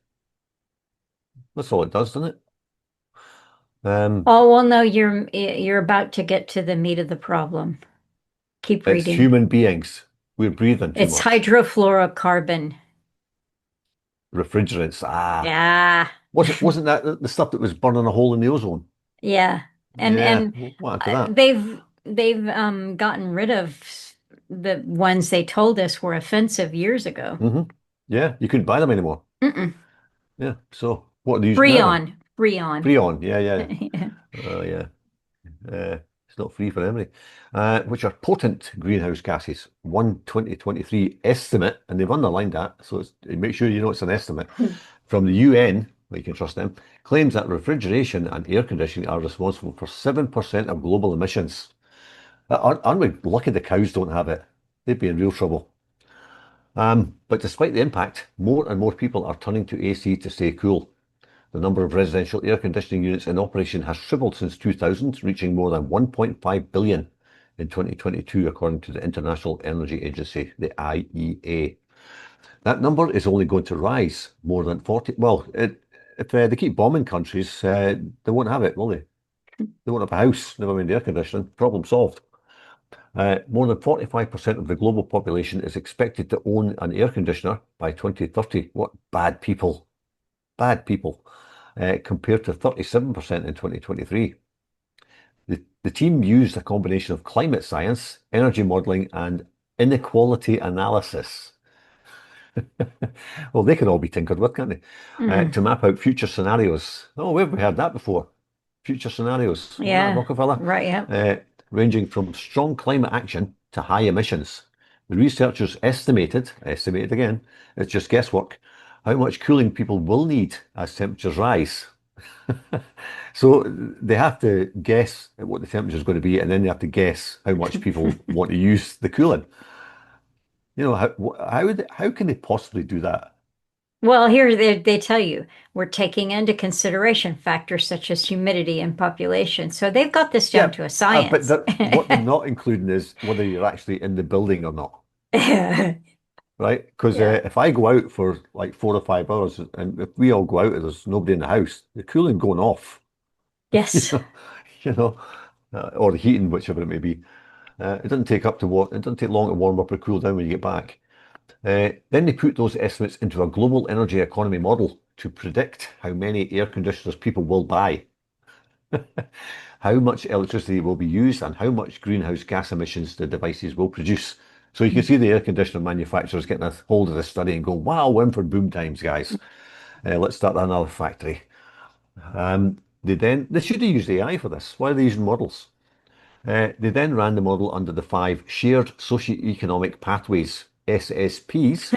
That's all it does, doesn't it? Oh, well, no, you're about to get to the meat of the problem. Keep It's reading. human beings. We're breathing too It's much. hydrofluorocarbon. Refrigerants. Yeah. Wasn't that the stuff that was burning a hole in the ozone? Yeah. And what happened to that? they've gotten rid of the ones they told us were offensive years ago. Yeah, you couldn't buy them anymore. Mm-mm. Yeah, so what are they using now then? Freon. Freon, yeah. Yeah. Yeah. It's not free for everybody. Which are potent greenhouse gases. One 2023 estimate, and they've underlined that, so make sure you know it's an estimate, from the UN, well, you can trust them, claims that refrigeration and air conditioning are responsible for 7% of global emissions. Aren't we lucky the cows don't have it? They'd be in real trouble. But despite the impact, more and more people are turning to AC to stay cool. The number of residential air conditioning units in operation has tripled since 2000, reaching more than 1.5 billion in 2022, according to the International Energy Agency, the IEA. That number is only going to rise more than 40. Well, if they keep bombing countries, they won't have it, will they? They won't have a house, never mind air conditioning. Problem solved. More than 45% of the global population is expected to own an air conditioner by 2030. What bad people. Bad people. Compared to 37% in 2023. The team used a combination of climate science, energy modelling, and inequality analysis. Well, they can all be tinkered with, can't they? To map out future scenarios. Oh, where have we heard that before? Future scenarios. Yeah. Rockefeller. Right, yeah. Ranging from strong climate action to high emissions. The researchers estimated again, it's just guesswork, how much cooling people will need as temperatures rise. So they have to guess at what the temperature is going to be, and then they have to guess how much people want to use the cooling. How can they possibly do that? Well, here they tell you we're taking into consideration factors such as humidity and population. So they've got this down to a science. But what they're not including is whether you're actually in the building or not. Right? Because if I go out for like 4 or 5 hours, and if we all go out and there's nobody in the house, the cooling going off. Yes. Or the heating, whichever it may be. It doesn't take long to warm up or cool down when you get back. Then they put those estimates into a global energy economy model to predict how many air conditioners people will buy, how much electricity will be used, and how much greenhouse gas emissions the devices will produce. So you can see the air conditioner manufacturers getting a hold of this study and go, wow, we're in for boom times, guys. Let's start another factory. They should have used AI for this. Why are they using models? They then ran the model under the 5 shared socioeconomic pathways, SSPs,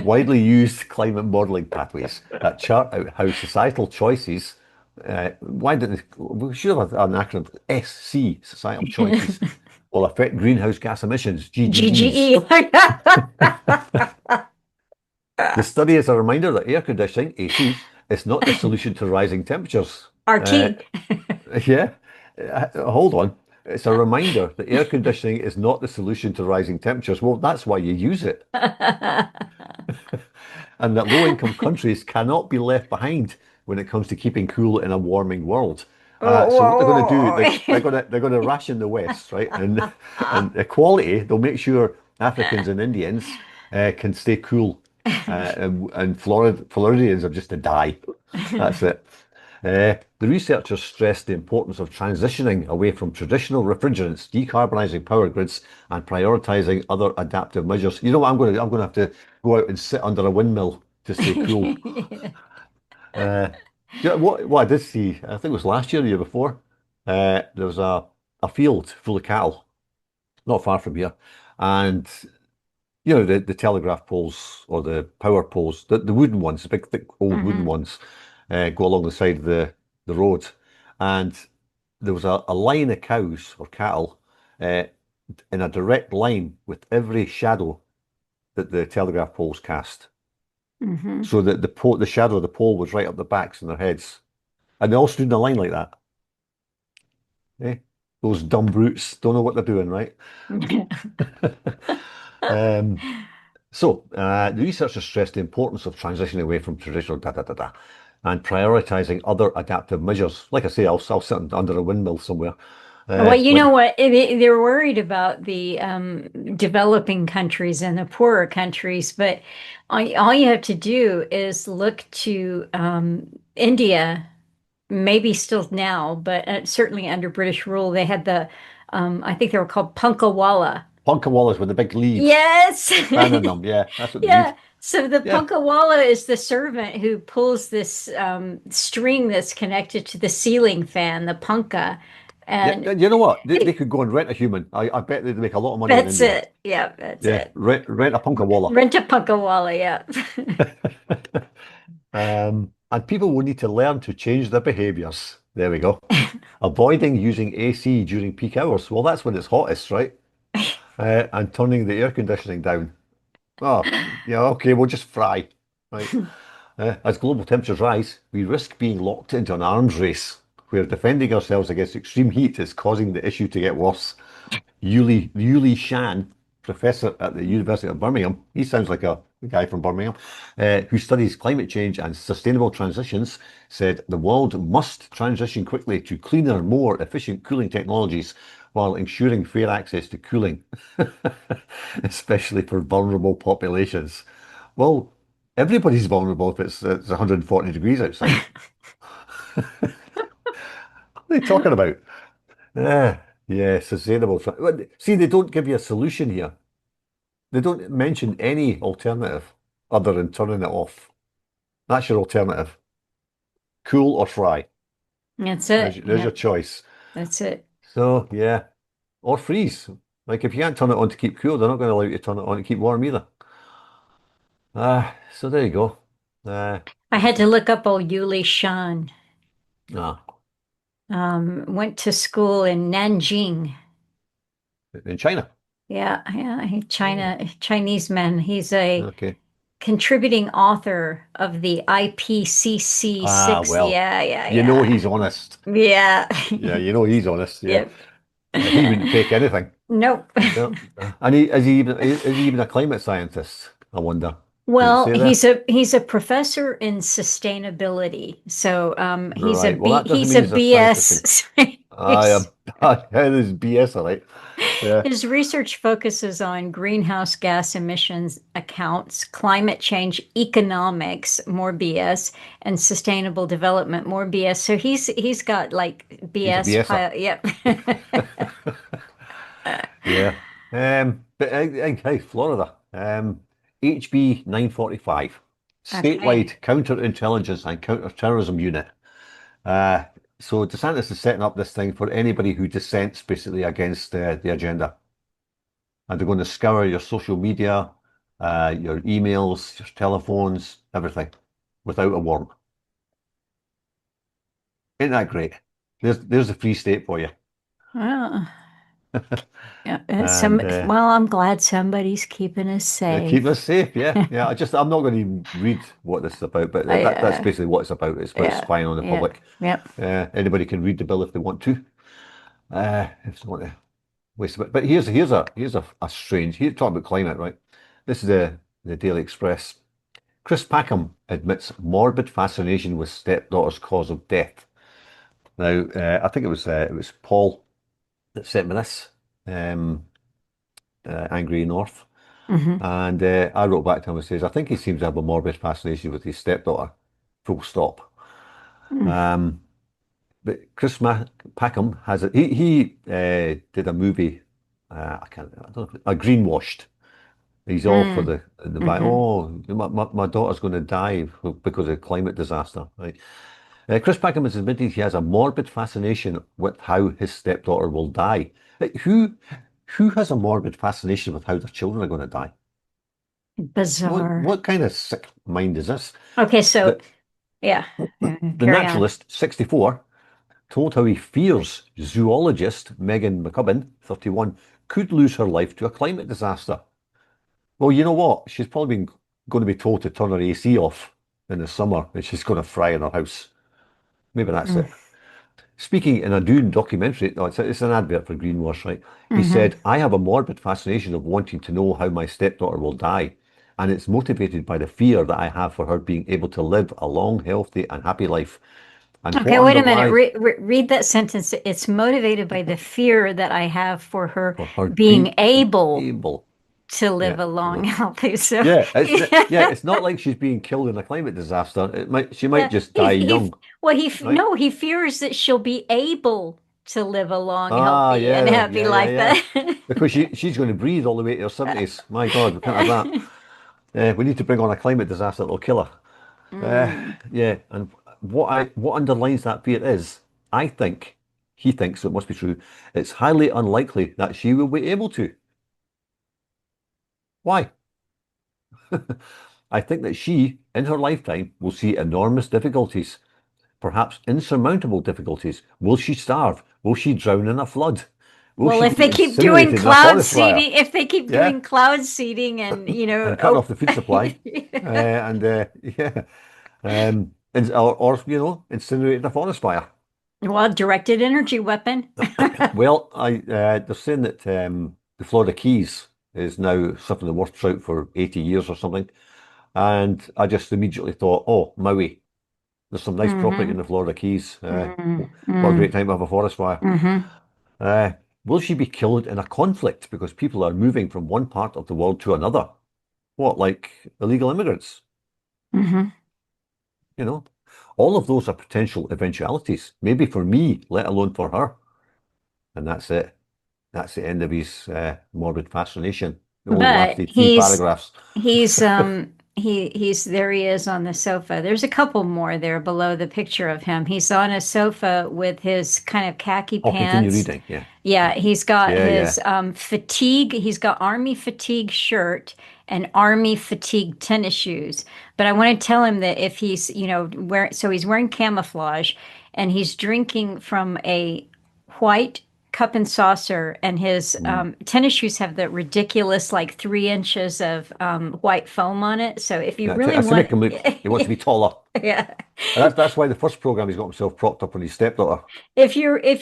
widely used climate modeling pathways that chart out how societal choices, why didn't we should have an acronym, SC, societal choices, will affect greenhouse gas emissions, GGEs. GGE. The study is a reminder that air conditioning, AC, is not the solution to rising temperatures. RT. Yeah, hold on. It's a reminder that air conditioning is not the solution to rising temperatures. Well, that's why you use it. And that low-income countries cannot be left behind when it comes to keeping cool in a warming world. So what they're going to do, they're going to ration the West, right? And equality, they'll make sure Africans and Indians can stay cool, and Floridians are just to die. That's it. The researchers stressed the importance of transitioning away from traditional refrigerants, decarbonising power grids, and prioritising other adaptive measures. You know what? I'm going to have to go out and sit under a windmill to stay cool. Yeah, what I did see, I think it was last year, the year before, there was a field full of cattle, not far from here, and you know the telegraph poles or the power poles, the wooden ones, the big thick old wooden ones, go along the side of the road, and there was a line of cows or cattle in a direct line with every shadow that the telegraph poles cast. So that the shadow of the pole was right up the backs and their heads, and they all stood in a line like that. Eh? Those dumb brutes don't know what they're doing, right? Um, the researchers stressed the importance of transitioning away from traditional and prioritizing other adaptive measures. Like I say, I'll sit under a windmill somewhere. Well, you Like, know what? They're worried about the developing countries and the poorer countries, but all you have to do is look to India, maybe still now, but certainly under British rule, they had I think they were called punkawala. Punkawallas with the big leaves Yes. fanning them. Yeah, that's what they need. Yeah. So the Yeah. punkawala is the servant who pulls this string that's connected to the ceiling fan, the punka. Yeah, And you know what? They could go and rent a human. I bet they'd make a lot of money in that's India. it. Yeah, that's Yeah, it. rent a punkawalla. Rent a punkawala, yeah. And people will need to learn to change their behaviors. There we go. Avoiding using AC during peak hours. Well, that's when it's hottest, right? And turning the air conditioning down. Oh, yeah, okay, we'll just fry, right? As global temperatures rise, we risk being locked into an arms race where defending ourselves against extreme heat is causing the issue to get worse. Yuli Shan, professor at the University of Birmingham, he sounds like a guy from Birmingham, who studies climate change and sustainable transitions, said the world must transition quickly to cleaner, more efficient cooling technologies while ensuring fair access to cooling, especially for vulnerable populations. Well, everybody's vulnerable if it's 140 degrees outside. What are they talking about? Yeah, sustainable. See, they don't give you a solution here. They don't mention any alternative other than turning it off. That's your alternative. Cool or fry. That's There's, it. there's Yeah, your choice. that's it. So, yeah. Or freeze. Like, if you can't turn it on to keep cool, they're not going to allow you to turn it on to keep warm either. So there you go. I had to look up old Yuli Shan. Ah, Went to school in Nanjing. in China. Yeah, yeah, Oh, Chinese man. He's a okay. contributing author of the IPCC Ah, 6. well, Yeah, yeah, you know yeah. he's honest. Yeah. Yeah, you know he's honest. Yeah. Yep. He wouldn't fake anything. Nope. No. And is he even a climate scientist? I wonder. Does it Well, say there? he's a professor in sustainability. So Right. Well, that doesn't he's mean a he's a scientist. BS I am. scientist. That is BS, all right. Yeah. His research focuses on greenhouse gas emissions accounts, climate change economics, more BS, and sustainable development, more BS. So he's got like He's a BS BSer. pile. Yep. Yeah. But hey, Florida. HB 945, Okay. Statewide Counterintelligence and Counterterrorism Unit. Uh, so DeSantis is setting up this thing for anybody who dissents basically against the agenda. And they're going to scour your social media, your emails, your telephones, everything, without a warrant. Ain't that great? There's a free state for you. Well, yeah, And well, I'm glad somebody's keeping us keep safe. us safe, yeah. Yeah, I'm not going to even read what this is about, but that's Yeah, basically what it's about. It's about yeah, spying on the yeah, public. yep. Anybody can read the bill if they want to. If they want to waste a bit. But here's a strange. Here, talking about climate, right? This is the Daily Express. Chris Packham admits morbid fascination with stepdaughter's cause of death. Now, I think it was Paul that sent me this. Um, Angry North. Hmm. And I wrote back to him and says, I think he seems to have a morbid fascination with his stepdaughter. Full stop. Um, but Packham has it. He did a movie. I don't know, a greenwashed. He's all for Mm. the back. Hmm. Oh, my daughter's going to die because of climate disaster. Right. Chris Packham has admitted he has a morbid fascination with how his stepdaughter will die. Who has a morbid fascination with how their children are going to die? What Bizarre. what kind of sick mind is this? Okay, so The yeah, the carry on. naturalist, 64, told how he fears zoologist Megan McCubbin, 31, could lose her life to a climate disaster. Well, you know what? She's probably going to be told to turn her AC off in the summer and she's going to fry in her house. Maybe that's Mm. it. Speaking in a Dune documentary, no, it's an advert for Greenwash, right? He Hmm. said, I have a morbid fascination of wanting to know how my stepdaughter will die. And it's motivated by the fear that I have for her being able to live a long, healthy, and happy life. And Okay, what wait a minute. underlies Read that sentence. It's motivated by the fear that I have for her for her being being able able, to live yeah, a long, no, healthy. So, yeah, yeah, it's not like she's being killed in a climate disaster. She might yeah. just die young, Well, right? no, he fears that she'll be able to live a long, Ah, healthy, and yeah, happy yeah, yeah, life. yeah. That. Because she's going to breathe all the way to her 70s. My God, we can't have that. We need to bring on a climate disaster that'll kill her. Mm. Yeah, and what underlines that fear is, I think, he thinks, so it must be true, it's highly unlikely that she will be able to. Why? I think that she, in her lifetime, will see enormous difficulties, perhaps insurmountable difficulties. Will she starve? Will she drown in a flood? Will Well, she if be they keep doing incinerated in a cloud forest fire? seeding, if they keep Yeah, doing cloud seeding, and and cutting oh, off the food supply, and yeah, and or incinerated in a forest fire. well, directed energy weapon. Well, they're saying that the Florida Keys is now suffering the worst drought for 80 years or something. And I just immediately thought, oh, Maui, there's some nice property in Hmm. the Florida Keys. What a Mm-hmm. great time to have a forest fire. Mm-hmm. Uh, will she be killed in a conflict because people are moving from one part of the world to another? What, like illegal immigrants? Hmm. You know, all of those are potential eventualities, maybe for me, let alone for her. And that's it. That's the end of his morbid fascination. It only But lasted three paragraphs. he's there he is on the sofa. There's a couple more there below the picture of him. He's on a sofa with his kind of khaki Oh, continue pants. reading. Yeah. Yeah, he's got Yeah, yeah. his fatigue. He's got army fatigue shirt and army fatigue tennis shoes. But I want to tell him that if he's, so he's wearing camouflage and he's drinking from a white cup and saucer, and his Mm. tennis shoes have the ridiculous like 3 inches of white foam on it. So if you That's it. really That's to want, make him look, he wants to be taller. yeah, And that's why the first program he's got himself propped up on his stepdaughter. if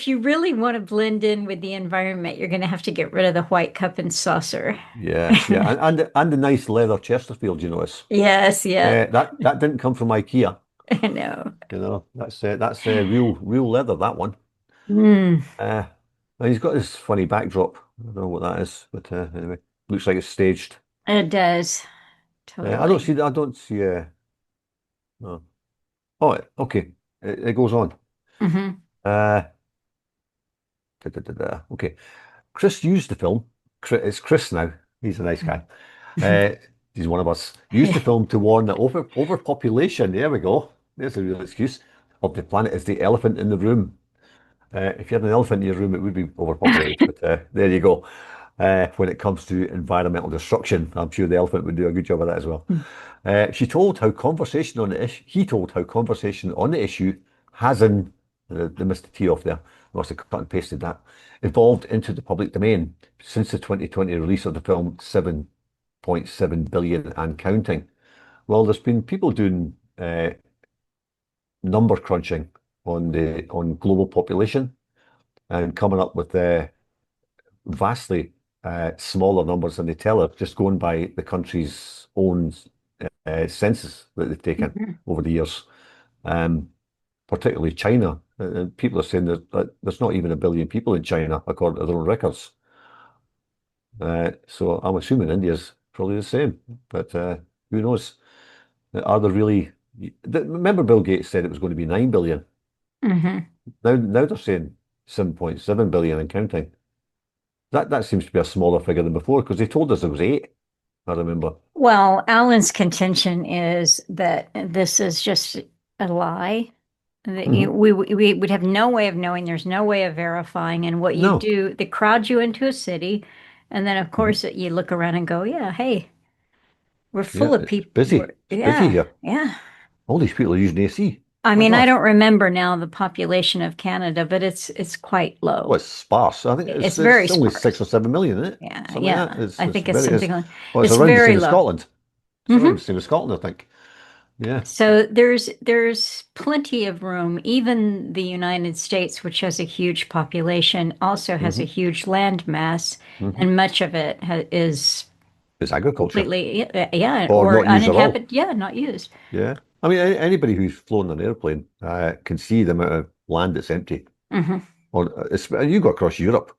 you really want to blend in with the environment, you're going to have to get rid of the white cup and saucer. Yeah, yeah. And the nice leather Chesterfield, you notice. Yes, yeah, That didn't come from IKEA. I know. That's real leather, that one. Mm, Uh, and he's got this funny backdrop. I don't know what that is, but anyway, looks like it's staged. it does totally. I don't see. No. Oh, okay. It goes on. Hmm. Uh, Okay. Chris used the film. It's Chris now. He's a nice guy. Uh, he's one of us. Used the film to warn that overpopulation. There we go. There's a real excuse of the planet is the elephant in the room. If you had an elephant in your room, it would be overpopulated. But there you go. when it comes to environmental destruction. I'm sure the elephant would do a good job of that as well. Mm. She told how conversation on the issue, he told how conversation on the issue has in, they missed the T off there, must have cut and pasted that, evolved into the public domain since the 2020 release of the film 7.7 billion and counting. Well, there's been people doing number crunching on global population and coming up with vastly smaller numbers than they tell us, just going by the country's own census that they've taken Mhm. over the years. Particularly China. People are saying that there's not even a billion people in China, according to their own records. So I'm assuming India's probably the same, but who knows? Are there really? Remember, Bill Gates said it was going to be 9 billion. Mhm. Now they're saying 7.7 billion and counting. That seems to be a smaller figure than before because they told us it was 8. I remember. Well, Alan's contention is that this is just a lie. That Hmm. we would have no way of knowing. There's no way of verifying. And what you No. do, they crowd you into a city, and then of Mhm. course you look around and go, "Yeah, hey, we're full Yeah, of it's people. busy. It's busy Yeah, here. yeah." All these people are using AC. I My mean, I gosh. don't remember now the population of Canada, but it's quite Well, low. it's sparse. I think It's very it's only 6 or 7 million, isn't it? Yeah, Something like yeah. that. I It's think it's very something is. like Well, it's it's around the very same as low. Scotland. It's Hmm. around the same as Scotland, I think. Yeah. So there's plenty of room. Even the United States, which has a huge population, also has a Hmm. huge land mass, Hmm. and much of it is It's agriculture completely, yeah, or or not used at all. uninhabited, yeah, not used. Yeah. I mean, anybody who's flown an airplane can see the amount of land that's empty. Hmm. You go across Europe.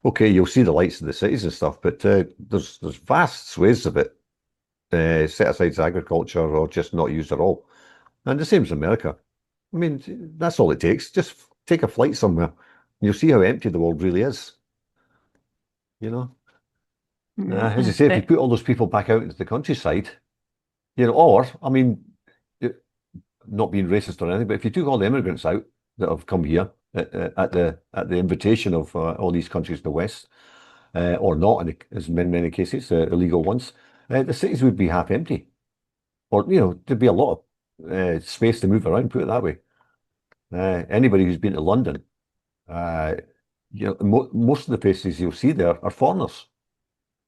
Okay, you'll see the lights in the cities and stuff, but there's vast swathes of it set aside as agriculture or just not used at all. And the same as America. I mean, that's all it takes. Just take a flight somewhere. And you'll see how empty the world really is. You know, as you say, if you But put all those people back out into the countryside, or I mean, it- not being racist or anything, but if you took all the immigrants out that have come here at the invitation of all these countries to the West, or not, in as many cases, illegal ones, the cities would be half empty, or there'd be a lot of space to move around. Put it that way. Anybody who's been to London. Uh, most of the faces you'll see there are foreigners,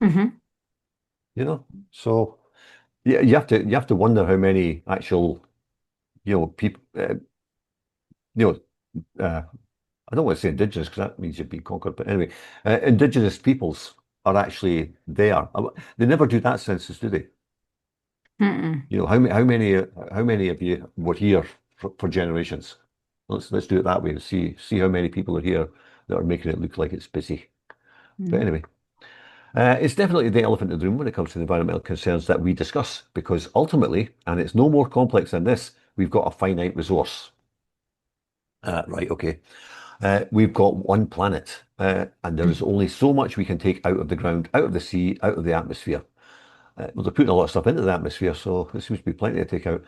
mhm, So yeah, you have to wonder how many actual, people, you know, I don't want to say indigenous because that means you've been conquered, but anyway, indigenous peoples are actually there. They never do that census, do they? mm-mm. How many of you were here for generations? Let's do it that way and see how many people are here that are making it look like it's busy. But Mhm. anyway. It's definitely the elephant in the room when it comes to the environmental concerns that we discuss, because ultimately, and it's no more complex than this, we've got a finite resource. Right, okay. We've got one planet, and there is only so much we can take out of the ground, out of the sea, out of the atmosphere. Well, they're putting a lot of stuff into the atmosphere, so there seems to be plenty to take out.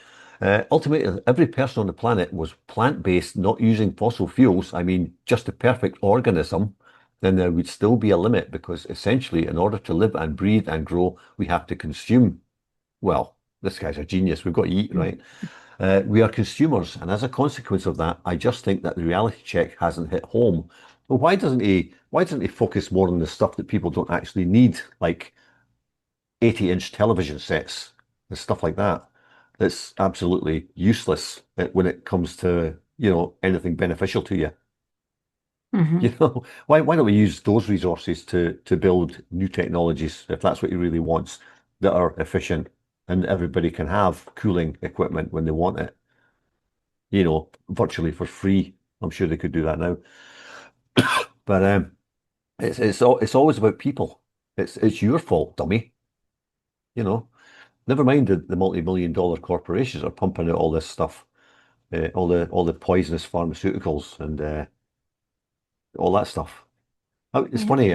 Ultimately, every person on the planet was plant-based, not using fossil fuels. I mean, just a perfect organism, then there would still be a limit because essentially, in order to live and breathe and grow, we have to consume. Well, this guy's a genius. We've got to eat, right? We are consumers, and as a consequence of that, I just think that the reality check hasn't hit home. Well, why doesn't he focus more on the stuff that people don't actually need, like 80-inch television sets and stuff like that? That's absolutely useless when it comes to, anything beneficial to you. Mhm. Why don't we use those resources to build new technologies if that's what he really wants, that are efficient and everybody can have cooling equipment when they want it, virtually for free. I'm sure they could do that now. But it's always about people. It's your fault, dummy. You know, Never mind the multi-million dollar corporations are pumping out all this stuff, all the poisonous pharmaceuticals and all that stuff. It's Yeah. funny.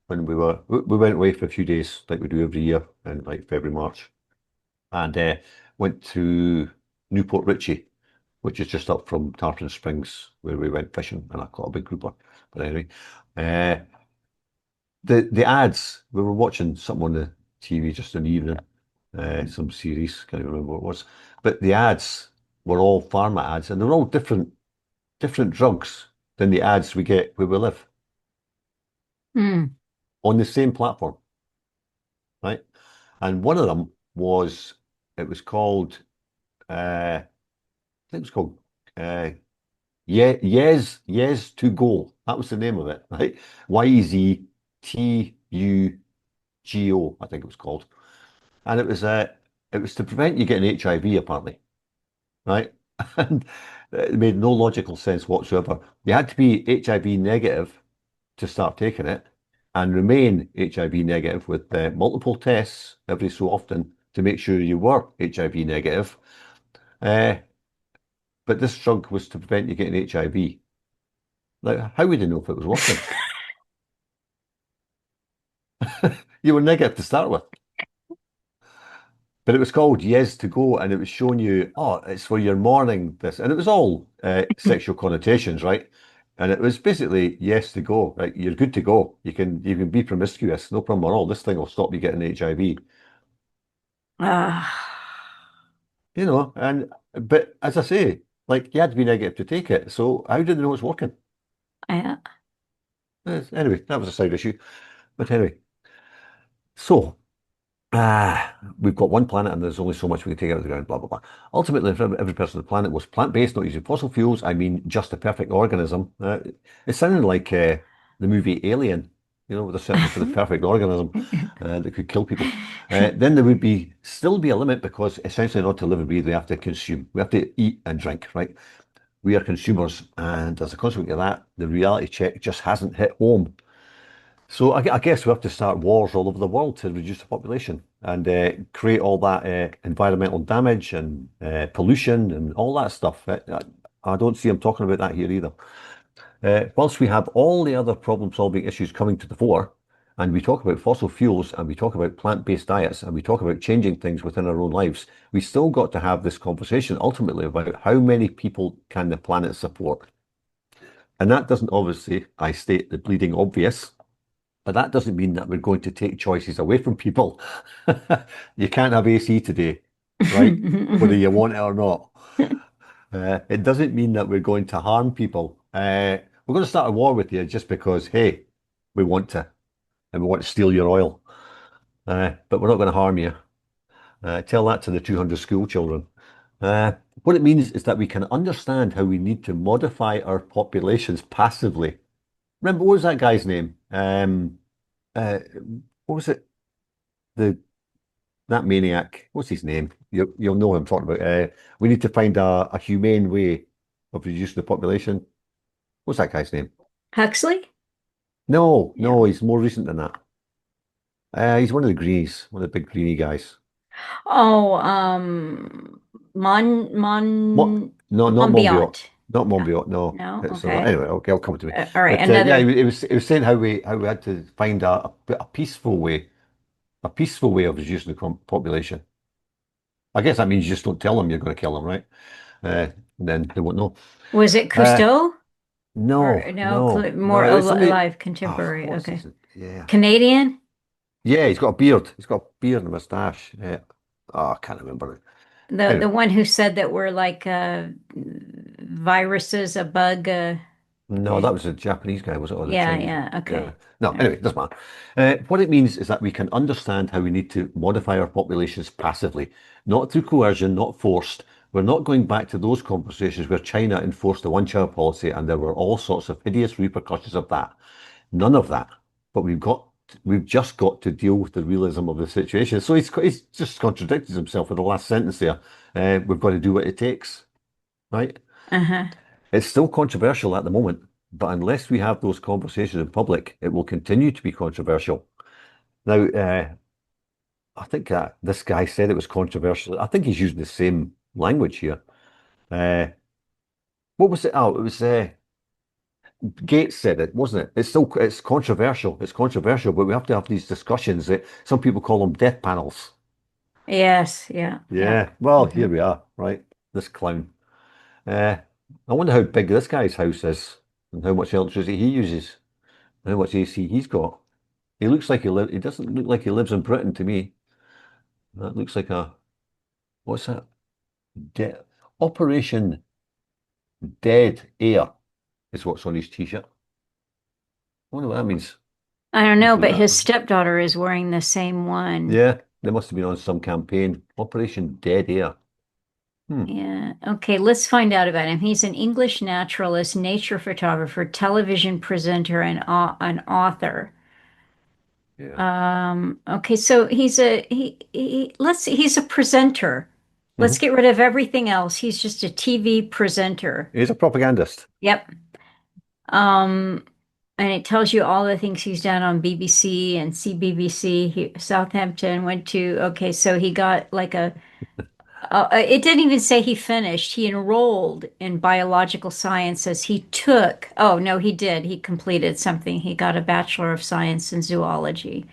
When we went away for a few days, like we do every year in like February, March, and went to Newport Richie, which is just up from Tarpon Springs, where we went fishing, and I caught a big grouper. But anyway, uh, the ads, we were watching something on the TV just in the evening, some series, can't even remember what it was. But the ads were all pharma ads, and they're all different drugs than the ads we get where we live Mm. on the same platform, right? And one of them was it was called I think it was called uh, Yes to Go. That was the name of it, right? YEZTUGO, I think it was called. And it was to prevent you getting HIV, apparently, right? And it made no logical sense whatsoever. You had to be HIV negative to start taking it and remain HIV negative with multiple tests every so often to make sure you were HIV negative. Uh, but this drug was to prevent you getting HIV. Like, how would you know if it was working? You were negative to start with. But it was called Yes to Go, and it was showing you, oh, it's for your morning this, and it was all sexual connotations, right? And it was basically yes to go, right? You're good to go. You can be promiscuous, no problem at all. This thing will stop you getting HIV, Ah, And but as I say, like you had to be negative to take it. So how did they know it's working? yeah. Anyway, that was a side issue. But anyway, so we've got one planet and there's only so much we can take out of the ground, blah, blah, blah. Ultimately, if every person on the planet was plant-based, not using fossil fuels, I mean, just a perfect organism. It sounded like the movie Alien, they're searching for the perfect organism that could kill people. Then there would still be a limit because essentially not to live and breathe, we have to consume. We have to eat and drink, right? We are consumers. And as a consequence of that, the reality check just hasn't hit home. So I guess we have to start wars all over the world to reduce the population and create all that environmental damage and pollution and all that stuff. I don't see them talking about that here either. Whilst we have all the other problem-solving issues coming to the fore, and we talk about fossil fuels and we talk about plant-based diets and we talk about changing things within our own lives, we still got to have this conversation ultimately about how many people can the planet support. And that doesn't obviously, I state the bleeding obvious, but that doesn't mean that we're going to take choices away from people. You can't have AC today, right? Whether you want it or not. It doesn't mean that we're going to harm people. We're going to start a war with you just because, hey, we want to, and we want to steal your oil. But we're not going to harm you. Tell that to the 200 school children. What it means is that we can understand how we need to modify our populations passively. Remember, what was that guy's name? Uh, what was it? The That maniac. What's his name? You'll know who I'm talking about. We need to find a humane way of reducing the population. What's that guy's name? Huxley? No, No. he's more recent than that. He's one of the greenies, one of the big greeny guys. Oh, What? No, not Monbiot. Monbiot. Not No, Monbiot. No. no, So okay. anyway, okay, I'll come to me. All right, But yeah, another. it was saying how we had to find a peaceful way of reducing the population. I guess that means you just don't tell them you're going to kill them, right? Then they won't know. Was it Uh, Cousteau? Or no, no, no, more no. It's somebody. alive, Oh, contemporary. what's Okay. his? Yeah, Canadian? yeah. He's got a beard. He's got a beard and a mustache. Oh, I can't remember it. The Anyway, one who said that we're like viruses, a bug. no, Eh, that was a Japanese guy, was it, or the yeah, Chinese one? yeah, Yeah. okay. No, All anyway, right. it doesn't matter. What it means is that we can understand how we need to modify our populations passively, not through coercion, not forced. We're not going back to those conversations where China enforced the one-child policy and there were all sorts of hideous repercussions of that. None of that. But we've just got to deal with the realism of the situation. So he's just contradicted himself in the last sentence there. We've got to do what it takes, right? Uh-huh. It's still controversial at the moment, but unless we have those conversations in public, it will continue to be controversial. Now, I think this guy said it was controversial. I think he's using the same language here. Uh, what was it? Oh, it was Gates said it, wasn't it? It's controversial. It's controversial, but we have to have these discussions. That some people call them death panels. Yes, yeah, yeah. Yeah. Well, Hmm. here we are, right? This clown. Uh, I wonder how big this guy's house is and how much electricity he uses and how much AC he's got. He looks like he doesn't look like he lives in Britain to me. That looks like what's that? De Operation Dead Air is what's on his t-shirt. I wonder what that means. I don't Let's know, look but that his up. stepdaughter is wearing the same one. Yeah, they must have been on some campaign. Operation Dead Air. Hmm. Yeah. Okay, let's find out about him. He's an English naturalist, nature photographer, television presenter, and an author. Yeah. Okay, so let's see, he's a presenter. Let's Hmm. get rid of everything else. He's just a TV presenter. He's a propagandist. Yep. Um, and it tells you all the things he's done on BBC and CBBC. Southampton went to, okay, so he got like it didn't even say he finished. He enrolled in biological sciences. Oh, no, he did. He completed something. He got a Bachelor of Science in zoology.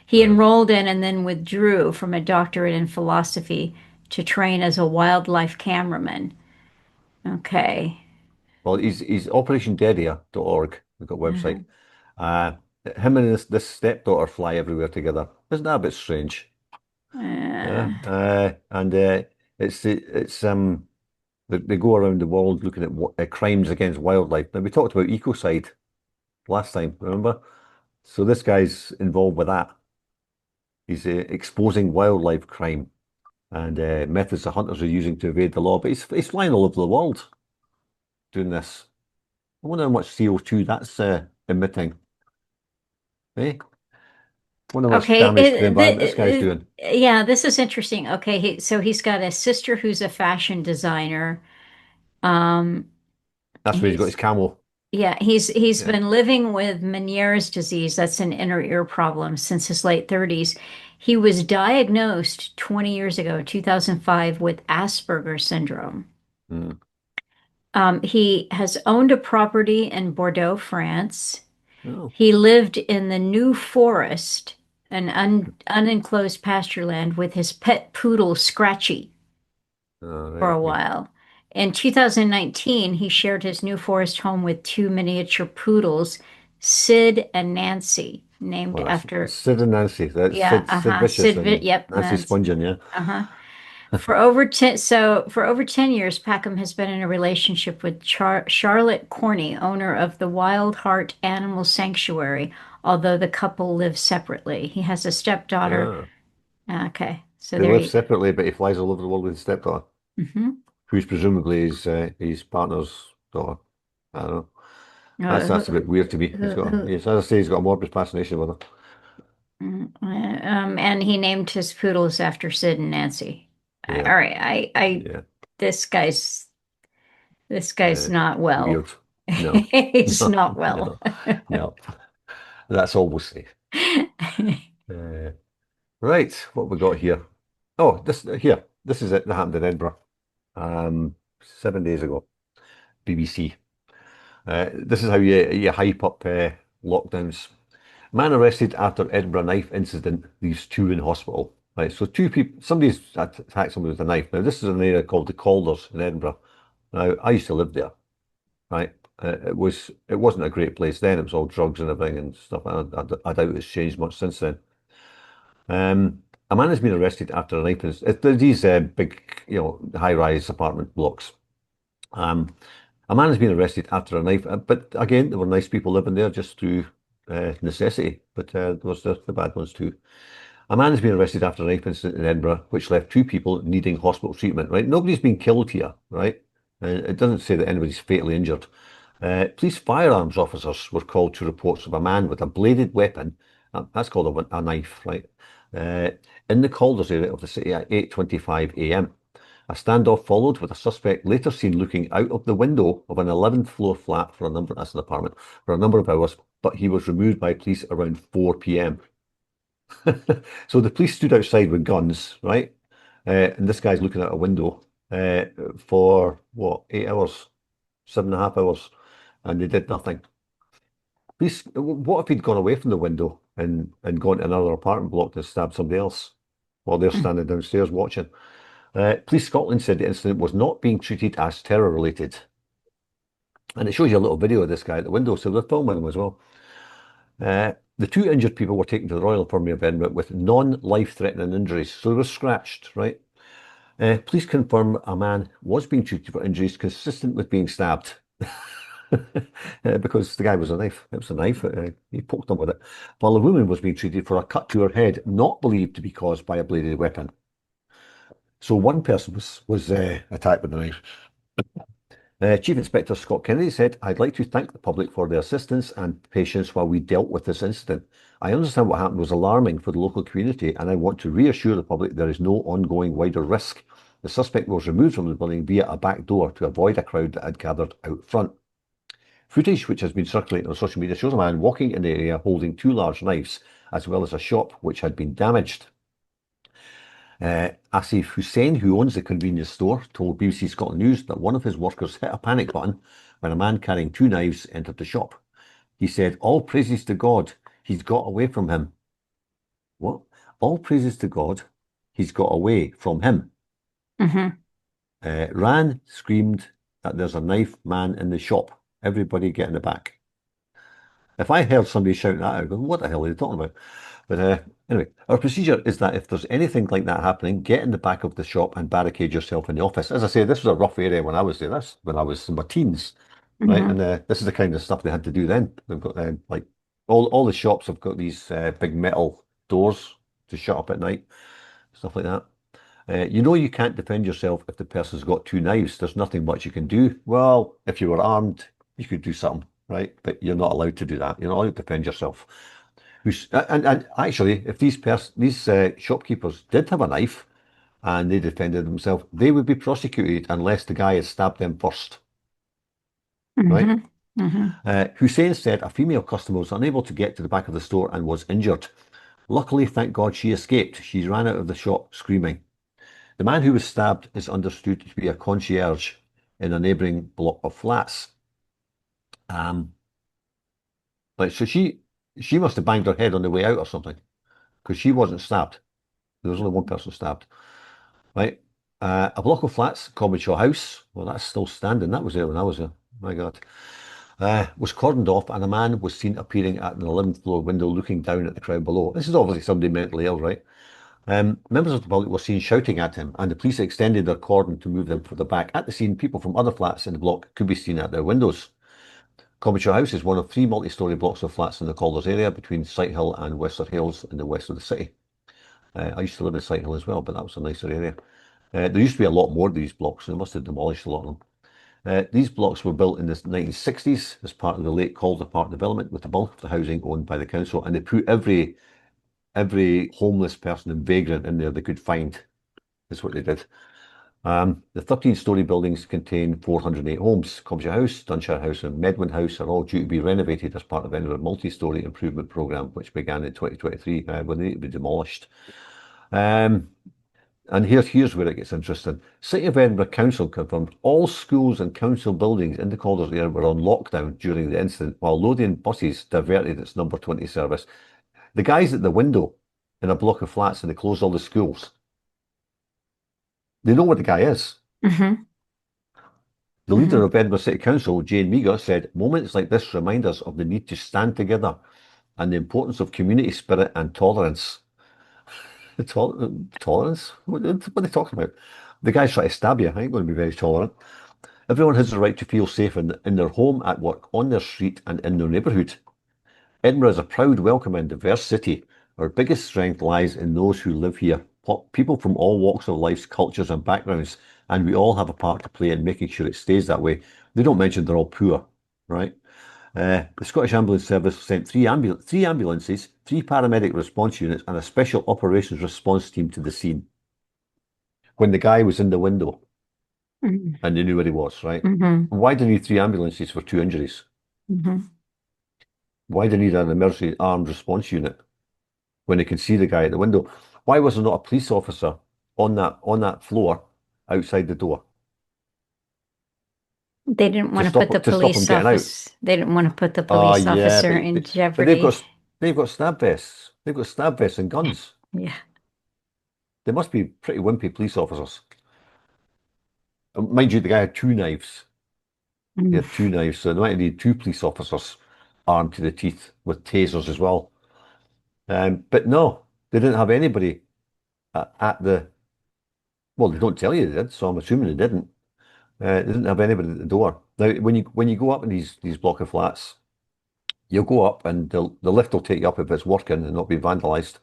He Uh, enrolled in and then withdrew from a doctorate in philosophy to train as a wildlife cameraman. Okay. well, he's operationdeadair.org. We've got a Uh-huh. website. Uh, Him and this stepdaughter fly everywhere together. Isn't that a bit strange? Uh, Yeah. And it's they go around the world looking at crimes against wildlife. Now we talked about ecocide last time, remember? So this guy's involved with that. He's exposing wildlife crime and methods the hunters are using to evade the law. But he's flying all over the world doing this. I wonder how much CO2 that's emitting. Eh? Wonder how much okay. damage to the environment this guy's doing. Yeah, this is interesting. Okay. So he's got a sister who's a fashion designer. Um, That's where he's got he's his camel. Yeah, he's Yeah. been living with Meniere's disease. That's an inner ear problem since his late 30s. He was diagnosed 20 years ago, 2005, with Asperger's syndrome. Mm. He has owned a property in Bordeaux, France. Oh, He lived in the New Forest, an unenclosed pasture land, with his pet poodle, Scratchy, all for right. a Okay. while. In 2019, he shared his New Forest home with two miniature poodles, Sid and Nancy, named Well, that's after, Sid and Nancy. That's yeah, Sid Vicious and Yep, Nancy Spungen, yeah. uh-huh. For over 10 years, Packham has been in a relationship with Charlotte Corney, owner of the Wild Heart Animal Sanctuary, although the couple live separately. He has a stepdaughter. Ah. Okay, so They there live you. separately, but he flies all over the world with his stepdaughter, Mhm. who's presumably his partner's daughter. I don't know. Uh, That's a bit weird to me. who, who, Yes, as I say, he's got a morbid fascination with her. and he named his poodles after Sid and Nancy. Yeah, All right, yeah. this guy's this guy's not well. Weird. No, He's no, not well. no, no. That's all we'll say. Uh, right, what have we got here? Oh, here. This is it that happened in Edinburgh, 7 days ago. BBC. This is how you hype up lockdowns. Man arrested after Edinburgh knife incident leaves two in hospital. Right, so two people, somebody's attacked somebody with a knife. Now, this is an area called the Calders in Edinburgh. Now, I used to live there, right? It wasn't a great place then. It was all drugs and everything and stuff. I doubt it's changed much since then. A man has been arrested after a knife incident. They're these big, high-rise apartment blocks. Um, a man has been arrested after a knife, but again, there were nice people living there just through necessity, but there was the bad ones too. A man has been arrested after a knife incident in Edinburgh, which left two people needing hospital treatment, right? Nobody's been killed here, right? It doesn't say that anybody's fatally injured. Police firearms officers were called to reports of a man with a bladed weapon, that's called a knife, right? Uh, in the Calders area of the city at 8:25 a.m. A standoff followed, with a suspect later seen looking out of the window of an 11th floor flat that's an apartment, for a number of hours, but he was removed by police around 4 p.m. So the police stood outside with guns, right? And this guy's looking out a window for what, 8 hours, 7.5 hours, and they did nothing. Police, what if he'd gone away from the window and gone to another apartment block to stab somebody else while they're standing downstairs watching? Police Scotland said the incident was not being treated as terror related. And it shows you a little video of this guy at the window, so they're filming him as well. The two injured people were taken to the Royal Infirmary of Edinburgh with non-life-threatening injuries, so they were scratched, right? Police confirm a man was being treated for injuries consistent with being stabbed. Because the guy was a knife. It was a knife. He poked him with it. While a woman was being treated for a cut to her head, not believed to be caused by a bladed weapon. So one person was attacked with a knife. Chief Inspector Scott Kennedy said, "I'd like to thank the public for their assistance and patience while we dealt with this incident. I understand what happened was alarming for the local community, and I want to reassure the public there is no ongoing wider risk. The suspect was removed from the building via a back door to avoid a crowd that had gathered out front." Footage which has been circulating on social media shows a man walking in the area holding two large knives, as well as a shop which had been damaged. Asif Hussain, who owns the convenience store, told BBC Scotland News that one of his workers hit a panic button when a man carrying two knives entered the shop. He said, "All praises to God, he's got away from him." What? All praises to God, he's got away from him. Ran, screamed that there's a knife man in the shop. Everybody get in the back. If I heard somebody shouting that, I'd go, what the hell are they talking about? But anyway, our procedure is that if there's anything like that happening, get in the back of the shop and barricade yourself in the office. As I say, this was a rough area when I was there. That's when I was in my teens, right? And this is the kind of stuff they had to do then. They've got like all the shops have got these big metal doors to shut up at night, stuff like that. You know you can't defend yourself if the person's got two knives. There's nothing much you can do. Well, if you were armed, you could do something, right? But you're not allowed to do that. You're not allowed to defend yourself. And actually, if these shopkeepers did have a knife and they defended themselves, they would be prosecuted unless the guy had stabbed them first, right? Hussein said a female customer was unable to get to the back of the store and was injured. Luckily, thank God, she escaped. She ran out of the shop screaming. The man who was stabbed is understood to be a concierge in a neighbouring block of flats. So she must have banged her head on the way out or something, because she wasn't stabbed. There was only one person stabbed, right? A block of flats, Cobbitshaw House. Well, that's still standing. That was there when I was there. My God. Was cordoned off, and a man was seen appearing at an 11th floor window looking down at the crowd below. This is obviously somebody mentally ill, right? Members of the public were seen shouting at him, and the police extended their cordon to move them further back. At the scene, people from other flats in the block could be seen at their windows. Cobbitshaw House is one of three multi-storey blocks of flats in the Calder's area between Sighthill and Wester Hales in the west of the city. I used to live in Sighthill as well, but that was a nicer area. There used to be a lot more of these blocks, and they must have demolished a lot of them. These blocks were built in the 1960s as part of the late Calder Park development, with the bulk of the housing owned by the council, and they put every homeless person and vagrant in there they could find. That's what they did. The 13-storey buildings contain 408 homes. Cobbitshaw House, Dunshire House and Medwin House are all due to be renovated as part of Edinburgh multi-storey improvement programme, which began in 2023 when they need to be demolished. And here's where it gets interesting. City of Edinburgh Council confirmed all schools and council buildings in the Calder's area were on lockdown during the incident, while Lothian buses diverted its number 20 service. The guys at the window in a block of flats, and they closed all the schools. They know what the guy is. The leader of Edinburgh City Council, Jane Meagher, said, "Moments like this remind us of the need to stand together and the importance of community spirit and tolerance." Tolerance? What are they talking about? The guy's trying to stab you. I ain't going to be very tolerant. Everyone has the right to feel safe in their home, at work, on their street and in their neighbourhood. Edinburgh is a proud, welcoming and diverse city. Our biggest strength lies in those who live here. People from all walks of life, cultures and backgrounds, and we all have a part to play in making sure it stays that way. They don't mention they're all poor, right? The Scottish Ambulance Service sent three ambulances, 3 paramedic response units and a special operations response team to the scene when the guy was in the window and they knew where he was, right? Why do they need 3 ambulances for 2 injuries? Why do they need an emergency armed response unit when they can see the guy at the window? Why was there not a police officer on that floor outside the door? They didn't want to put the police officer. They didn't want to put the police officer in jeopardy. But they've got stab vests. They've got stab vests and guns. Yeah. They must be pretty wimpy police officers. Mind you, the guy had 2 knives. He had 2 knives, so they might need 2 police officers armed to the teeth with tasers as well. But no, they didn't have anybody at the, well, they don't tell you they did, so I'm assuming they didn't. They didn't have anybody at the door. Now, when you go up in these block of flats, you'll go up and the lift will take you up if it's working and not being vandalized.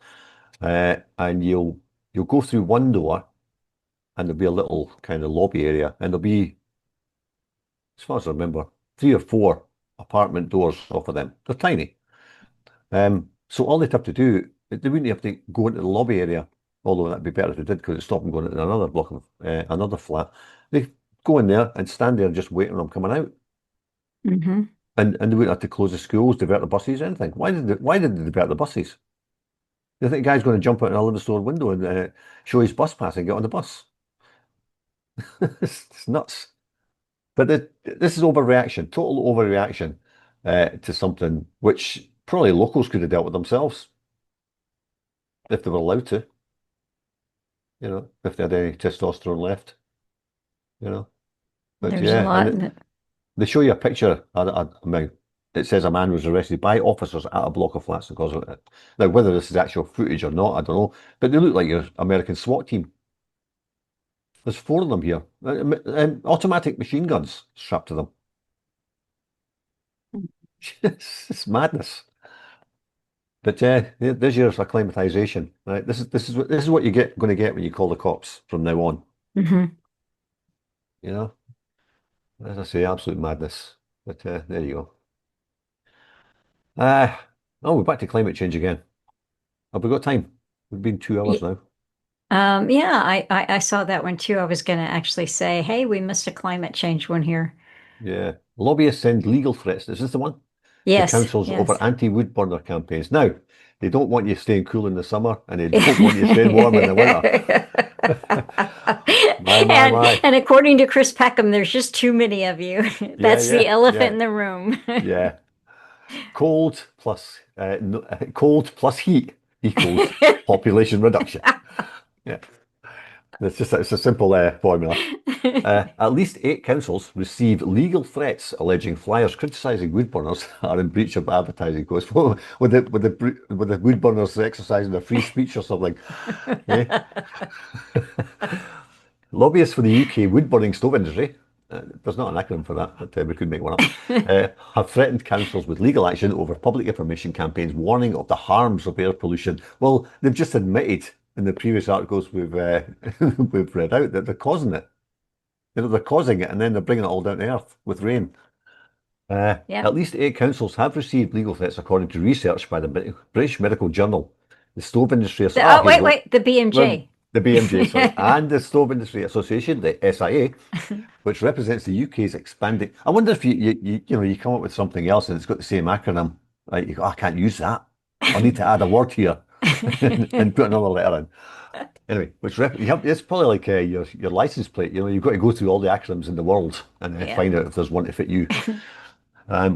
And you'll go through one door and there'll be a little kind of lobby area, and there'll be, as far as I remember, 3 or 4 apartment doors off of them. They're tiny. So all they'd have to do, they wouldn't have to go into the lobby area, although that'd be better if they did because it'd stop them going into another block of another flat. They go in there and stand there just waiting on them coming out. Mm-hmm. And they wouldn't have to close the schools, divert the buses, anything. Why did they divert the buses? You think the guy's going to jump out an 11-story window and show his bus pass and get on the bus? It's nuts. But this is overreaction, total overreaction to something which probably locals could have dealt with themselves if they were allowed to. If they had any testosterone left. But There's a yeah, lot. and they show you a picture. I mean, it says a man was arrested by officers at a block of flats because of it. Now, whether this is actual footage or not, I don't know. But they look like your American SWAT team. There's 4 of them here. Automatic machine guns strapped to them. It's madness. But there's your acclimatization. Right? This is what you're going to get when you call the cops from now on. Mm-hmm. As I say, absolute madness. But there you go. We're back to climate change again. Have we got time? We've been 2 hours now. Yeah, I saw that one too. I was going to actually say, hey, we missed a climate change one here. Yeah. Lobbyists send legal threats. Is this the one? Yes, To councils yes. over anti-wood burner campaigns. Now, they don't want you staying cool in the summer and they don't want you staying warm in the winter. My. And according to Chris Packham, there's just too many of you. That's the elephant in the room. Yeah. Cold plus heat equals population reduction. Yeah. It's a simple formula. At least 8 councils receive legal threats alleging flyers criticising wood burners are in breach of advertising codes. With the wood burners exercising their free speech or something. Yeah. Lobbyists for the UK wood burning stove industry, there's not an acronym for that, but we could make one up, have threatened councils with legal action over public information campaigns warning of the harms of air pollution. Well, they've just admitted in the previous articles we've we've read out that they're causing it. They're causing it, and then they're bringing it all down to earth with rain. At least 8 councils have received legal threats, according to research by the British Medical Journal. The Stove Industry Wait, the BMJ. Well, the BMJ, sorry, and the Stove Industry Association, the SIA, which represents the UK's expanding. I wonder if you come up with something else and it's got the same acronym. Like you go, I can't use that. I need to add a word here and put another letter in. Anyway, it's probably like your license plate. You've got to go through all the acronyms in the world and find out if there's one to fit you.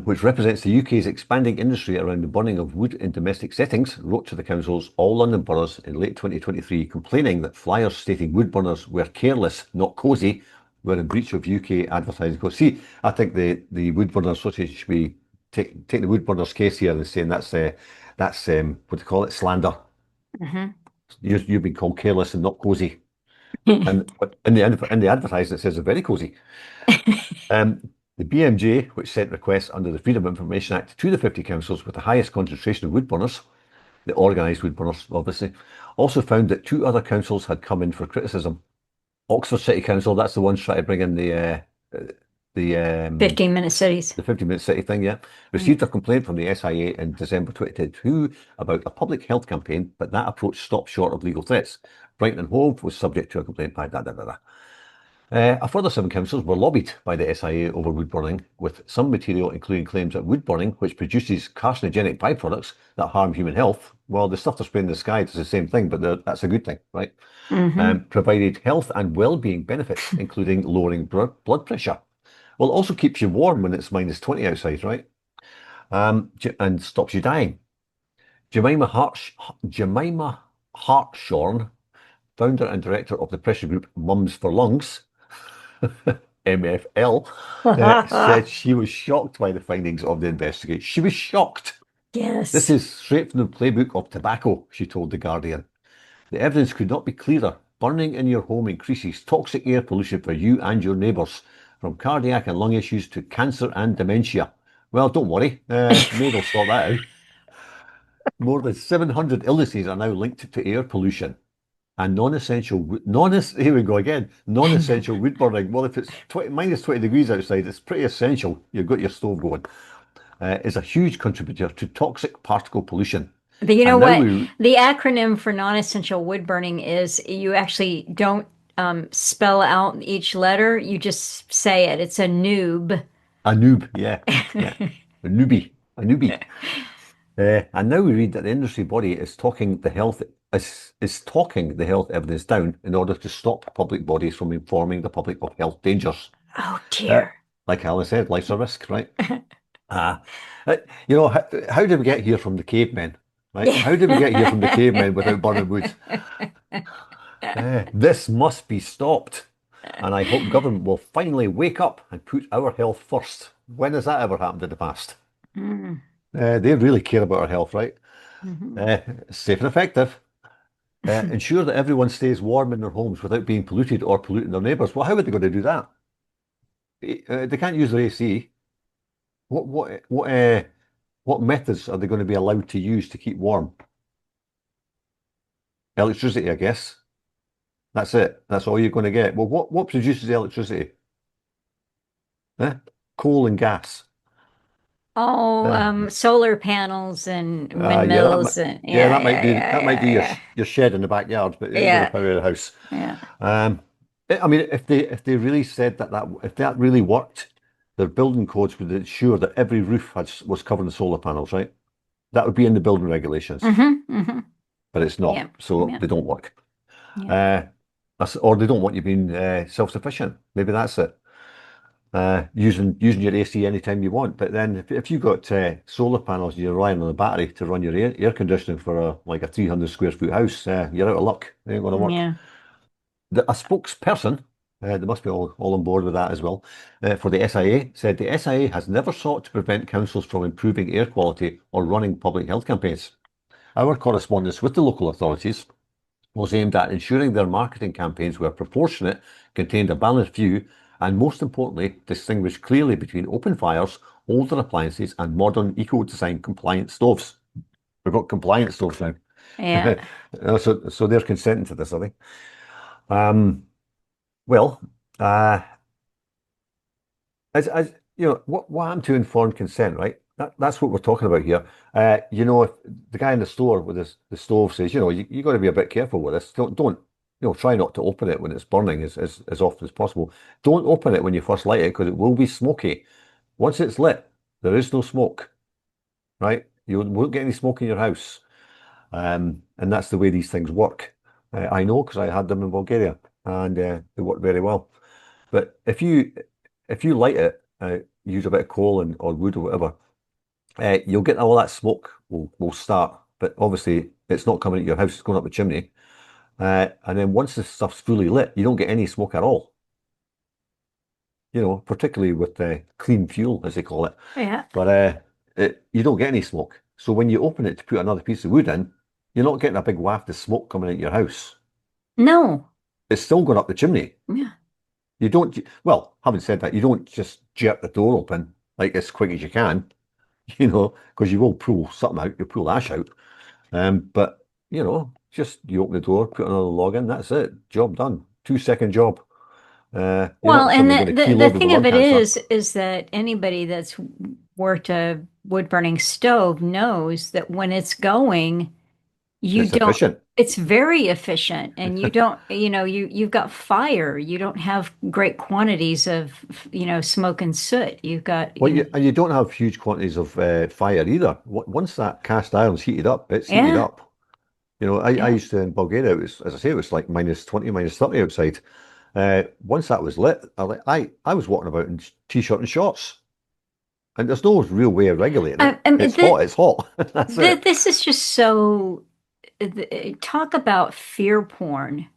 Which represents the UK's expanding industry around the burning of wood in domestic settings, wrote to the councils, all London boroughs, in late 2023, complaining that flyers stating wood burners were careless, not cosy, were in breach of UK advertising codes. See, I think the Wood Burner Association should be take the wood burners case here and saying that's what do you call it, slander. Mm-hmm. You've been called careless and not cosy. And in the advertising it says they're very cosy. The BMJ, which sent requests under the Freedom of Information Act to the 50 councils with the highest concentration of wood burners, the organised wood burners obviously, also found that 2 other councils had come in for criticism. Oxford City Council, that's the ones trying to bring in the 15-minute cities. The 15-minute city thing, received a complaint from the SIA in December 2022 about a public health campaign, but that approach stopped short of legal threats. Brighton and Hove was subject to a complaint by A further 7 councils were lobbied by the SIA over wood burning, with some material including claims that wood burning, which produces carcinogenic byproducts that harm human health, well, the stuff they're spraying in the sky does the same thing, but that's a good thing, right? Mm-hmm. Provided health and well-being benefits, including lowering blood pressure. Well, it also keeps you warm when it's -20 outside, right? And stops you dying. Jemima Hartshorn, founder and director of the pressure group Mums for Lungs, MFL, said she was shocked by the findings of the investigation. She was shocked. This Yes. is straight from the playbook of tobacco, she told The Guardian. The evidence could not be clearer. Burning in your home increases toxic air pollution for you and your neighbours, from cardiac and lung issues to cancer and dementia. Well, don't worry, Maid will sort that out. More than 700 illnesses are now linked to air pollution. And non-essential, here we go again, non-essential wood burning. Well, if it's minus 20 degrees outside, it's pretty essential. You've got your stove going. Is a huge contributor to toxic particle pollution. But you know And now what? we, The acronym for non-essential wood burning is you actually don't spell out each letter. You just say it. It's a noob. a noob, yeah, yeah, a newbie. And now we read that the industry body is talking the health is talking the health evidence down in order to stop public bodies from informing the public of health dangers. Oh Uh, dear. like Alice said, life's a risk, right? Uh, you know, how did we get here from the cavemen, right? How did we get here from the cavemen without burning wood? This must be stopped. And I hope government will finally wake up and put our health first. When has that ever happened in the past? Mm. They really care about our health, right? Mhm. Safe and effective. Ensure that everyone stays warm in their homes without being polluted or polluting their neighbours. Well, how are they going to do that? They can't use their AC. What methods are they going to be allowed to use to keep warm? Electricity, I guess. That's it. That's all you're going to get. Well, what produces the electricity? Eh? Coal and gas. Oh, Uh, solar panels and yeah, windmills and yeah, yeah, yeah, that might do yeah, your shed in the backyard, but it ain't going to yeah, power the house. yeah, Um, I mean, if they really said that if that really worked, their building codes would ensure that every roof was covered in solar panels, right? That would be in the building regulations, yeah. Hmm. but it's not, Yeah, so yeah, they don't work. yeah. Uh, or they don't want you being self-sufficient. Maybe that's it. Using your AC anytime you want. But then if you've got solar panels and you're relying on the battery to run your air conditioning for like a 300 square foot house, you're out of luck. It ain't going to work. Yeah. A spokesperson, they must be all on board with that as well, for the SIA said the SIA has never sought to prevent councils from improving air quality or running public health campaigns. Our correspondence with the local authorities was aimed at ensuring their marketing campaigns were proportionate, contained a balanced view, and most importantly, distinguished clearly between open fires, older appliances, and modern eco-design compliant stoves. We've got compliant stoves now. Yeah. So they're consenting to this, I think. Well, uh, as you know, what happened to informed consent, right? That's what we're talking about here. You know, if the guy in the store with the stove says, you know, you got to be a bit careful with this. Don't, you know, try not to open it when it's burning as often as possible. Don't open it when you first light it because it will be smoky. Once it's lit, there is no smoke, right? You won't get any smoke in your house. And that's the way these things work. I know because I had them in Bulgaria and they work very well. But if you light it, use a bit of coal or wood or whatever, you'll get all that smoke will start. But obviously, it's not coming at your house; it's going up the chimney. And then once the stuff's fully lit, you don't get any smoke at all. You know, particularly with clean fuel, as they call it. Yeah. But you don't get any smoke. So when you open it to put another piece of wood in, you're not getting a big waft of smoke coming at your house. No. It's still going up the chimney. Yeah. You don't, well, having said that, you don't just jerk the door open like as quick as you can, you know, because you will pull something out, you'll pull ash out. But, you know, just you open the door, put another log in, that's it, job done. 2 second job. You're Well, not and suddenly going to the keel over with thing of lung it cancer. is that anybody that's worked a wood burning stove knows that when it's going, you It's don't, efficient. it's very efficient and you don't, you've got fire. You don't have great quantities of, smoke and soot. You've got, Well, and you don't have huge quantities of fire either. Once that cast iron's heated up, it's heated yeah, up. You know, I yeah. used to in Bulgaria, as I say, it was like minus 20, minus 30 outside. Once that was lit, I was walking about in t-shirt and shorts. And there's no real way of regulating it. I mean, It's hot, it's hot. That's it. this is just so, talk about fear porn.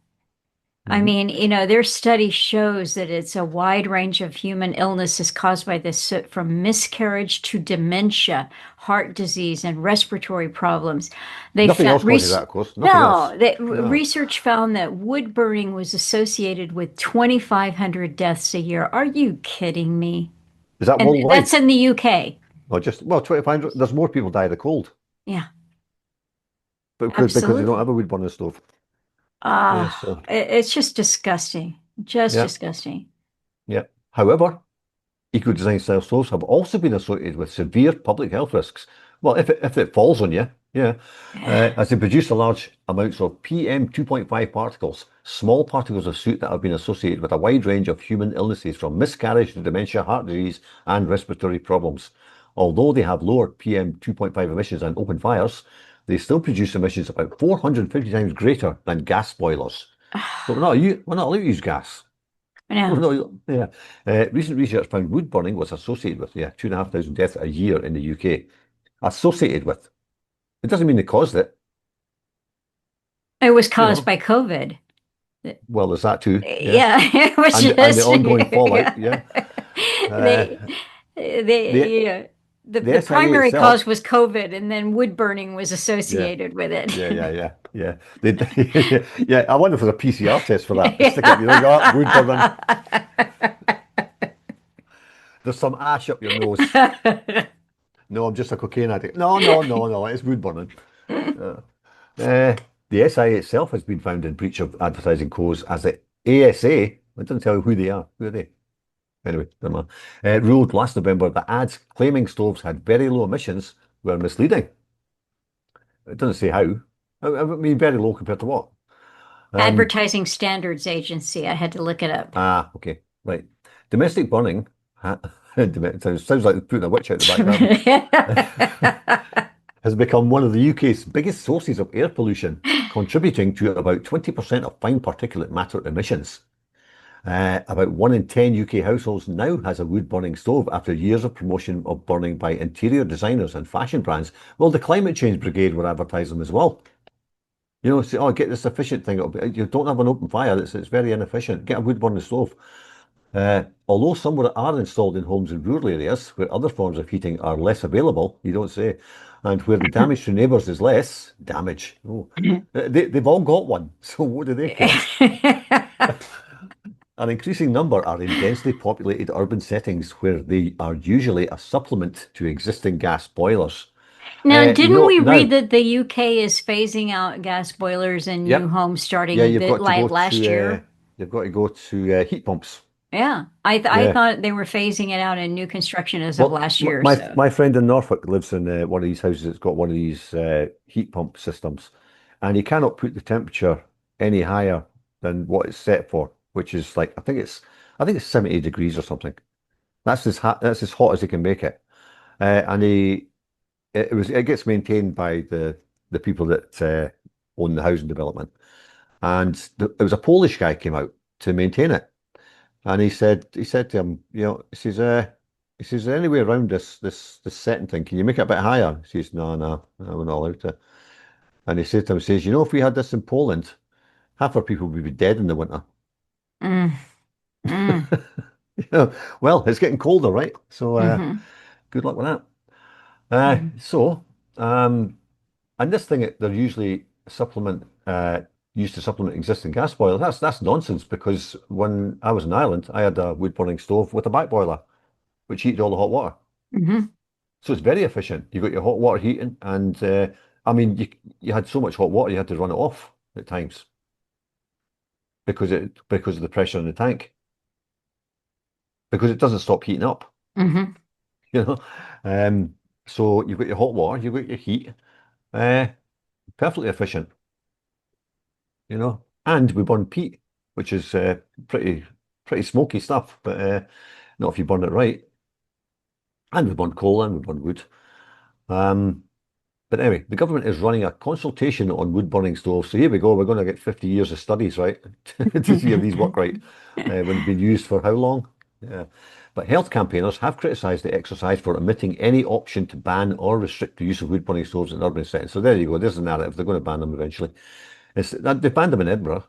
I mean, their study shows that it's a wide range of human illnesses caused by this soot, from miscarriage to dementia, heart disease, and respiratory problems. They Nothing found else causes that, of course. Nothing else. no, No. research found that wood burning was associated with 2,500 deaths a year. Are you kidding me? Is that And worldwide? that's in the UK. Or just, well, 2,500. There's more people die of the cold, Yeah, but because they don't absolutely. have a wood burning stove. Yeah, Ah, so it's just disgusting. Just yeah, disgusting. yeah. However, eco-design style stoves have also been associated with severe public health risks. Well, if it falls on you, yeah, as they produce a large amounts of PM 2.5 particles, small particles of soot that have been associated with a wide range of human illnesses, from miscarriage to dementia, heart disease, and respiratory problems. Although they have lower PM 2.5 emissions than open fires, they still produce emissions about 450 times greater than gas boilers. So we're not allowed to use gas. No. No, yeah. Recent research found wood burning was associated with 2,500 deaths a year in the UK. Associated with. It doesn't mean they caused it. It was You caused know. by COVID. Well, there's that too. Yeah, Yeah, it was and the just ongoing fallout. yeah. Yeah. Uh, They they the yeah. the The SIA primary cause itself. was COVID, and then wood burning was Yeah, associated with it. yeah. Yeah. I wonder if there's a PCR test for that. Stick it. Wood burning. Yeah. There's some ash up your nose. No, I'm just a cocaine addict. No. It's wood burning. Uh, the SIA itself has been found in breach of advertising codes as the ASA. It doesn't tell you who they are. Who are they? Anyway, never mind. Ruled last November that ads claiming stoves had very low emissions were misleading. It doesn't say how. I mean, very low compared to what? Advertising Standards Agency. I had to look it up. Okay, right. Domestic burning. Sounds like they're putting a witch out the back garden. Has become one of the UK's biggest sources of air pollution, contributing to about 20% of fine particulate matter emissions. About 1 in 10 UK households now has a wood-burning stove after years of promotion of burning by interior designers and fashion brands. Well, the Climate Change Brigade were advertising them as well. Say, get this efficient thing. You don't have an open fire. It's very inefficient. Get a wood-burning stove. Although some are installed in homes in rural areas where other forms of heating are less available, you don't say, and where the damage to neighbours is less, damage. Oh, they've all got one, so what do they care? An increasing number are in densely populated urban settings where they are usually a supplement to existing gas boilers. Now, didn't we Now, read that the UK is phasing out gas boilers in new yep, homes yeah, starting like last year? you've got to go to heat pumps. Yeah, I Yeah. thought they were phasing it out in new construction as of Well, last year. my So, my friend in Norfolk lives in one of these houses that's got one of these heat pump systems, and he cannot put the temperature any higher than what it's set for, which is like I think it's 70 degrees or something. That's as hot as he can make it. And it gets maintained by the people that own the housing development, and it was a Polish guy came out to maintain it. And he said to him, he says, "Is there any way around this setting thing? Can you make it a bit higher?" He says, no, we're not allowed to. And he said to him, if we had this in Poland, half our people would be dead in the winter. mm, mm, Well, it's getting colder, right? So hmm good luck with that. Uh, hmm so, um, and this thing, they're usually used to supplement existing gas boilers. That's nonsense, because when I was in Ireland, I had a wood burning stove with a back boiler, which heated all the hot water. hmm So it's very efficient. You got your hot water heating, and I mean, you had so much hot water you had to run it off at times because of the pressure in the tank, because it doesn't stop heating up. hmm You know, so you've got your hot water, you've got your heat, uh, perfectly efficient. And we burn peat, which is pretty smoky stuff, but not if you burn it right. And we burn coal and we burn wood. But anyway, the government is running a consultation on wood burning stoves. So here we go. We're going to get 50 years of studies, right, to see if these work right. When they've been used for how long? Yeah. But health campaigners have criticised the exercise for omitting any option to ban or restrict the use of wood burning stoves in urban settings. So there you go. There's the narrative. They're going to ban them eventually. They banned them in Edinburgh.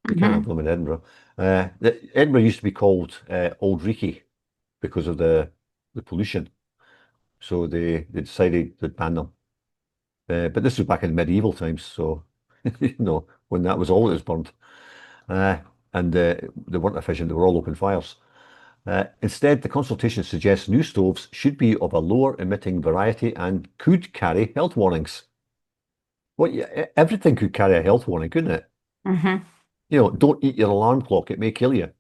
You can't have them in Edinburgh. Edinburgh used to be called Old Reekie because of the pollution. So they decided to ban them. But this was back in medieval times, so when that was all that was burned. And they weren't efficient, they were all open fires. Instead, the consultation suggests new stoves should be of a lower emitting variety and could carry health warnings. Well, yeah, everything could carry a health warning, couldn't it? Mm-hmm. Don't eat your alarm clock, it may kill you.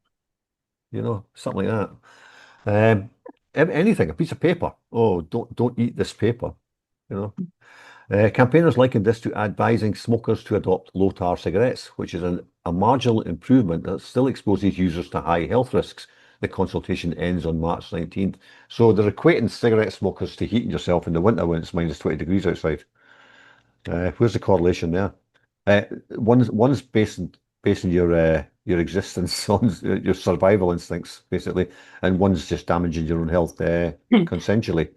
Something like that. Anything, a piece of paper. Oh, don't eat this paper. You know. Campaigners likened this to advising smokers to adopt low-tar cigarettes, which is a marginal improvement that still exposes users to high health risks. The consultation ends on March 19th. So they're equating cigarette smokers to heating yourself in the winter when it's minus 20 degrees outside. Where's the correlation there? One's basing your existence on your survival instincts, basically, and one's just damaging your own health consensually.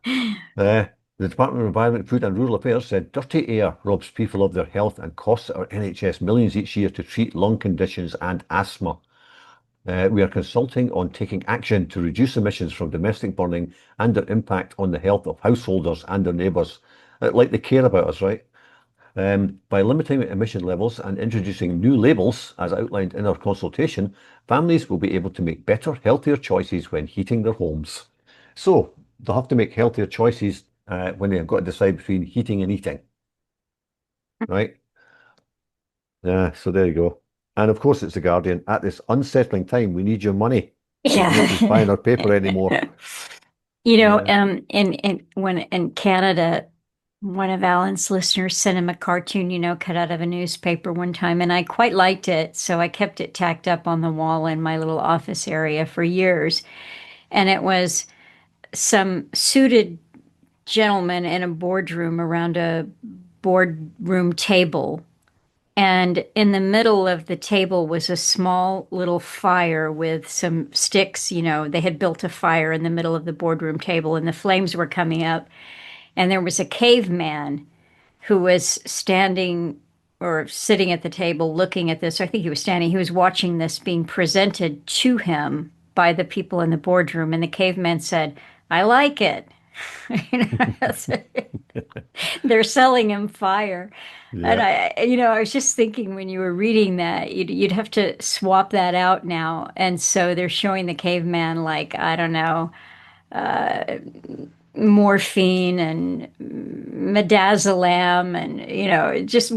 The Department of Environment, Food and Rural Affairs said dirty air robs people of their health and costs our NHS millions each year to treat lung conditions and asthma. We are consulting on taking action to reduce emissions from domestic burning and their impact on the health of householders and their neighbours. Like they care about us, right? By limiting emission levels and introducing new labels, as outlined in our consultation, families will be able to make better, healthier choices when heating their homes. So they'll have to make healthier choices when they've got to decide between heating and eating, right? Yeah, so there you go. And of course, it's The Guardian. At this unsettling time, we need your money. Nobody's buying our paper anymore. When in Canada, one of Alan's listeners sent him a cartoon, cut out of a newspaper one time, and I quite liked it. So I kept it tacked up on the wall in my little office area for years. And it was some suited gentleman in a boardroom around a boardroom table. And in the middle of the table was a small little fire with some sticks. They had built a fire in the middle of the boardroom table and the flames were coming up. And there was a caveman who was standing or sitting at the table looking at this. I think he was standing. He was watching this being presented to him by the people in the boardroom. And the caveman said, "I like it." They're selling him fire. And I was just thinking when you were reading that, you'd have to swap that out now. And so they're showing the caveman like, I don't know, morphine and midazolam and just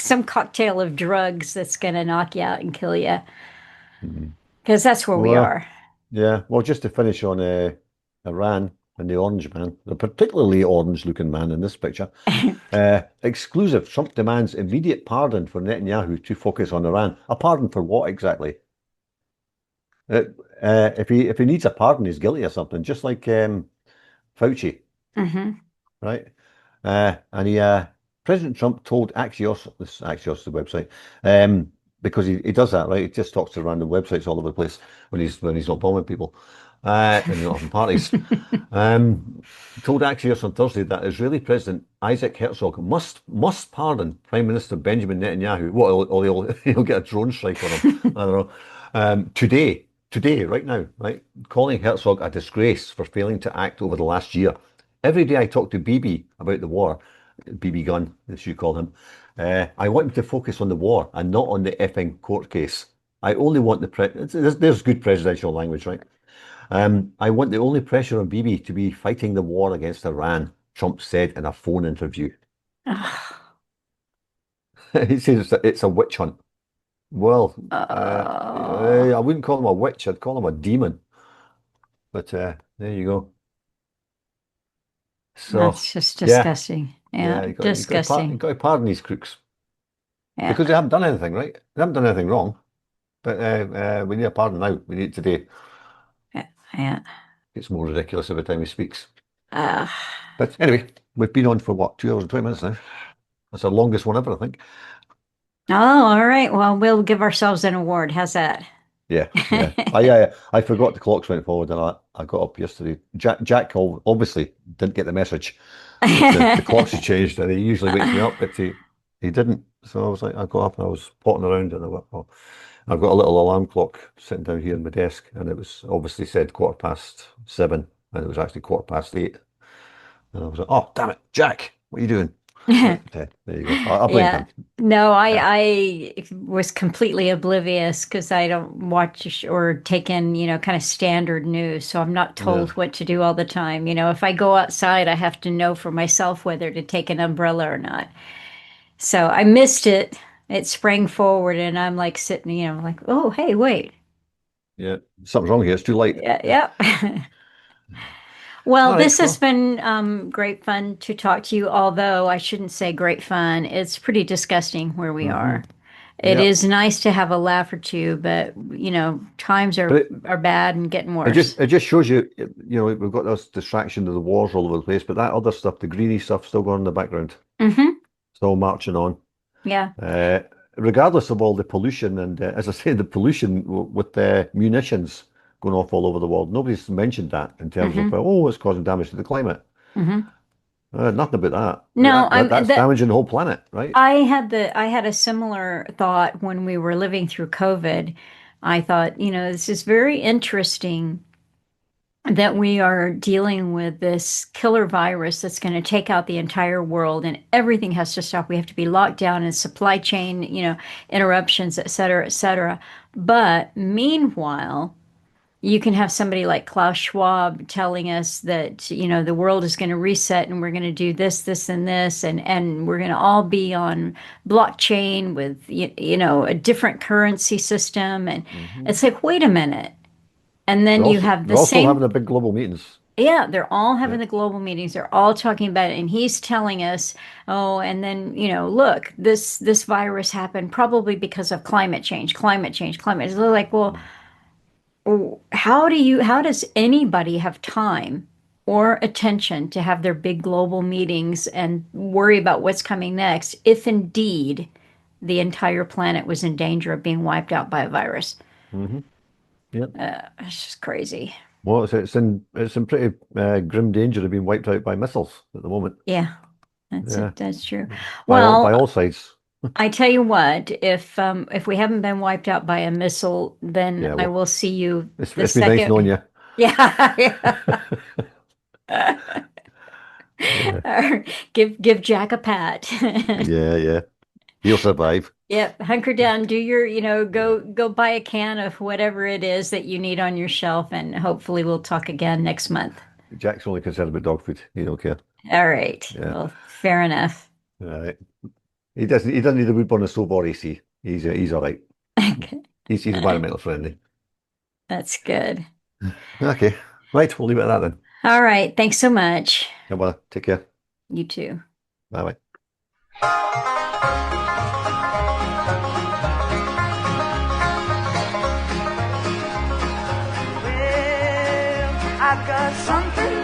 some cocktail of drugs that's going to knock you out and kill you. Because that's where we are. Yeah. Well, just to finish on Iran and the orange man, the particularly orange-looking man in this picture. Exclusive. Trump demands immediate pardon for Netanyahu to focus on Iran. A pardon for what exactly? If he needs a pardon, he's guilty of something, just like Fauci, right? And President Trump told Axios, this Axios is the website, because he does that, right? He just talks to random websites all over the place when he's not bombing people. And not having parties. Told Axios on Thursday that Israeli President Isaac Herzog must pardon Prime Minister Benjamin Netanyahu. Well, he'll get a drone strike on him. I don't know. Today, right now, right, calling Herzog a disgrace for failing to act over the last year. Every day I talk to Bibi about the war, BB gun, as you call him. I want him to focus on the war and not on the effing court case. I only want there's good presidential language, right? I want the only pressure on Bibi to be fighting the war against Iran, Trump said in a phone interview. He says it's a witch hunt. Well, I wouldn't call him a witch, I'd call him a demon. But there you go. So that's just disgusting. Disgusting. You've got to pardon these crooks. Yeah. Because they haven't done anything, right? They haven't done anything wrong. But we need a pardon now. We need it today. Yeah. It's more ridiculous every time he speaks. But anyway, we've been on for what, 2 hours and 20 minutes now? That's our longest one ever, I think. Oh, all right. Well, we'll give ourselves an award. How's that? Yeah. I forgot the clocks went forward, and I got up yesterday. Jack obviously didn't get the message. The clocks had changed, and he usually wakes me up, but he didn't. So I was like, I got up and I was potting around and I went, oh, I've got a little alarm clock sitting down here on my desk, and it was obviously said 7:15, and it was actually 8:15. And I was like, oh, damn it, Jack, what are you doing? But there you go. I blamed Yeah. him. No, Yeah. I was completely oblivious because I don't watch or take in, kind of standard news. So I'm not Yeah. told what to do all the time. If I go outside, I have to know for myself whether to take an umbrella or not. So I missed it. It sprang forward and I'm like sitting, like, oh, hey, wait. Yeah. Something's wrong here. It's too late. Yeah, yeah. Well, All this right. has Well, been great fun to talk to you, although I shouldn't say great fun. It's pretty disgusting where we hmm are. It yeah. is nice to have a laugh or two, but times But are bad and getting it worse. just it just shows you, we've got this distraction of the wars all over the place, but that other stuff, the greeny stuff, still going in the background, Hmm. still marching on. Yeah. Uh, Regardless of all the pollution and, as I say, the pollution with the munitions going off all over the world. Nobody's mentioned that in terms of, Hmm. oh, it's causing damage to the climate. Hmm. Nothing about that. No, That's damaging the whole planet, right? I had a similar thought when we were living through COVID. I thought, this is very interesting that we are dealing with this killer virus that's going to take out the entire world and everything has to stop. We have to be locked down and supply chain, interruptions, et cetera, et cetera. But meanwhile, you can have somebody like Klaus Schwab telling us that, the world is going to reset and we're going to do this, this, and this, and we're going to all be on blockchain with, a different currency system. And hmm it's like, wait a minute. And then you have They're the also same. having a big global meetings. Yeah, they're all having Yeah. the global meetings. They're all talking about it, and he's telling us, "Oh, and then look, this virus happened probably because of climate change, climate change, climate." It's like, well, how does anybody have time or attention to have their big global meetings and worry about what's coming next if indeed the entire planet was in danger of being wiped out by a virus? hmm Yeah. It's just crazy. Well, it's in pretty grim danger of being wiped out by missiles at the moment. Yeah, that's Yeah. it. That's true. By Well, all sides. I tell you what, if we haven't been wiped out by a missile, then Yeah. I Well, will see you the it's been nice knowing second. you. Yeah, Yeah. yeah. Give Jack a pat. Yeah. Yeah. He'll survive. Yep, hunker down, do your, Yeah. go buy a can of whatever it is that you need on your shelf, and hopefully we'll talk again next month. Jack's only concerned about dog food. He don't care. All right. Yeah. Well, fair enough. All right. He doesn't need a wood on a stove or AC. He's all right. He's environmental friendly. That's good. Okay. Right, we'll leave it at that then. All right. Thanks so much. Yeah, well, take care. You too. Bye bye. Well, I've got something